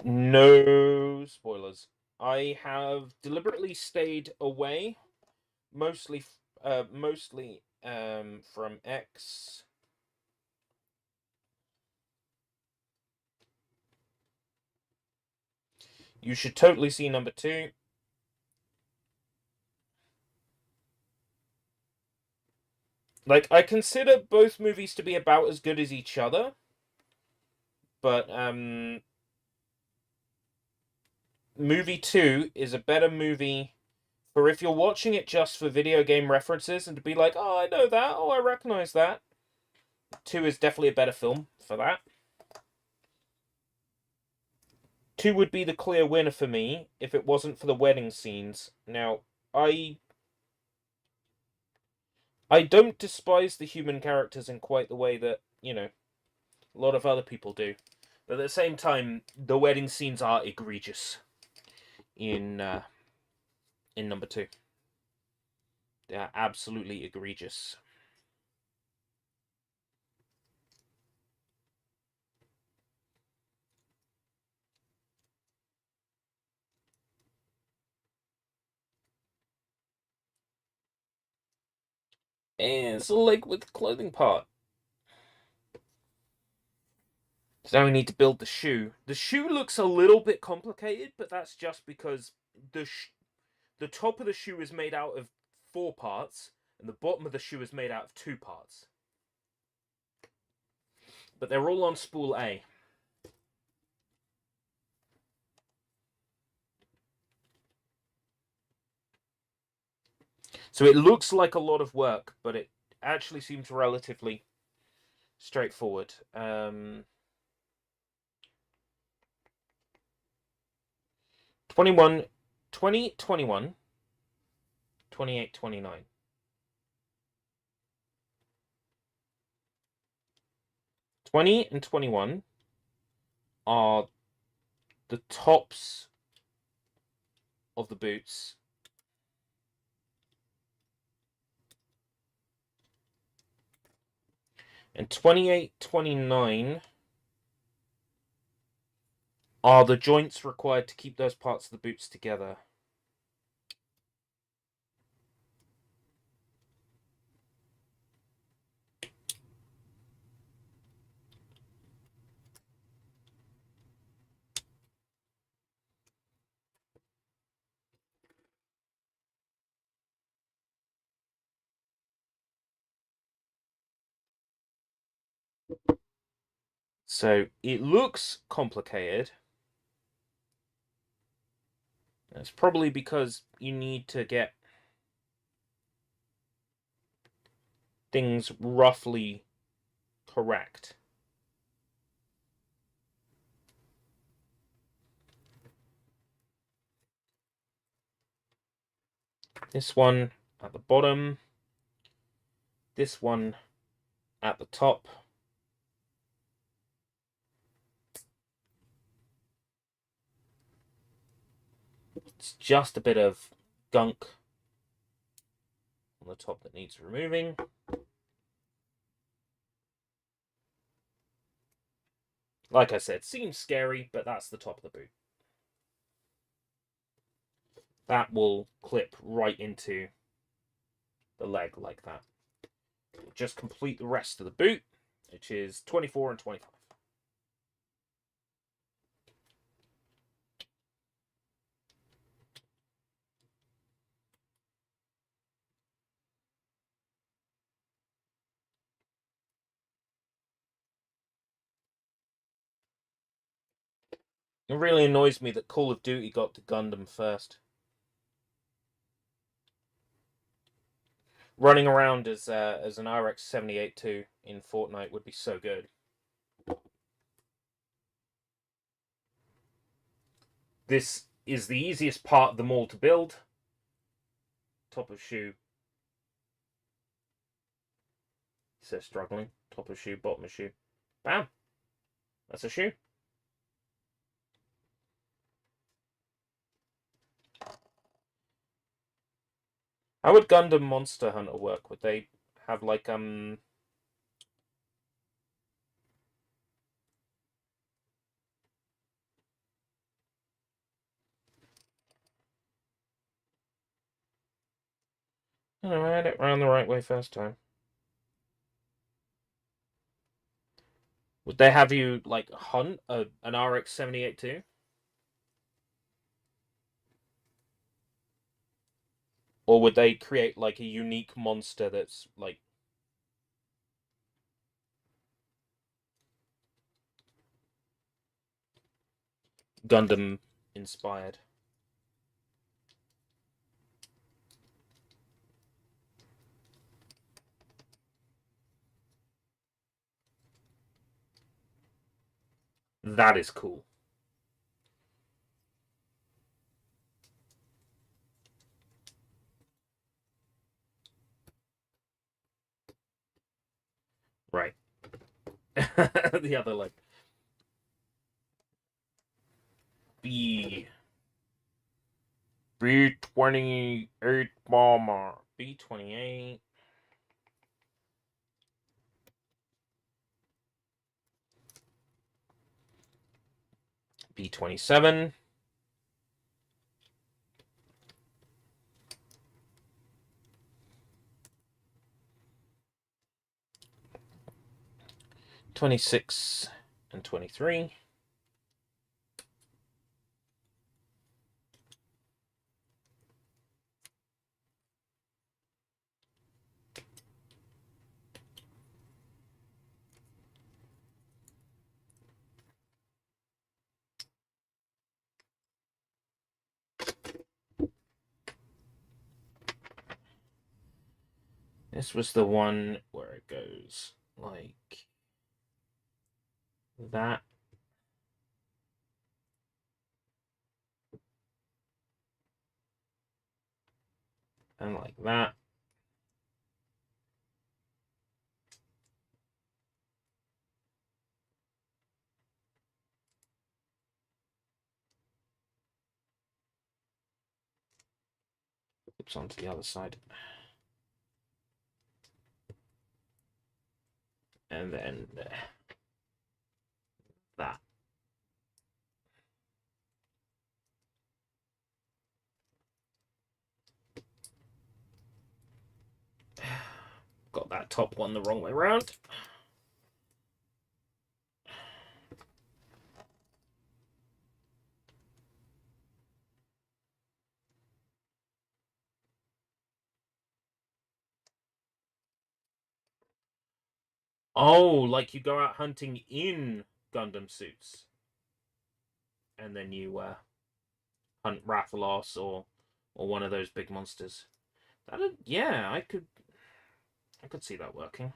No spoilers. I have deliberately stayed away, mostly from X. You should totally see number 2. Like, I consider both movies to be about as good as each other, but movie 2 is a better movie for if you're watching it just for video game references and to be like, oh, I know that, oh, I recognize that. 2 is definitely a better film for that. 2 would be the clear winner for me if it wasn't for the wedding scenes. Now, I don't despise the human characters in quite the way that, you know, a lot of other people do. But at the same time, the wedding scenes are egregious in number 2. They are absolutely egregious. And it's a leg with clothing part. So now we need to build the shoe. The shoe looks a little bit complicated, but that's just because the top of the shoe is made out of 4 parts, and the bottom of the shoe is made out of 2 parts. But they're all on spool A. So it looks like a lot of work, but it actually seems relatively straightforward. 20, 21, 28, 29. 20 and 21 are the tops of the boots. And 28, 29 are the joints required to keep those parts of the boots together. So it looks complicated. It's probably because you need to get things roughly correct. This one at the bottom, this one at the top. It's just a bit of gunk on the top that needs removing. Like I said, seems scary, but that's the top of the boot. That will clip right into the leg like that. We'll just complete the rest of the boot, which is 24 and 25. It really annoys me that Call of Duty got to Gundam first. Running around as an RX-78-2 in Fortnite would be so good. This is the easiest part of them all to build. Top of shoe. It says struggling. Top of shoe, bottom of shoe. Bam! That's a shoe. How would Gundam Monster Hunter work? Would they have like Oh, I had it round the right way first time. Would they have you like hunt an RX-78 too? Or would they create like a unique monster that's like Gundam inspired? That is cool. Right. The other leg. B-28 bomber. B-28. B-27. $26 and $23. This was the one where it goes like that. And like that. Flips onto the other side. And then that. Got that top one the wrong way around. Oh, like you go out hunting in Gundam suits, and then you hunt Rathalos or one of those big monsters. That yeah, I could see that working.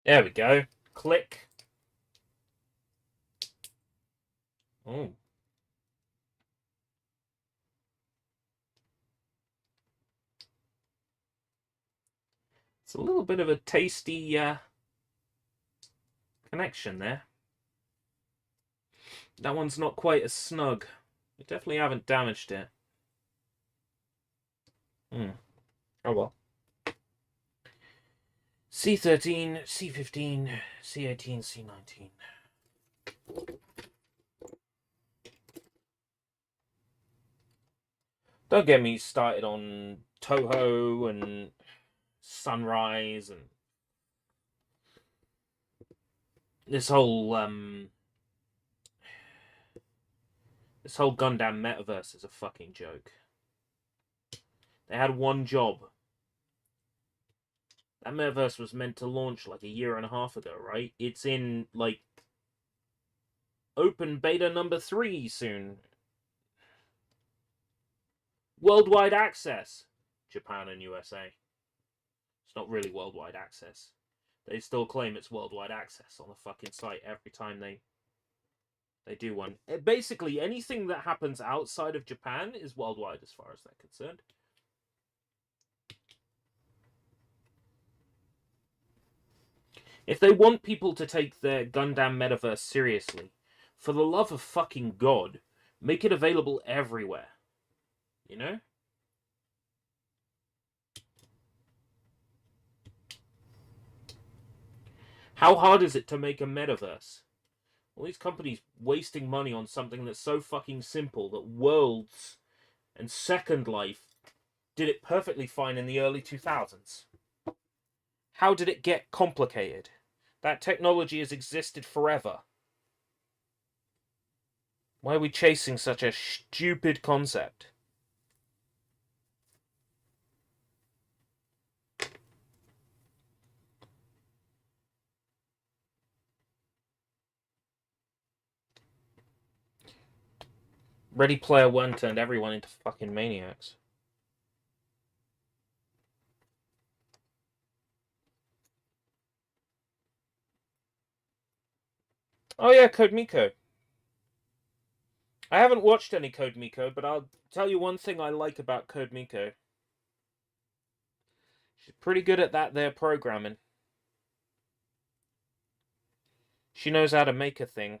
There we go. Click. Oh. It's a little bit of a tasty connection there. That one's not quite as snug. We definitely haven't damaged it. Hmm. Oh well. C13, C15, C18, C19. Don't get me started on Toho and Sunrise and this whole Gundam metaverse is a fucking joke. They had one job. That metaverse was meant to launch like a year and a half ago, right? It's in like open beta number 3 soon. Worldwide access. Japan and USA. It's not really worldwide access. They still claim it's worldwide access on the fucking site every time they do one. Basically, anything that happens outside of Japan is worldwide as far as they're concerned. If they want people to take their Gundam metaverse seriously, for the love of fucking God, make it available everywhere. You know? How hard is it to make a metaverse? All these companies wasting money on something that's so fucking simple that Worlds and Second Life did it perfectly fine in the early 2000s. How did it get complicated? That technology has existed forever. Why are we chasing such a stupid concept? Ready Player One turned everyone into fucking maniacs. Oh yeah, Code Miko. I haven't watched any Code Miko, but I'll tell you one thing I like about Code Miko. She's pretty good at that there programming. She knows how to make a thing.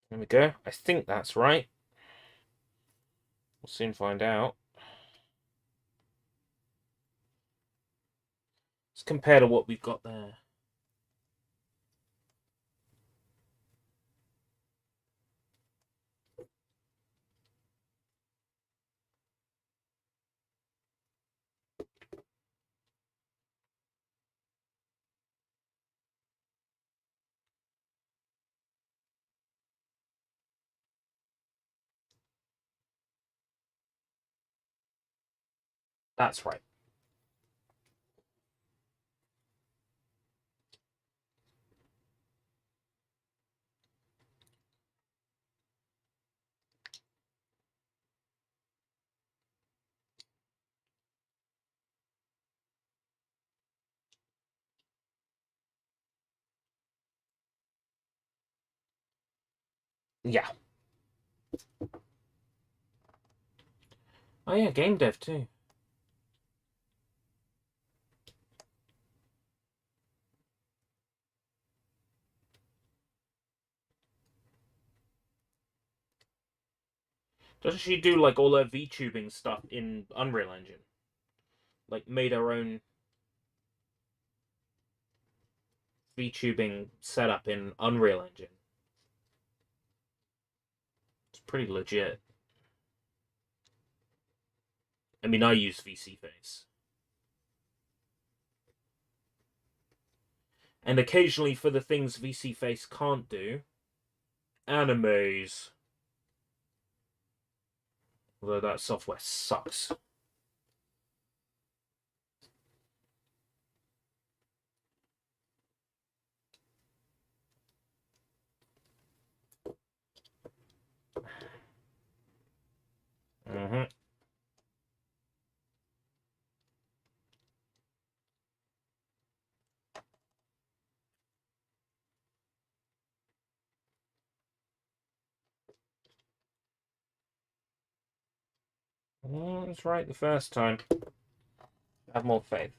There we go. I think that's right. We'll soon find out. Let's compare to what we've got there. That's right. Yeah. Oh yeah, game dev too. Doesn't she do like all her VTubing stuff in Unreal Engine? Like made her own VTubing setup in Unreal Engine. It's pretty legit. I mean, I use VC Face. And occasionally for the things VC Face can't do, animes. Although that software sucks. Mm-hmm. That's right the first time. Have more faith.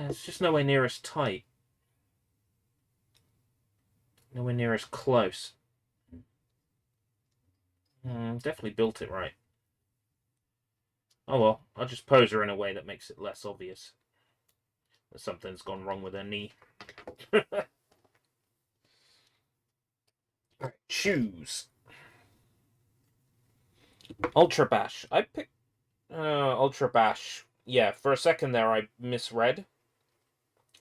It's just nowhere near as tight. Nowhere near as close. Definitely built it right. Oh well, I'll just pose her in a way that makes it less obvious that something's gone wrong with her knee. Alright, choose. Ultra Bash. I picked Ultra Bash. Yeah, for a second there I misread.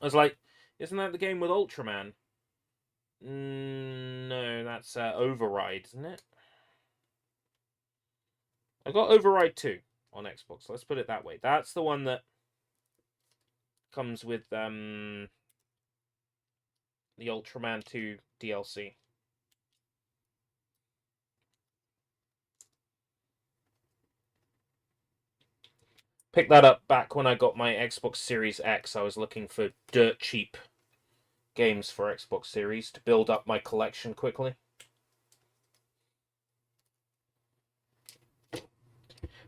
I was like, isn't that the game with Ultraman? No, that's Override, isn't it? I got Override 2 on Xbox. Let's put it that way. That's the one that comes with the Ultraman 2 DLC. Picked that up back when I got my Xbox Series X. I was looking for dirt cheap games for Xbox Series to build up my collection quickly.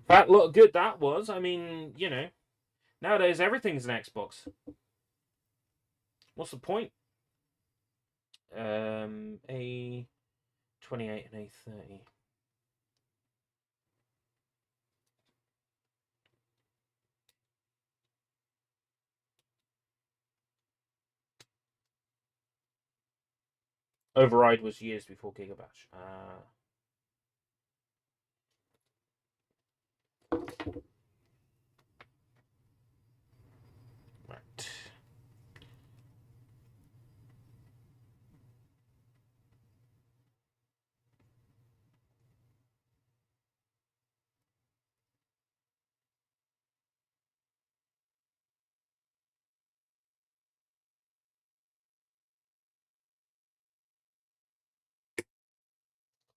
That looked good, that was. I mean, you know, nowadays everything's an Xbox. What's the point? A28 and A30. Override was years before Gigabash. Right.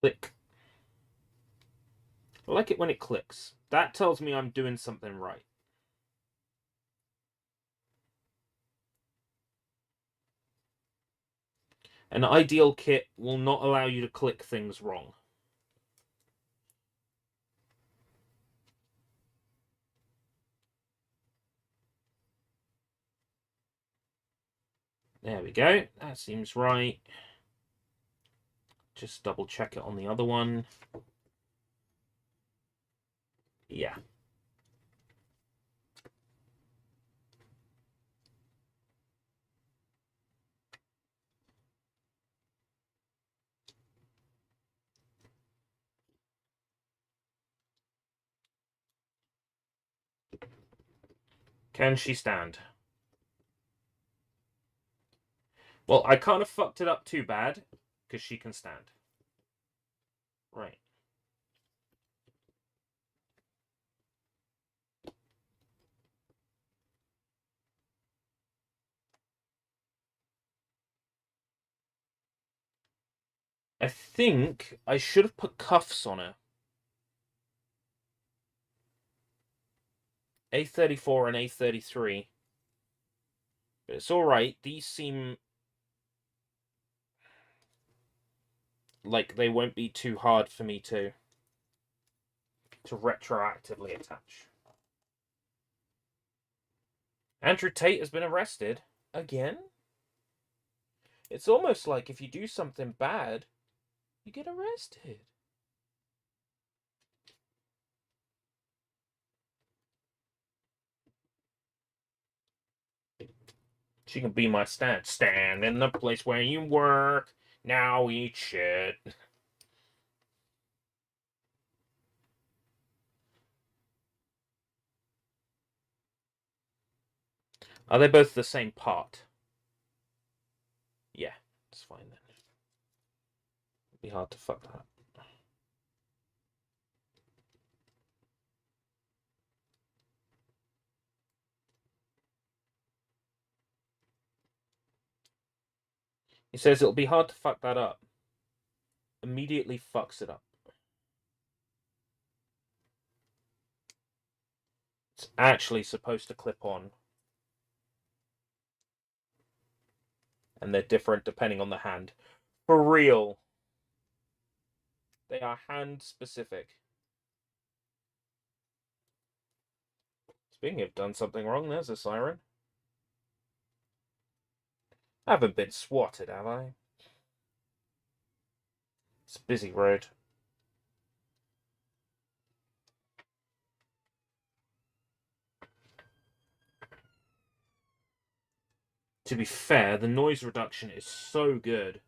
Click. I like it when it clicks. That tells me I'm doing something right. An ideal kit will not allow you to click things wrong. There we go. That seems right. Just double check it on the other one. Yeah. Can she stand? Well, I kind of fucked it up too bad because she can stand. Right. I think I should have put cuffs on her. A34 and A33. But it's alright. These seem like they won't be too hard for me to retroactively attach. Andrew Tate has been arrested again. It's almost like if you do something bad, you get arrested. She can be my stand. Stand in the place where you work. Now eat shit. Are they both the same part? Yeah, it's fine then. It'd be hard to fuck that up. He says it'll be hard to fuck that up. Immediately fucks it up. It's actually supposed to clip on. And they're different depending on the hand. For real. They are hand specific. Speaking of done something wrong, there's a siren. I haven't been swatted, have I? It's a busy road. To be fair, the noise reduction is so good.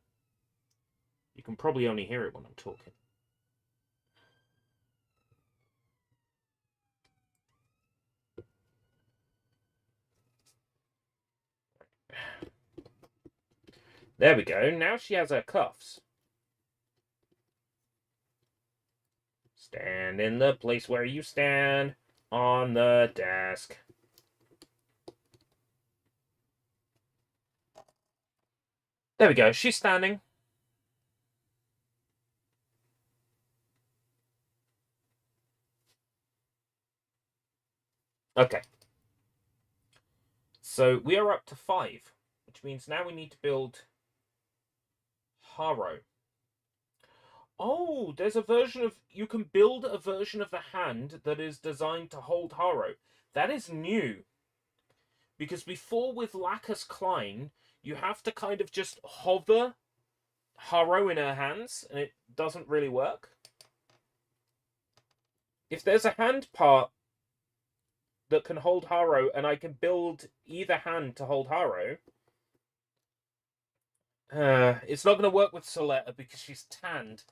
You can probably only hear it when I'm talking. There we go. Now she has her cuffs. Stand in the place where you stand on the desk. There we go. She's standing. Okay. So we are up to 5, which means now we need to build Haro. Oh, there's a version of... You can build a version of the hand that is designed to hold Haro. That is new. Because before with Lacus Klein, you have to kind of just hover Haro in her hands, and it doesn't really work. If there's a hand part that can hold Haro, and I can build either hand to hold Haro, it's not going to work with Suletta because she's tanned.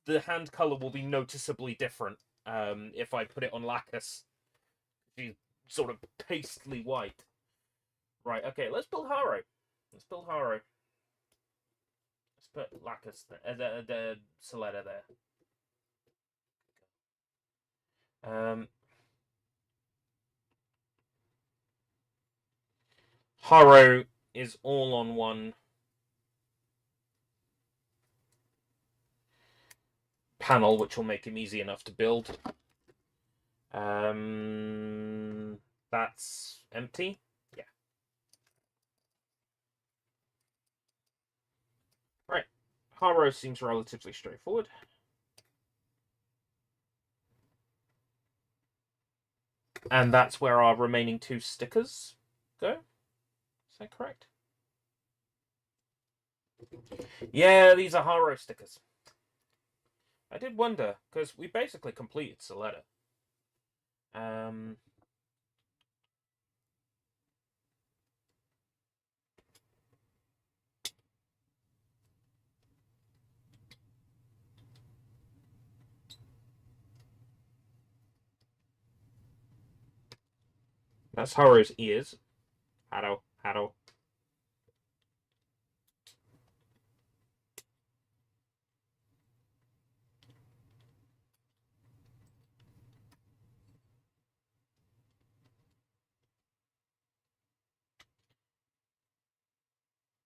The hand color will be noticeably different if I put it on Lacus. She's sort of pastely white. Right, okay, let's build Haro. Let's build Haro. Let's put Lacus there, the Suletta there. Haro is all on one panel, which will make him easy enough to build. That's empty. Yeah. Right. Haro seems relatively straightforward. And that's where our remaining 2 stickers go. Is that correct? Yeah, these are Haro stickers. I did wonder, because we basically completed Suletta. That's Haro's ears. Haro.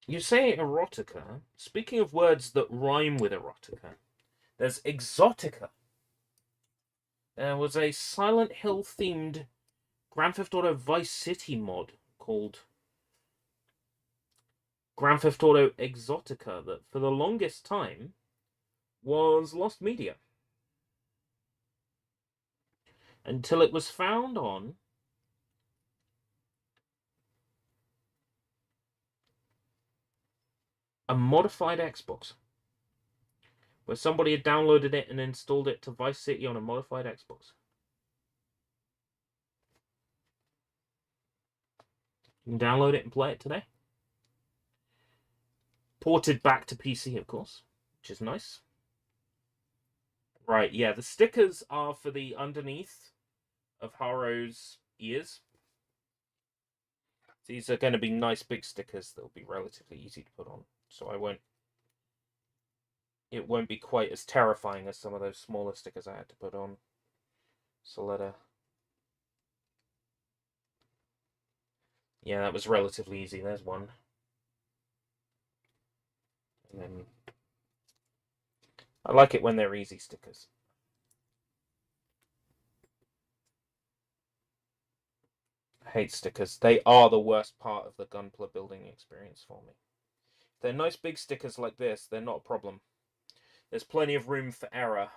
You say erotica. Speaking of words that rhyme with erotica, there's exotica. There was a Silent Hill themed Grand Theft Auto Vice City mod called Grand Theft Auto Exotica that for the longest time was lost media until it was found on a modified Xbox where somebody had downloaded it and installed it to Vice City on a modified Xbox. You can download it and play it today. Ported back to PC, of course, which is nice. Right, yeah, the stickers are for the underneath of Haro's ears. These are going to be nice big stickers that will be relatively easy to put on, so it won't be quite as terrifying as some of those smaller stickers I had to put on. Suletta. Yeah, that was relatively easy. There's one. And then I like it when they're easy stickers. I hate stickers. They are the worst part of the Gunpla building experience for me. If they're nice big stickers like this, they're not a problem. There's plenty of room for error.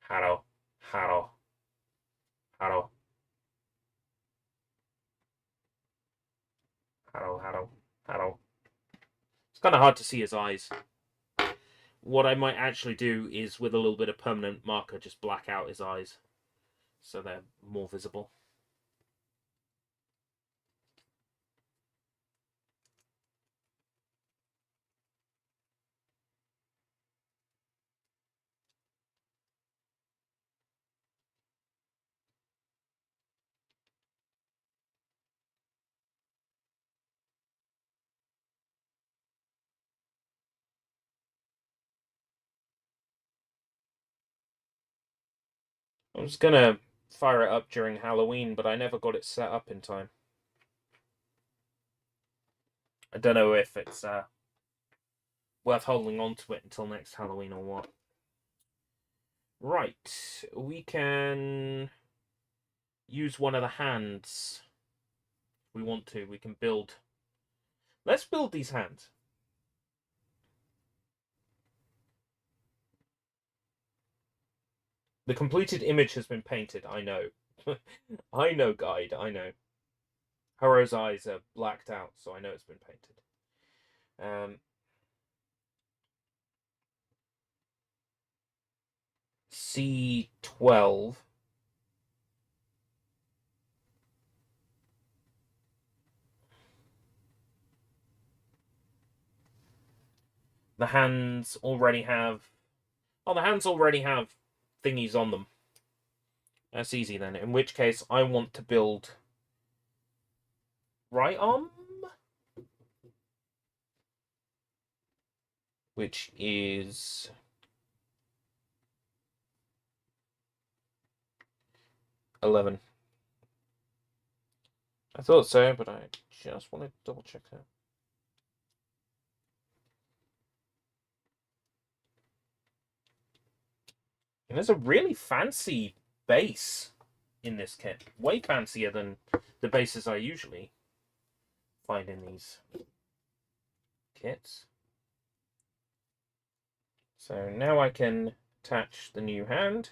Haro. Haro. Haro. Haro. Haro. Haro. It's kind of hard to see his eyes. What I might actually do is, with a little bit of permanent marker, just black out his eyes so they're more visible. I was gonna fire it up during Halloween, but I never got it set up in time. I don't know if it's worth holding on to it until next Halloween or what. Right, we can use one of the hands. If we want to, we can build. Let's build these hands. The completed image has been painted, I know. I know, guide, I know. Haro's eyes are blacked out, so I know it's been painted. C12. The hands already have... Oh, the hands already have thingies on them. That's easy then. In which case, I want to build... right arm? Which is... 11. I thought so, but I just want to double check that. And there's a really fancy base in this kit. Way fancier than the bases I usually find in these kits. So now I can attach the new hand.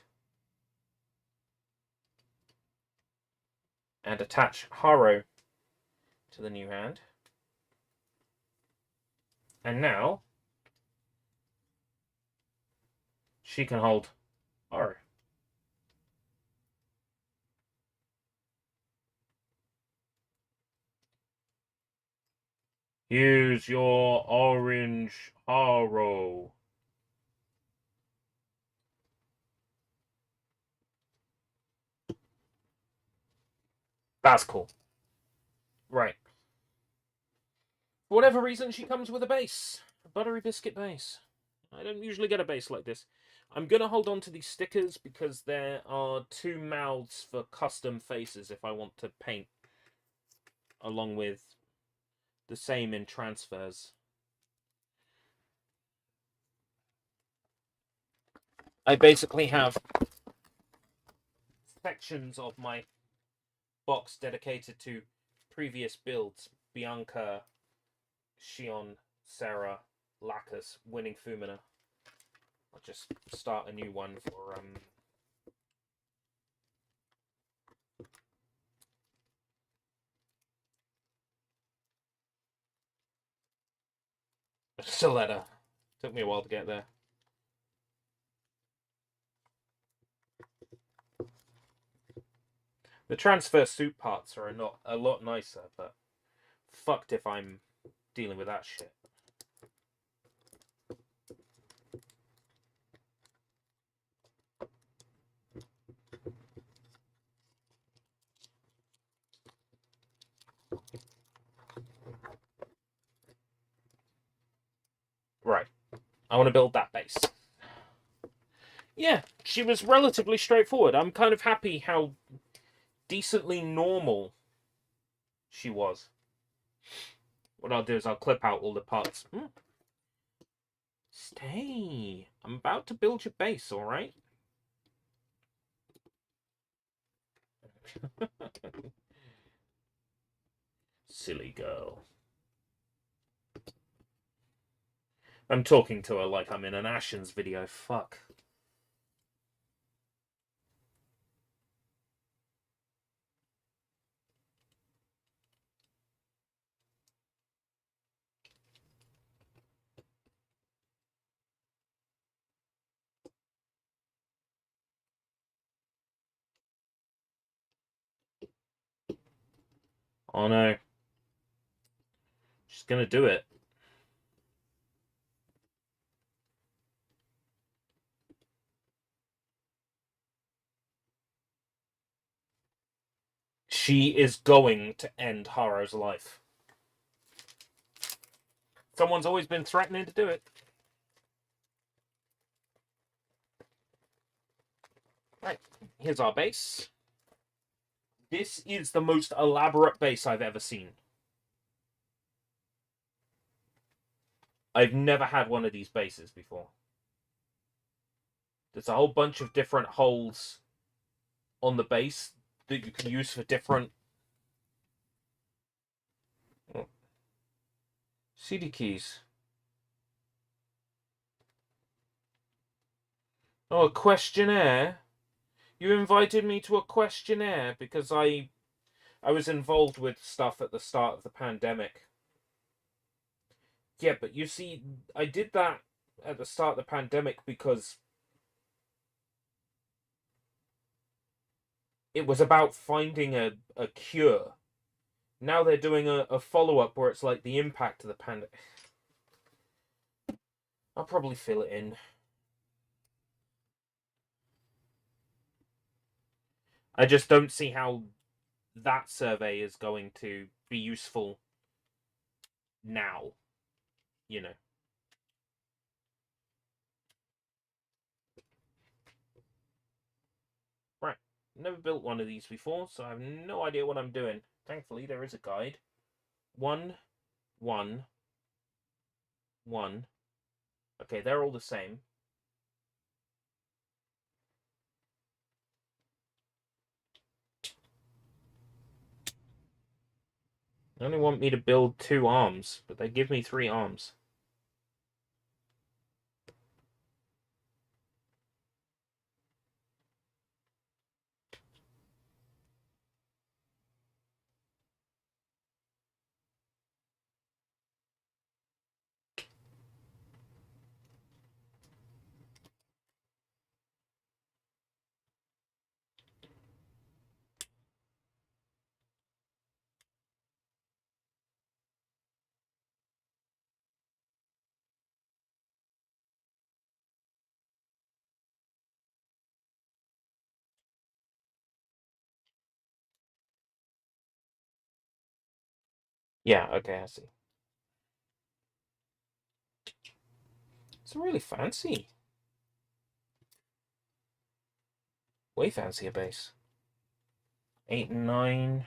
And attach Haro to the new hand. And now she can hold Haro. Here's your orange Haro. That's cool. Right. For whatever reason, she comes with a base. A buttery biscuit base. I don't usually get a base like this. I'm going to hold on to these stickers because there are 2 mouths for custom faces if I want to paint along with the same in transfers. I basically have sections of my box dedicated to previous builds. Bianca, Shion, Sarah, Lacus, winning Fumina. I'll just start a new one for Suletta. Took me a while to get there. The transfer suit parts are a lot nicer, but fucked if I'm dealing with that shit. Right. I want to build that base. Yeah, she was relatively straightforward. I'm kind of happy how decently normal she was. What I'll do is I'll clip out all the parts. Stay. I'm about to build your base, alright? Silly girl. I'm talking to her like I'm in an Ashens video. Fuck. Oh no. She's gonna do it. She is going to end Haru's life. Someone's always been threatening to do it. Right, here's our base. This is the most elaborate base I've ever seen. I've never had one of these bases before. There's a whole bunch of different holes on the base that you can use for different CD keys. Oh, a questionnaire? You invited me to a questionnaire because I was involved with stuff at the start of the pandemic. Yeah, but you see, I did that at the start of the pandemic because it was about finding a cure. Now they're doing a follow-up where it's like the impact of the pandemic. I'll probably fill it in. I just don't see how that survey is going to be useful now, you know. Right. Never built one of these before, so I have no idea what I'm doing. Thankfully, there is a guide. 1, 1, 1. Okay, they're all the same. They only want me to build 2 arms, but they give me 3 arms. Yeah, okay, I see. It's really fancy. Way fancier base. 8 and 9.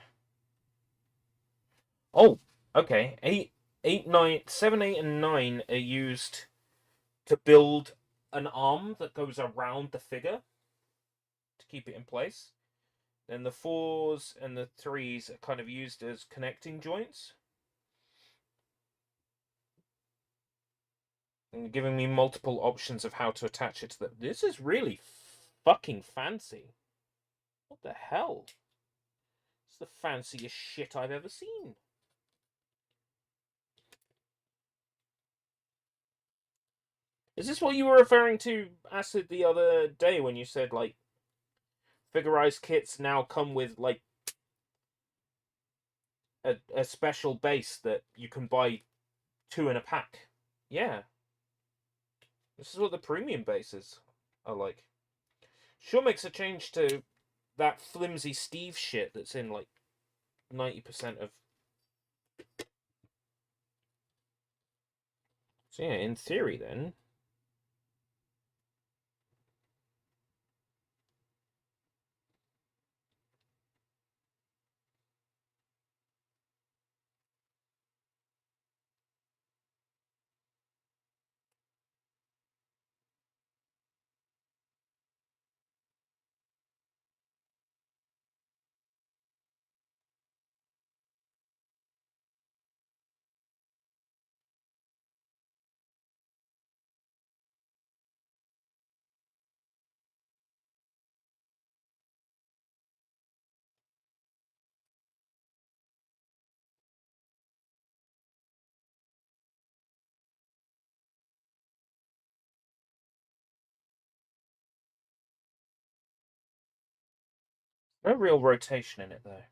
Oh, okay. 7, 8, and 9 are used to build an arm that goes around the figure to keep it in place. Then the 4s and the 3s are kind of used as connecting joints. And giving me multiple options of how to attach it to the... This is really fucking fancy. What the hell? It's the fanciest shit I've ever seen. Is this what you were referring to, Acid, the other day when you said, like, figurized kits now come with, like, a special base that you can buy 2 in a pack? Yeah. This is what the premium bases are like. Sure makes a change to that flimsy Steve shit that's in, like, 90% of... So yeah, in theory then... No real rotation in it, though.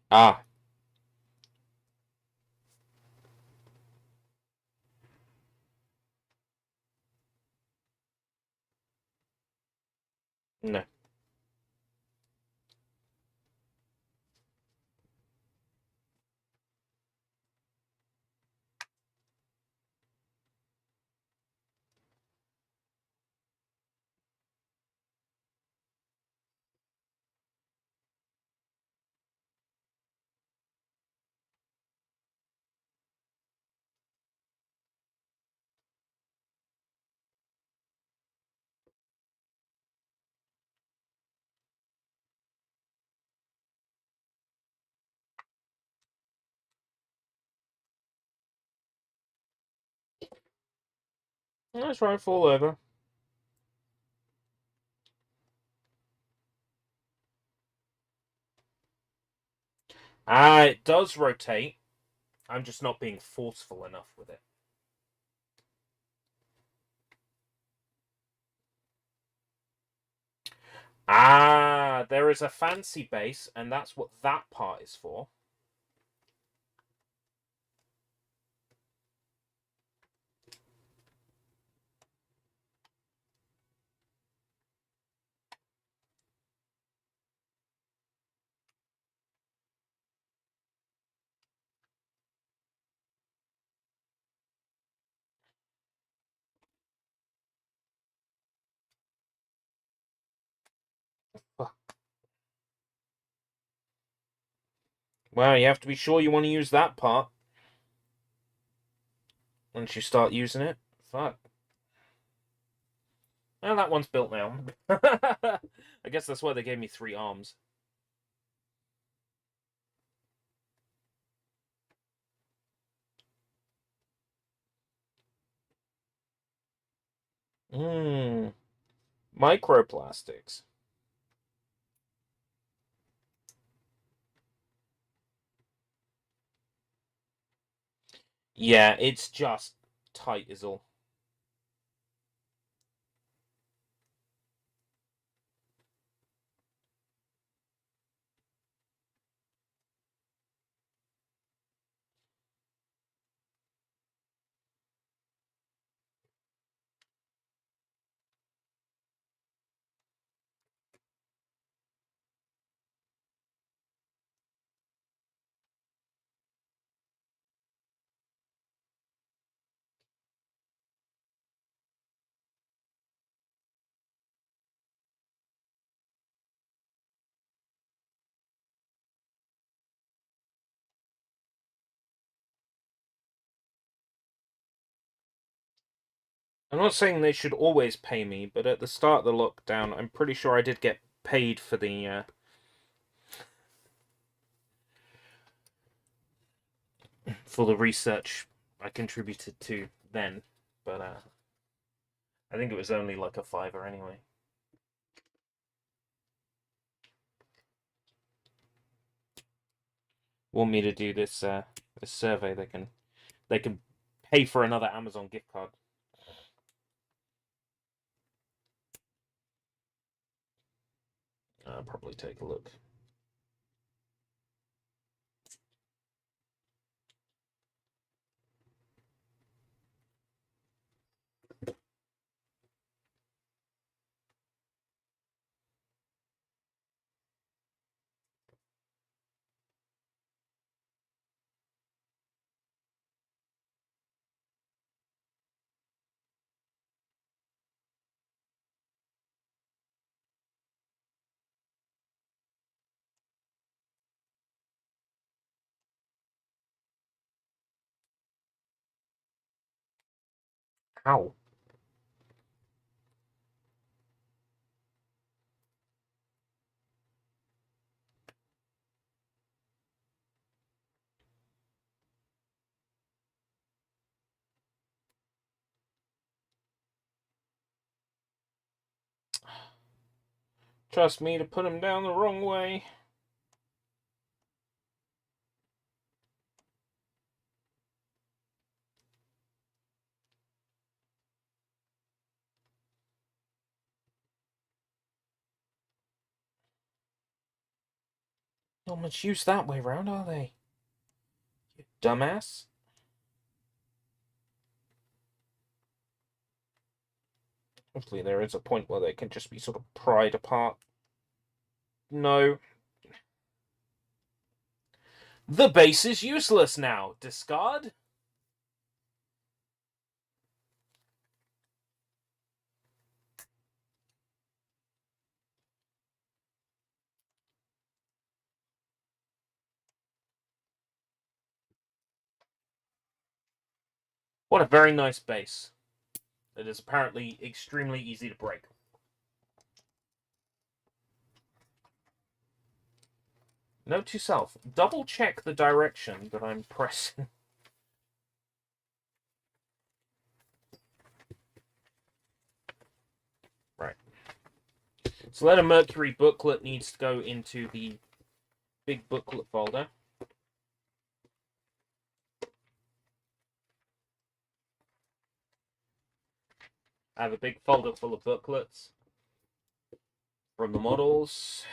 Ah. No. That's right, fall over. Ah, it does rotate. I'm just not being forceful enough with it. Ah, there is a fancy base, and that's what that part is for. Well, you have to be sure you want to use that part. Once you start using it. Fuck. Well, that one's built now. I guess that's why they gave me 3 arms. Mmm. Microplastics. Yeah, it's just tight is all. I'm not saying they should always pay me, but at the start of the lockdown, I'm pretty sure I did get paid for the research I contributed to then. But I think it was only like a fiver anyway. Want me to do this this survey? They can pay for another Amazon gift card. I'll probably take a look. Ow. Trust me to put him down the wrong way. Not much use that way round, are they? You dumbass. Hopefully there is a point where they can just be sort of pried apart. No. The base is useless now. Discard? What a very nice base. It is apparently extremely easy to break. Note to self, double check the direction that I'm pressing. Right. Suletta Mercury booklet needs to go into the big booklet folder. I have a big folder full of booklets from the models.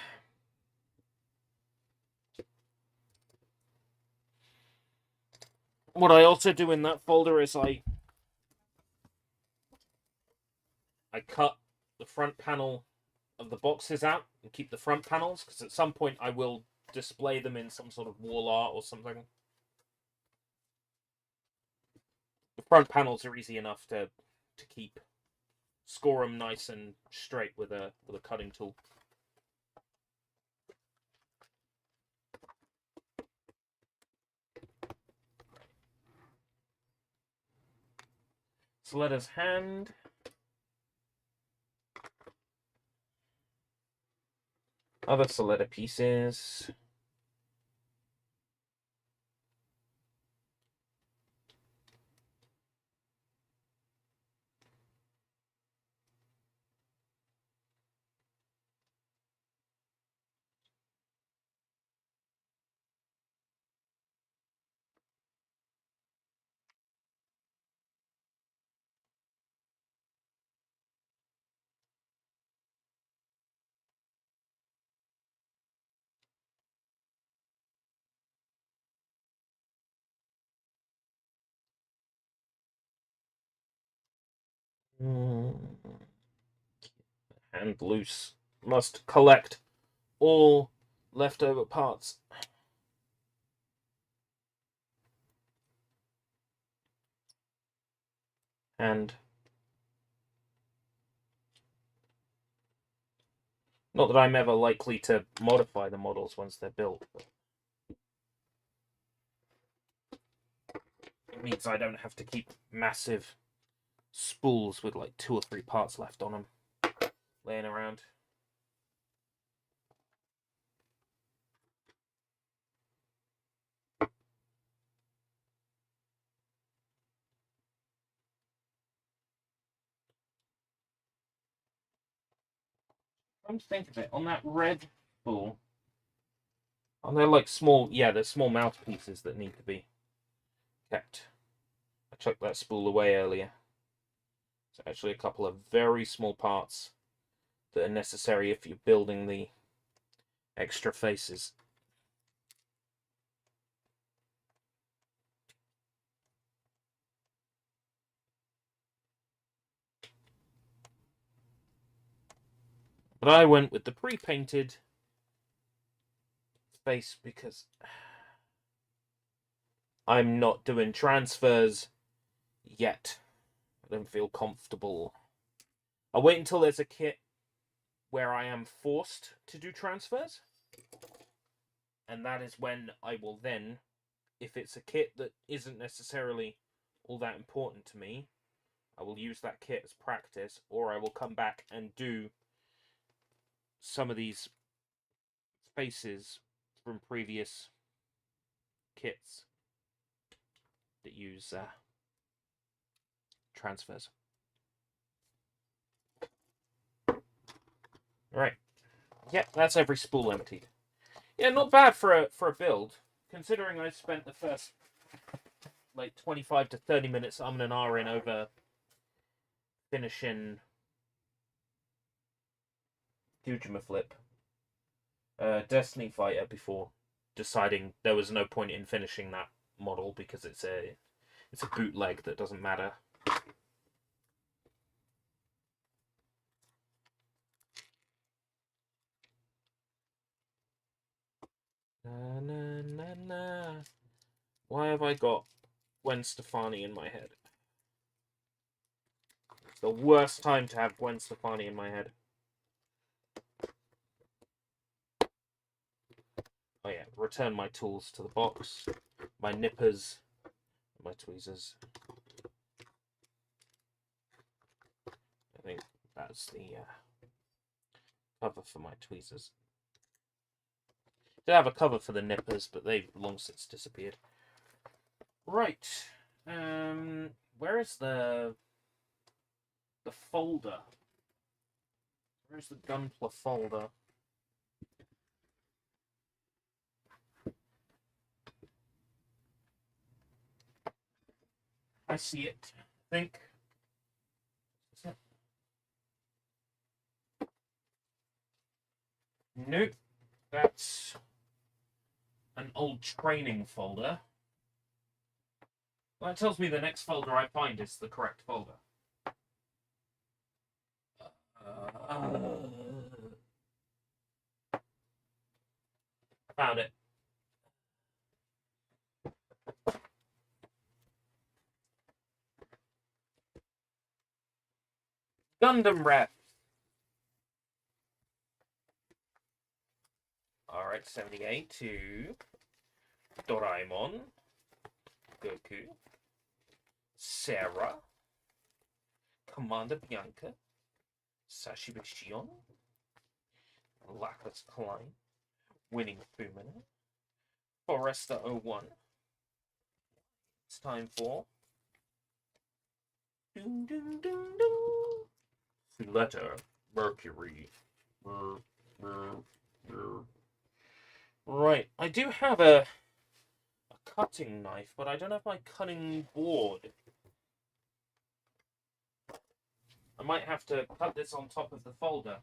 What I also do in that folder is I cut the front panel of the boxes out and keep the front panels, because at some point I will display them in some sort of wall art or something. The front panels are easy enough to keep. Score them nice and straight with a cutting tool. Suletta's hand. Other Suletta pieces. Hand loose. Must collect all leftover parts. And not that I'm ever likely to modify the models once they're built. But it means I don't have to keep massive spools with like 2 or 3 parts left on them, laying around. Come to think of it, on that red spool, are there like small, yeah, there's small mouthpieces that need to be kept. I chucked that spool away earlier. It's actually a couple of very small parts that are necessary if you're building the extra faces. But I went with the pre-painted face because I'm not doing transfers yet. I don't feel comfortable. I'll wait until there's a kit where I am forced to do transfers. And that is when I will then, if it's a kit that isn't necessarily all that important to me, I will use that kit as practice, or I will come back and do some of these faces from previous kits that use transfers. Right. Yep, that's every spool emptied. Yeah, not bad for a build, considering I spent the first like 25 to 30 minutes and ahhing over finishing Dujima Flip, Destiny Fighter before deciding there was no point in finishing that model because it's a bootleg that doesn't matter. Na, na, na, na. Why have I got Gwen Stefani in my head? It's the worst time to have Gwen Stefani in my head. Oh yeah, return my tools to the box. My nippers, my tweezers. I think that's the cover for my tweezers. Did have a cover for the nippers, but they've long since disappeared. Right. Where is the folder? Where's the Gunpla folder? I see it, I think. Nope. That's an old training folder. Well, that tells me the next folder I find is the correct folder. Found it. Gundam Rep. Alright, 78 to Doraemon, Goku, Sarah, Commander Bianca, Sashiba Shion, Lapis Klein, Winning Fumina, Forrester 01. It's time for Suletta Mercury. Right, I do have a cutting knife, but I don't have my cutting board. I might have to cut this on top of the folder.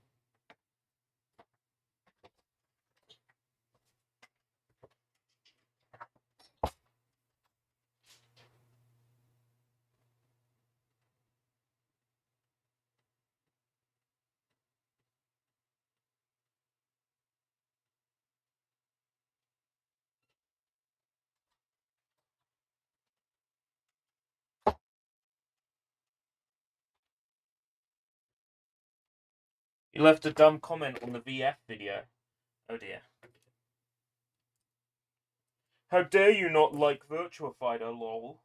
You left a dumb comment on the VF video. Oh dear. How dare you not like Virtua Fighter, lol.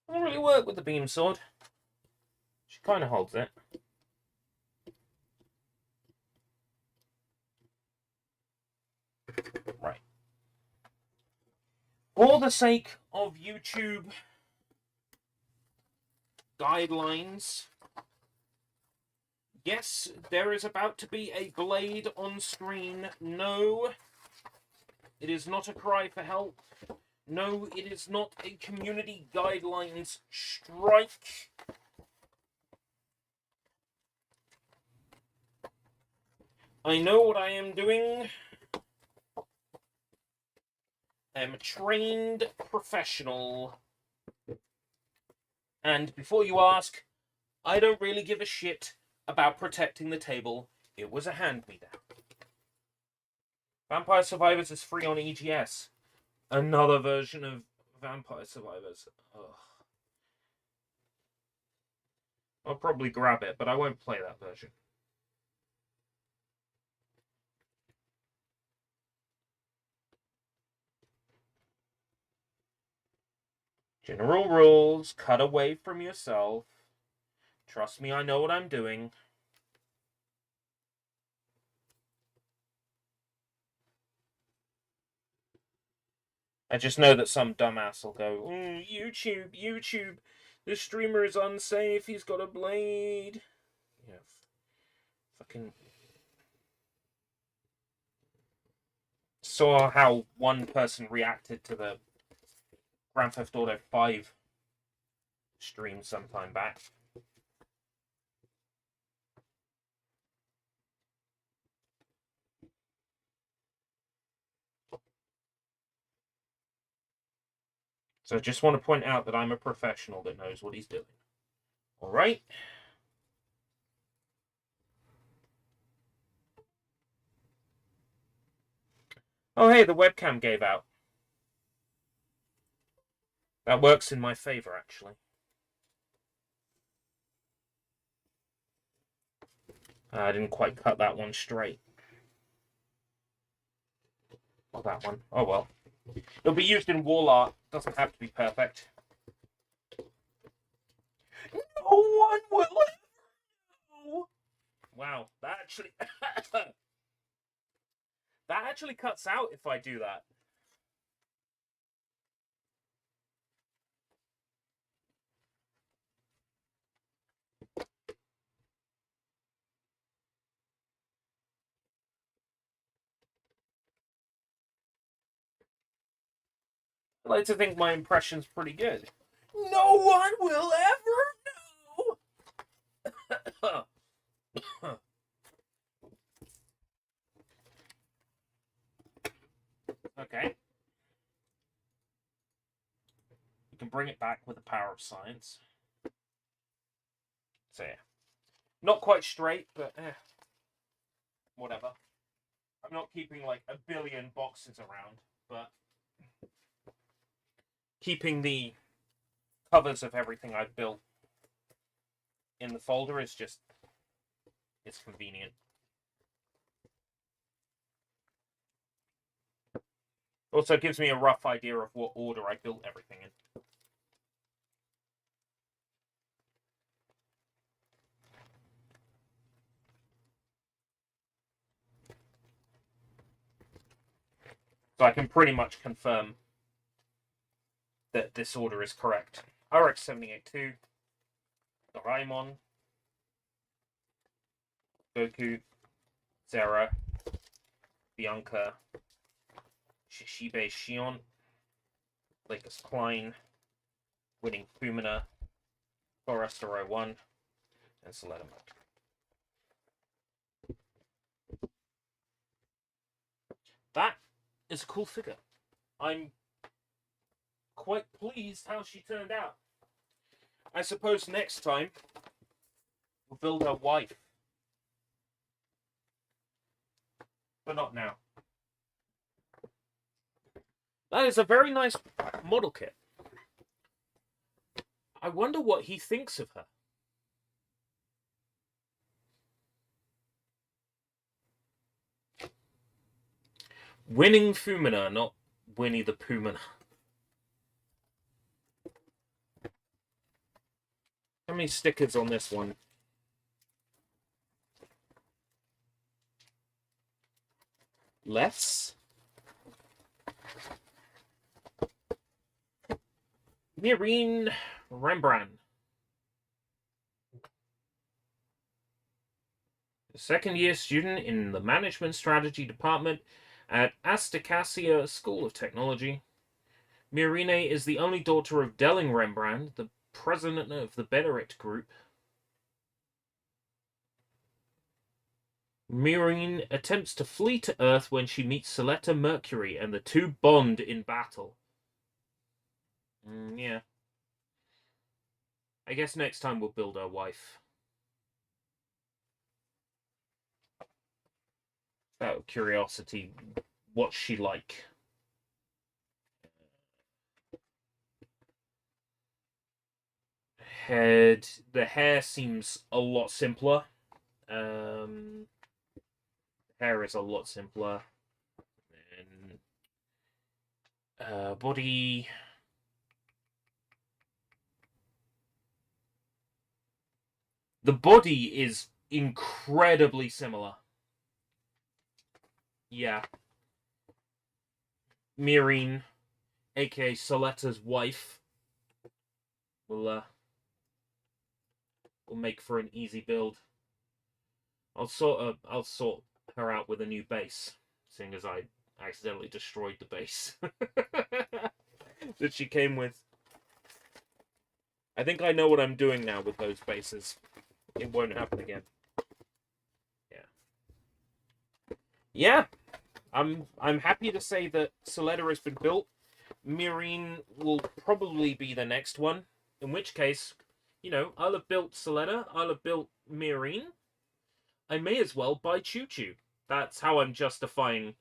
Doesn't really work with the beam sword. She kind of holds it. Right. For the sake of YouTube guidelines, yes, there is about to be a blade on screen. No, it is not a cry for help. No, it is not a community guidelines strike. I know what I am doing. I'm a trained professional. And before you ask, I don't really give a shit about protecting the table. It was a hand-me-down. Vampire Survivors is free on EGS. Another version of Vampire Survivors. Ugh. I'll probably grab it, but I won't play that version. General rules, cut away from yourself. Trust me, I know what I'm doing. I just know that some dumbass will go, YouTube, the streamer is unsafe, he's got a blade. Yeah, fucking... Saw how one person reacted to the Grand Theft Auto 5 stream sometime back. So I just want to point out that I'm a professional that knows what he's doing. Alright? Oh hey, the webcam gave out. That works in my favor, actually. I didn't quite cut that one straight. Or that one. Oh well. It'll be used in wall art. Doesn't have to be perfect. No one will know. Wow, that actually... that actually cuts out if I do that. I like to think my impression's pretty good. No one will ever know! Okay. You can bring it back with the power of science. So yeah. Not quite straight, but whatever. I'm not keeping like a billion boxes around, but keeping the covers of everything I've built in the folder is just, it's convenient. Also gives me a rough idea of what order I built everything in. So I can pretty much confirm that this order is correct. RX-782, Doraemon, Goku, Zera, Bianca, Shishibe Shion, Lakers Klein, Winning Fumina, Forrester 01, and Suletta Mercury. That is a cool figure. I'm quite pleased how she turned out. I suppose next time we'll build her wife. But not now. That is a very nice model kit. I wonder what he thinks of her. Winning Fumina, not Winnie the Poohmana. many stickers on this one? Less? Myrine Rembrandt. A second-year student in the Management Strategy Department at Astacasia School of Technology. Myrine is the only daughter of Delling Rembrandt, the president of the Benedict Group. Myrine attempts to flee to Earth when she meets Suletta Mercury, and the two bond in battle. Yeah. I guess next time we'll build our wife. Out of curiosity, what's she like? The hair seems a lot simpler. Hair is a lot simpler. And body. The body is incredibly similar. Yeah. Myrine, aka Suletta's wife, will make for an easy build. I'll sort her out with a new base, seeing as I accidentally destroyed the base that she came with. I think I know what I'm doing now with those bases. It won't happen again. Yeah. I'm happy to say that Suletta has been built. Myrine will probably be the next one. In which case, I'll have built Suletta, I'll have built Myrine. I may as well buy Choo Choo. That's how I'm justifying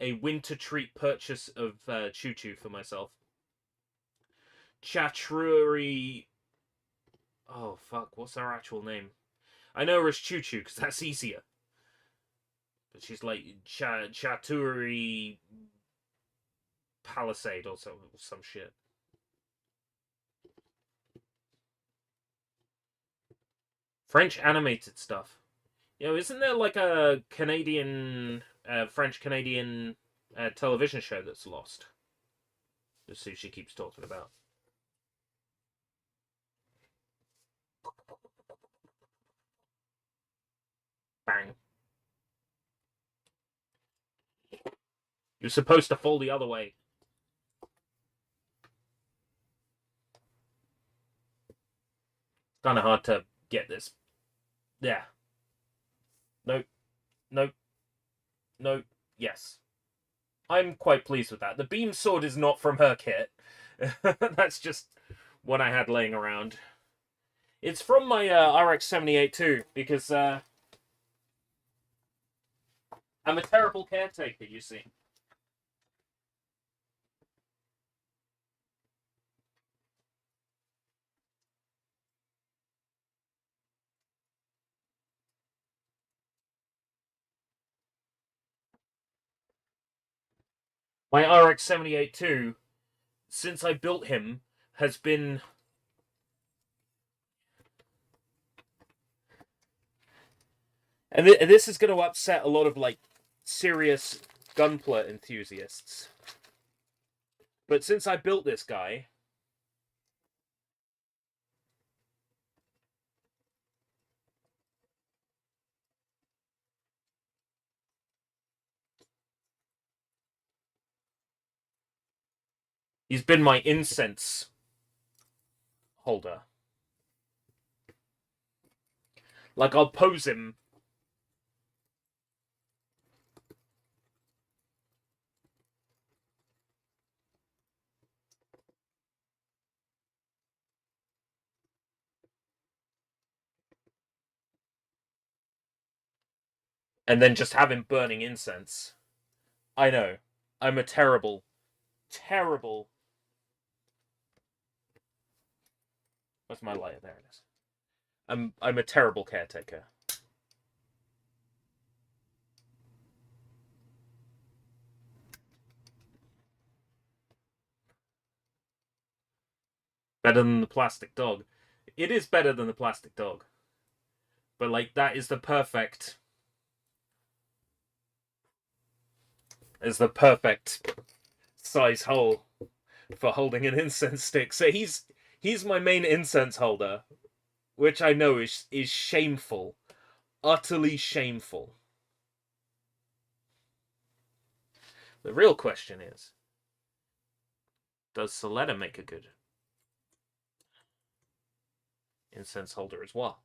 a winter treat purchase of Choo Choo for myself. Chatruri. Oh, fuck. What's her actual name? I know her as Choo Choo because that's easier. But she's like Chaturi Palisade or some shit. French animated stuff. Isn't there like a Canadian, French-Canadian television show that's lost? The Sushi keeps talking about. Bang. You're supposed to fall the other way. It's kind of hard to get this. Yeah. Nope. Nope. Nope. Yes. I'm quite pleased with that. The beam sword is not from her kit. That's just what I had laying around. It's from my RX-78 too, because I'm a terrible caretaker, you see. My RX-78 too, since I built him, has been... And this is going to upset a lot of, serious gunpla enthusiasts. But since I built this guy... He's been my incense holder. I'll pose him. And then just have him burning incense. I know. I'm a terrible, terrible... Where's my lighter? There it is. I'm a terrible caretaker. Better than the plastic dog. It is better than the plastic dog. But, like, that is the perfect... is the perfect size hole for holding an incense stick. So he's my main incense holder, which I know is shameful. Utterly shameful. The real question is, does Suletta make a good incense holder as well?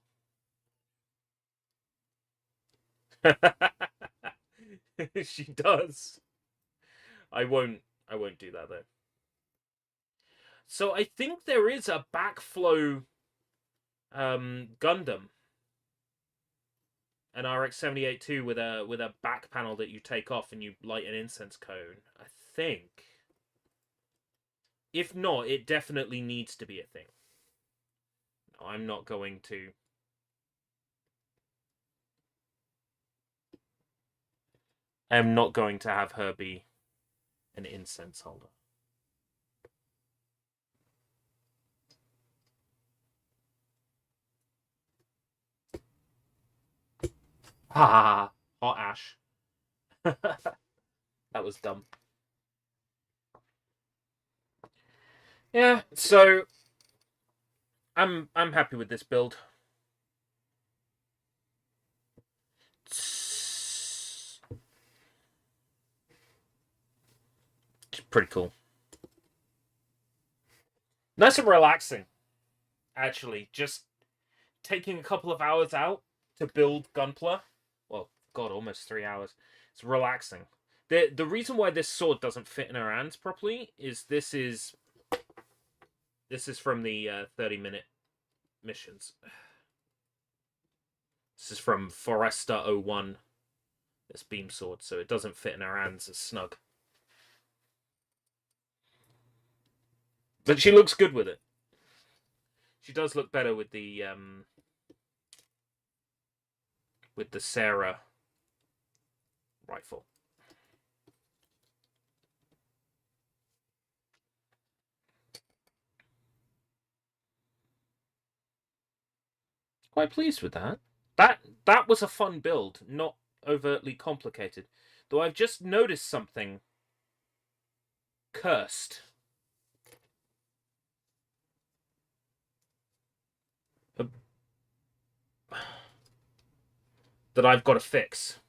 She does. I won't do that though. So I think there is a backflow Gundam, an RX-78 too, with a back panel that you take off and you light an incense cone. I think. If not, it definitely needs to be a thing. I'm not going to. I'm not going to have her be an incense holder. Ha ha ha. Hot ash. That was dumb. Yeah, so I'm happy with this build. It's pretty cool. Nice and relaxing, actually. Just taking a couple of hours out to build Gunpla. Well, God, almost 3 hours. It's relaxing. The reason why this sword doesn't fit in her hands properly is this is from the 30-minute missions. This is from Foresta 01. This beam sword, so it doesn't fit in her hands as snug. But she looks good with it. She does look better with the Sarah rifle. Quite pleased with that. That was a fun build, not overtly complicated. Though I've just noticed something cursed. That I've got to fix.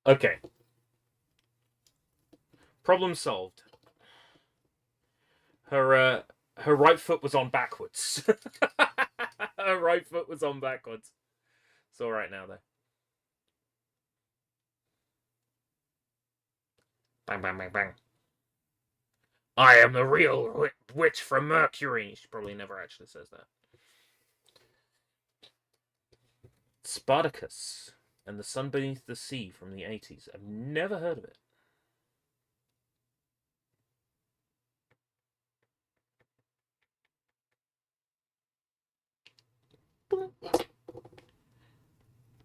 Okay. Problem solved. Her right foot was on backwards. Her right foot was on backwards. It's all right now, though. Bang, bang, bang, bang. I am the real witch from Mercury. She probably never actually says that. Spartacus and the Sun Beneath the Sea from the 80s. I've never heard of it.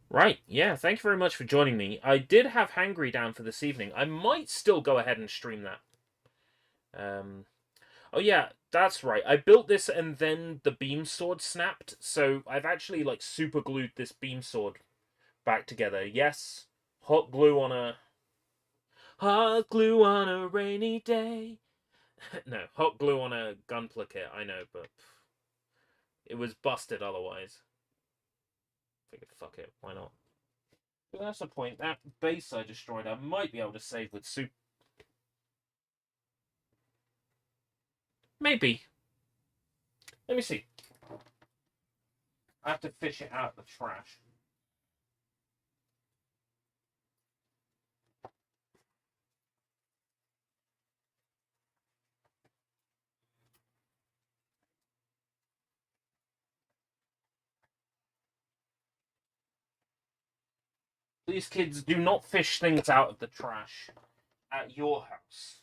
Right, yeah, thank you very much for joining me. I did have Hangry down for this evening. I might still go ahead and stream that. Oh yeah, that's right. I built this and then the beam sword snapped, so I've actually like super glued this beam sword back together. Yes, hot glue on a rainy day. No, hot glue on a gunpla kit, I know, but it was busted otherwise. Figured, fuck it, why not? But that's the point. That base I destroyed, I might be able to save with soup. Maybe. Let me see. I have to fish it out of the trash. Please, kids, do not fish things out of the trash at your house.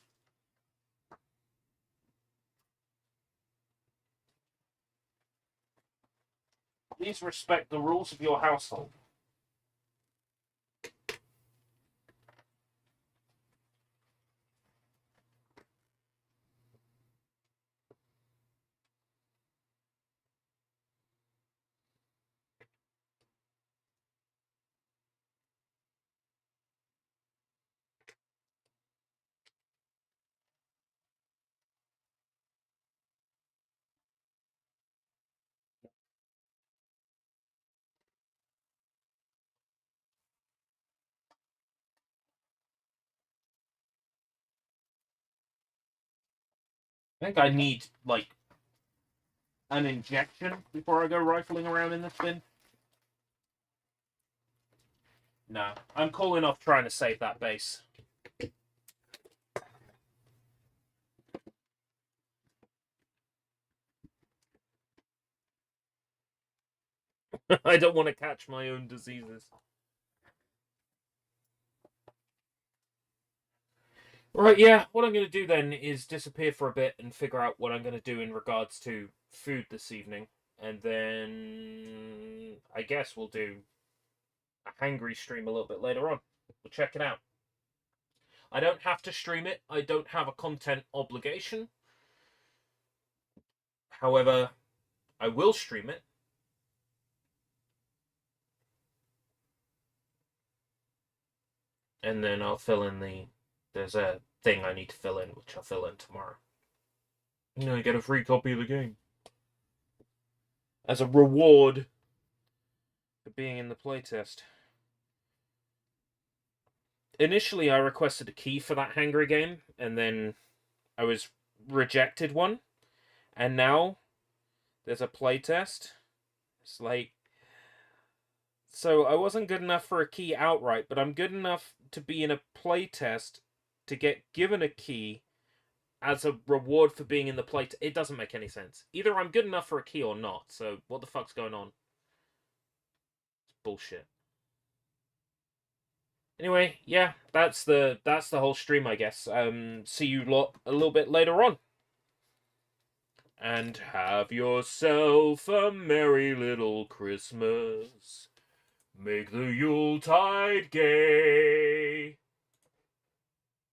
Please respect the rules of your household. I think I need, like, an injection before I go rifling around in this bin. No, I'm calling off trying to save that base. I don't want to catch my own diseases. Right, yeah, what I'm going to do then is disappear for a bit and figure out what I'm going to do in regards to food this evening. And then I guess we'll do a hangry stream a little bit later on. We'll check it out. I don't have to stream it. I don't have a content obligation. However, I will stream it. And then I'll fill in the... There's a thing I need to fill in, which I'll fill in tomorrow. You know, you get a free copy of the game. As a reward for being in the playtest. Initially, I requested a key for that hangry game, and then I was rejected one. And now there's a playtest. It's like... So I wasn't good enough for a key outright, but I'm good enough to be in a playtest to get given a key as a reward for being in the playtest. It doesn't make any sense. Either I'm good enough for a key or not, so what the fuck's going on? It's bullshit. Anyway, yeah, that's the whole stream, I guess. See you lot a little bit later on. And have yourself a merry little Christmas. Make the Yuletide gay.